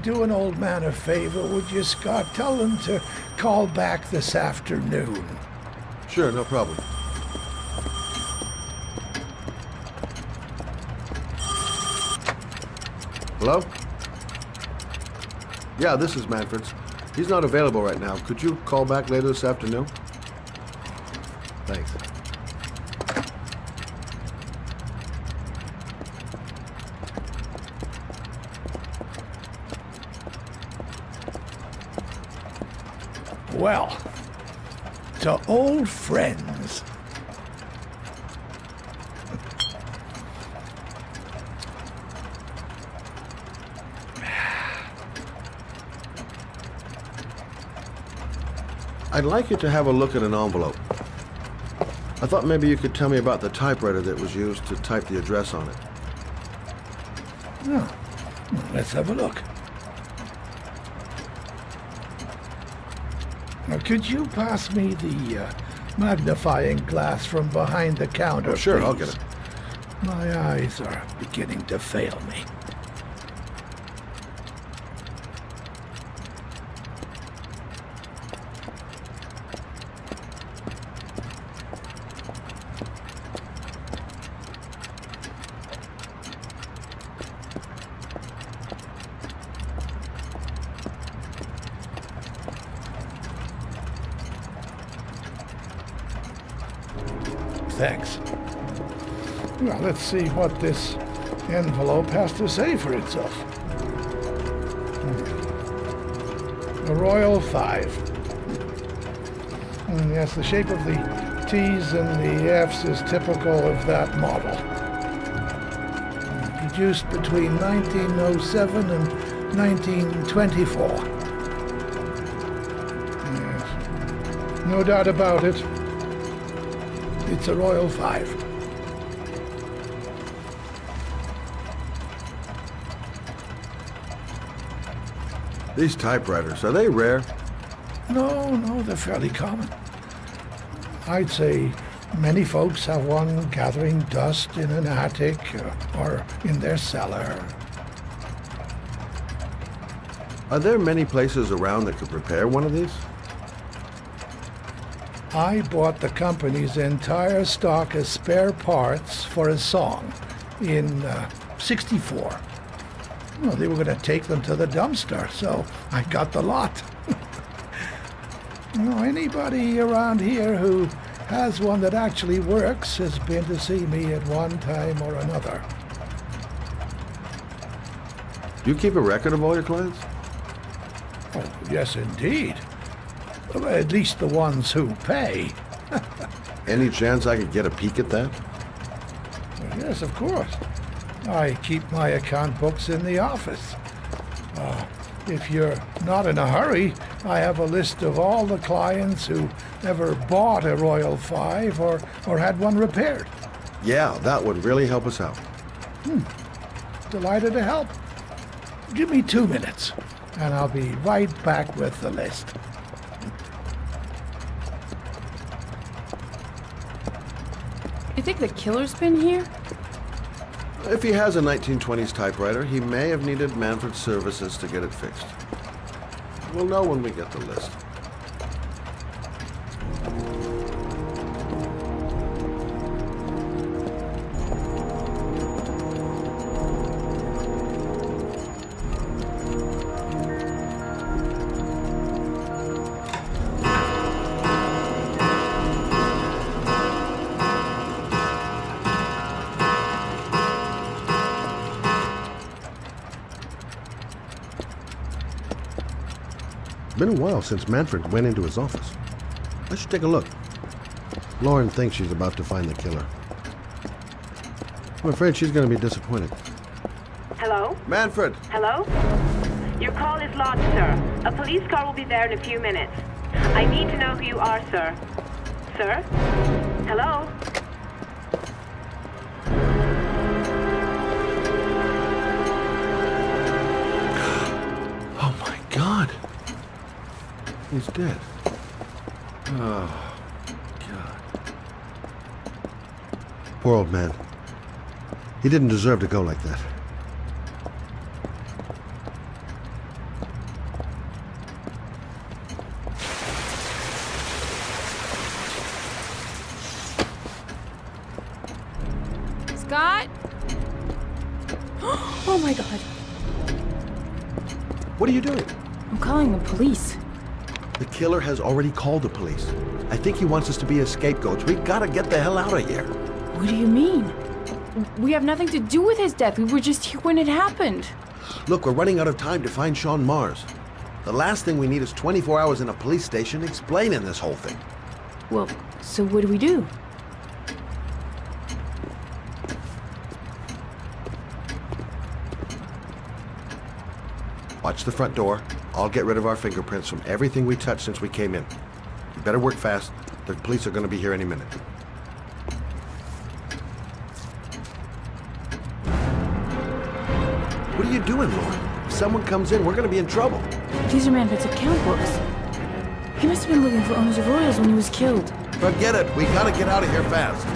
Do an old man a favor, would you, Scott? Tell him to call back this afternoon. Sure, no problem. Hello? Yeah, this is Manfred's. He's not available right now. Could you call back later this afternoon? Thanks. Well, to old friends. I'd like you to have a look at an envelope. I thought maybe you could tell me about the typewriter that was used to type the address on it. Oh, Let's have a look. Now, could you pass me the magnifying glass from behind the counter, Sure, I'll please? get it. My eyes are beginning to fail me. Thanks. Well, let's see what this envelope has to say for itself. A Royal 5. Yes, the shape of the T's and the F's is typical of that model. Produced between 1907 and 1924. Yes. No doubt about it. It's a Royal 5. These typewriters, are they rare? No, they're fairly common. I'd say many folks have one gathering dust in an attic or in their cellar. Are there many places around that could repair one of these? I bought the company's entire stock of spare parts for a song in '64. Well, they were going to take them to the dumpster, so I got the lot. Anybody around here who has one that actually works has been to see me at one time or another. Do you keep a record of all your clients? Oh, yes, indeed. Well, at least the ones who pay. Any chance I could get a peek at that? Well, yes, of course. I keep my account books in the office. If you're not in a hurry, I have a list of all the clients who ever bought a Royal 5 or had one repaired. Yeah, that would really help us out. Delighted to help. Give me 2 minutes, and I'll be right back with the list. You think the killer's been here? If he has a 1920s typewriter, he may have needed Manfred's services to get it fixed. We'll know when we get the list. Been a while since Manfred went into his office. Let's take a look. Lauren thinks she's about to find the killer. I'm afraid she's going to be disappointed. Hello? Manfred! Hello? Your call is lodged, sir. A police car will be there in a few minutes. I need to know who you are, sir. Sir? Hello? Oh my God! He's dead. Oh, God. Poor old man. He didn't deserve to go like that. Scott? Oh my God. What are you doing? I'm calling the police. The killer has already called the police. I think he wants us to be his scapegoats. We gotta get the hell out of here. What do you mean? We have nothing to do with his death. We were just here when it happened. Look, we're running out of time to find Sean Mars. The last thing we need is 24 hours in a police station explaining this whole thing. Well, so what do we do? Watch the front door. I'll get rid of our fingerprints from everything we touched since we came in. You better work fast. The police are going to be here any minute. What are you doing, Lauren? If someone comes in, we're gonna be in trouble. These are Manfred's account books. He must have been looking for owners of Royals when he was killed. Forget it. We gotta get out of here fast.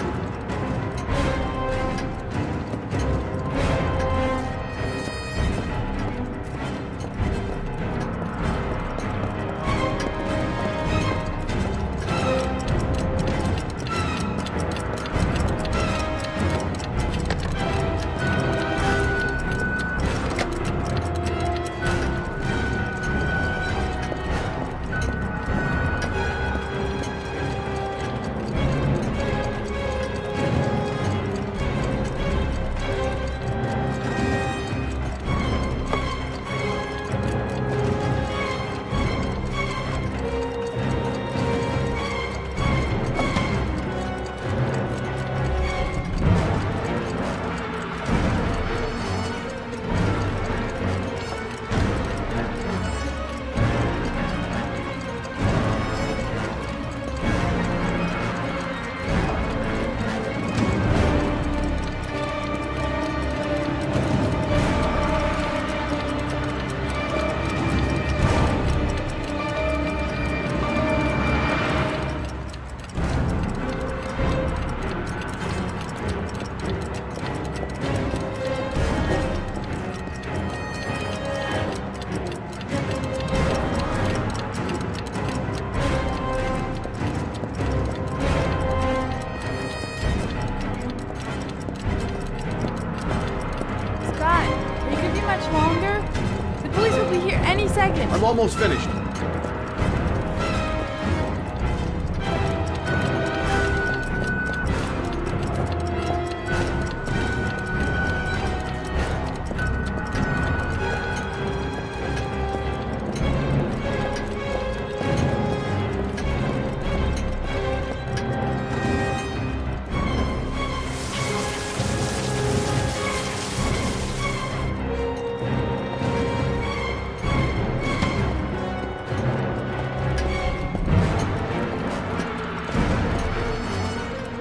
I'm almost finished.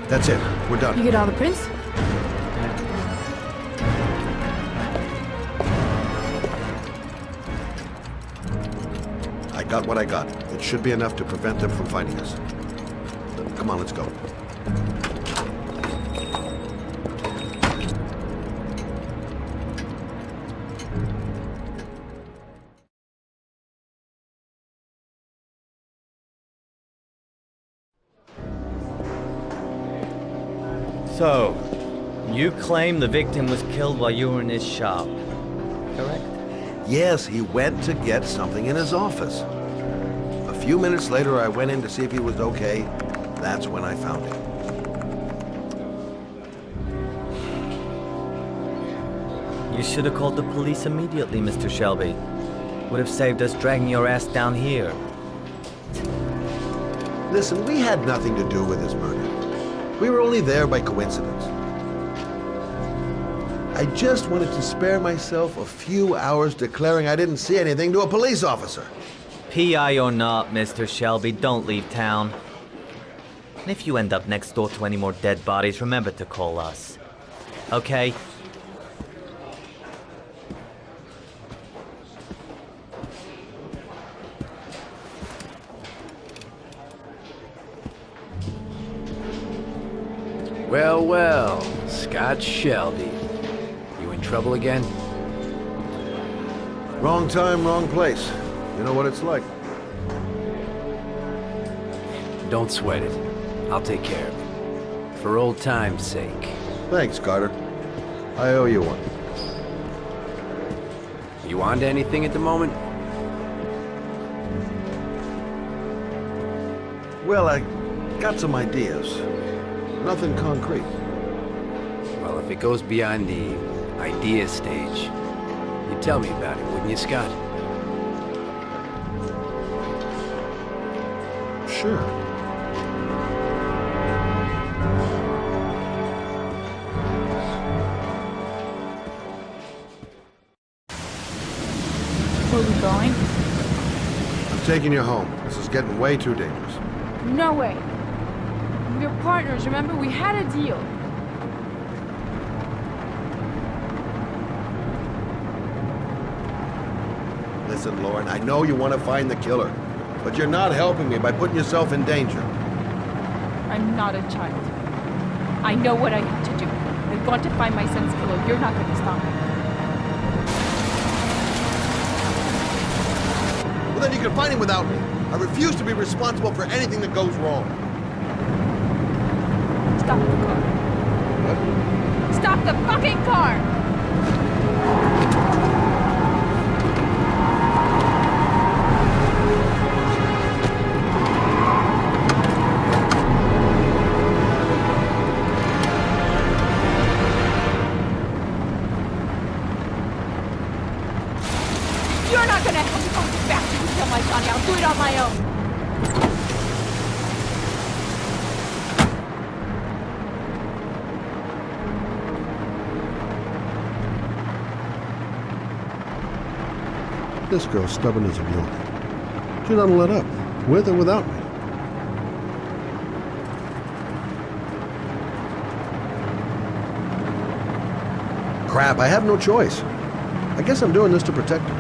That's it. We're done. You get all the prints? I got what I got. It should be enough to prevent them from finding us. Come on, let's go. So, you claim the victim was killed while you were in his shop, correct? Yes, he went to get something in his office. A few minutes later, I went in to see if he was okay. That's when I found him. You should have called the police immediately, Mr. Shelby. Would have saved us dragging your ass down here. Listen, we had nothing to do with his murder. We were only there by coincidence. I just wanted to spare myself a few hours declaring I didn't see anything to a police officer. PI or not, Mr. Shelby, don't leave town. And if you end up next door to any more dead bodies, remember to call us. Okay? Well, well, Scott Shelby. You in trouble again? Wrong time, wrong place. You know what it's like. Don't sweat it. I'll take care of it. For old time's sake. Thanks, Carter. I owe you one. You on to anything at the moment? Well, I got some ideas. Nothing concrete. Well, if it goes beyond the idea stage, you'd tell me about it, wouldn't you, Scott? Sure. Where are we going? I'm taking you home. This is getting way too dangerous. No way. We're partners, remember? We had a deal. Listen, Lauren, I know you want to find the killer, but you're not helping me by putting yourself in danger. I'm not a child. I know what I have to do. I want to find my son's killer. You're not going to stop me. Well, then you can find him without me. I refuse to be responsible for anything that goes wrong. Stop the car. What? Stop the fucking car! You're not gonna help me find this bastard who killed my son. I'll do it on my own. This girl's stubborn as a mule. She doesn't let up, with or without me. Crap, I have no choice. I guess I'm doing this to protect her.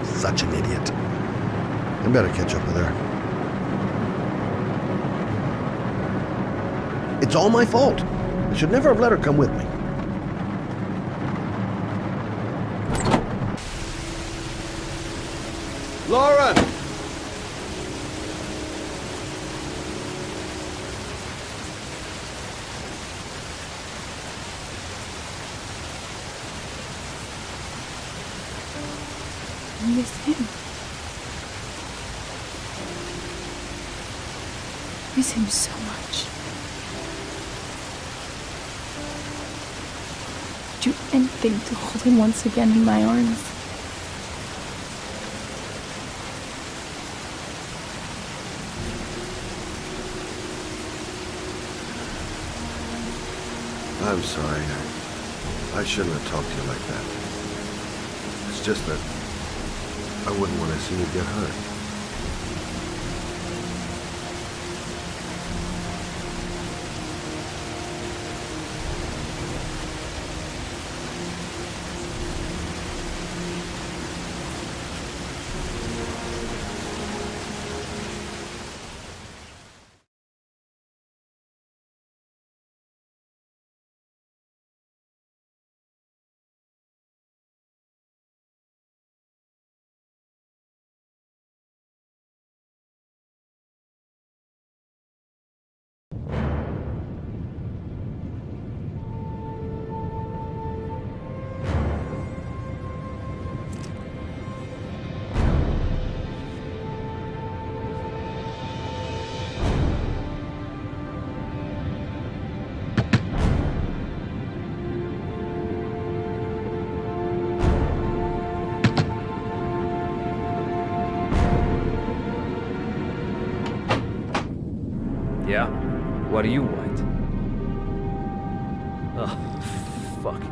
Such an idiot. I better catch up with her. It's all my fault. I should never have let her come with me. Lauren! I miss him. I miss him so much. Do anything to hold him once again in my arms. I'm sorry. I shouldn't have talked to you like that. It's just that I wouldn't want to see you get hurt. Yeah? What do you want? Oh, fuck it.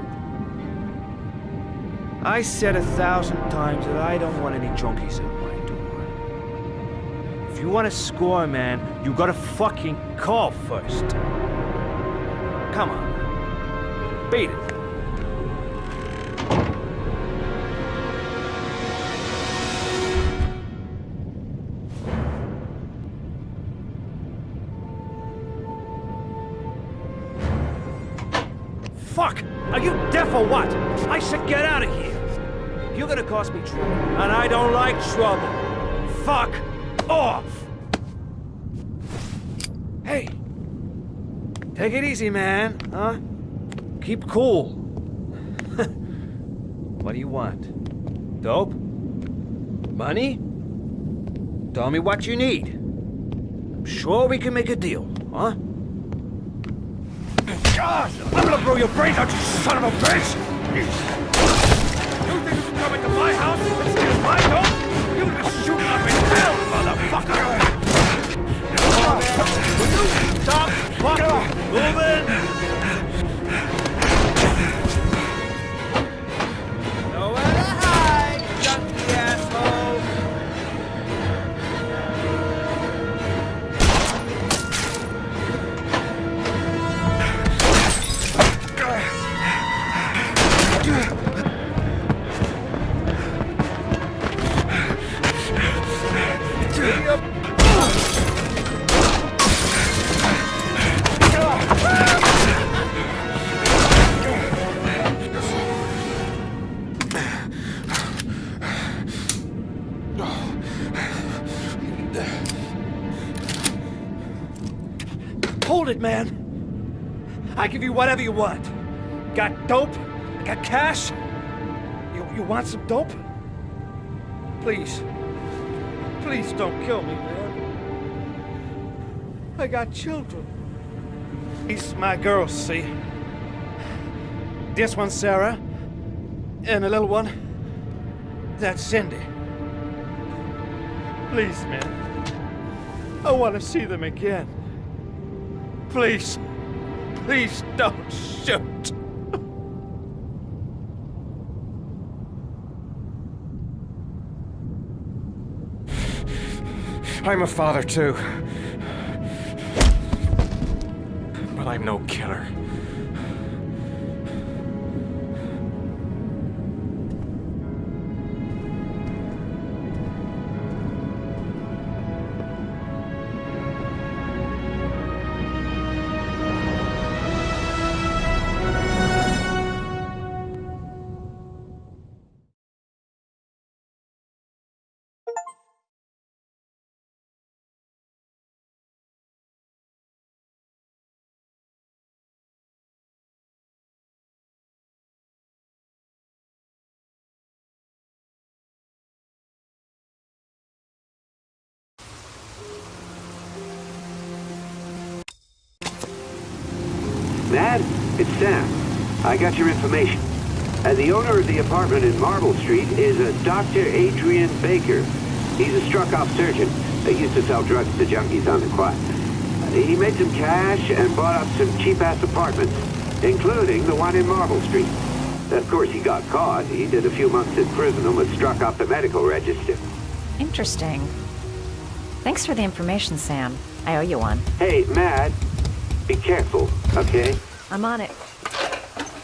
I said 1,000 times that I don't want any junkies at my door. If you want to score, man, you gotta fucking call first. Come on. Beat it. Fuck! Are you deaf or what? I said get out of here! You're gonna cause me trouble, and I don't like trouble. Fuck off! Hey! Take it easy, man, huh? Keep cool. What do you want? Dope? Money? Tell me what you need. I'm sure we can make a deal, huh? God, I'm gonna blow your brains out, you son of a bitch! You think you can come into my house and steal my dope? You're gonna shoot up in hell, motherfucker! Will you stop fucking moving? Nowhere to hide, junkie asshole! Hold it, man. I give you whatever you want. Got dope? Got cash? You want some dope? Please. Please don't kill me, man. I got children. These my girls, see? This one's Sarah. And the little one, that's Cindy. Please, man. I want to see them again. Please. Please don't shoot. I'm a father too. But I'm no killer. Matt, it's Sam. I got your information. The owner of the apartment in Marble Street is a Dr. Adrian Baker. He's a struck-off surgeon. They used to sell drugs to junkies on the quad. He made some cash and bought up some cheap-ass apartments, including the one in Marble Street. Of course, he got caught. He did a few months in prison and was struck off the medical register. Interesting. Thanks for the information, Sam. I owe you one. Hey, Matt, be careful, okay? I'm on it.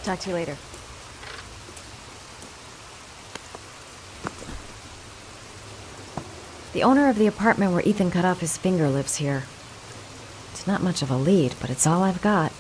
Talk to you later. The owner of the apartment where Ethan cut off his finger lives here. It's not much of a lead, but it's all I've got.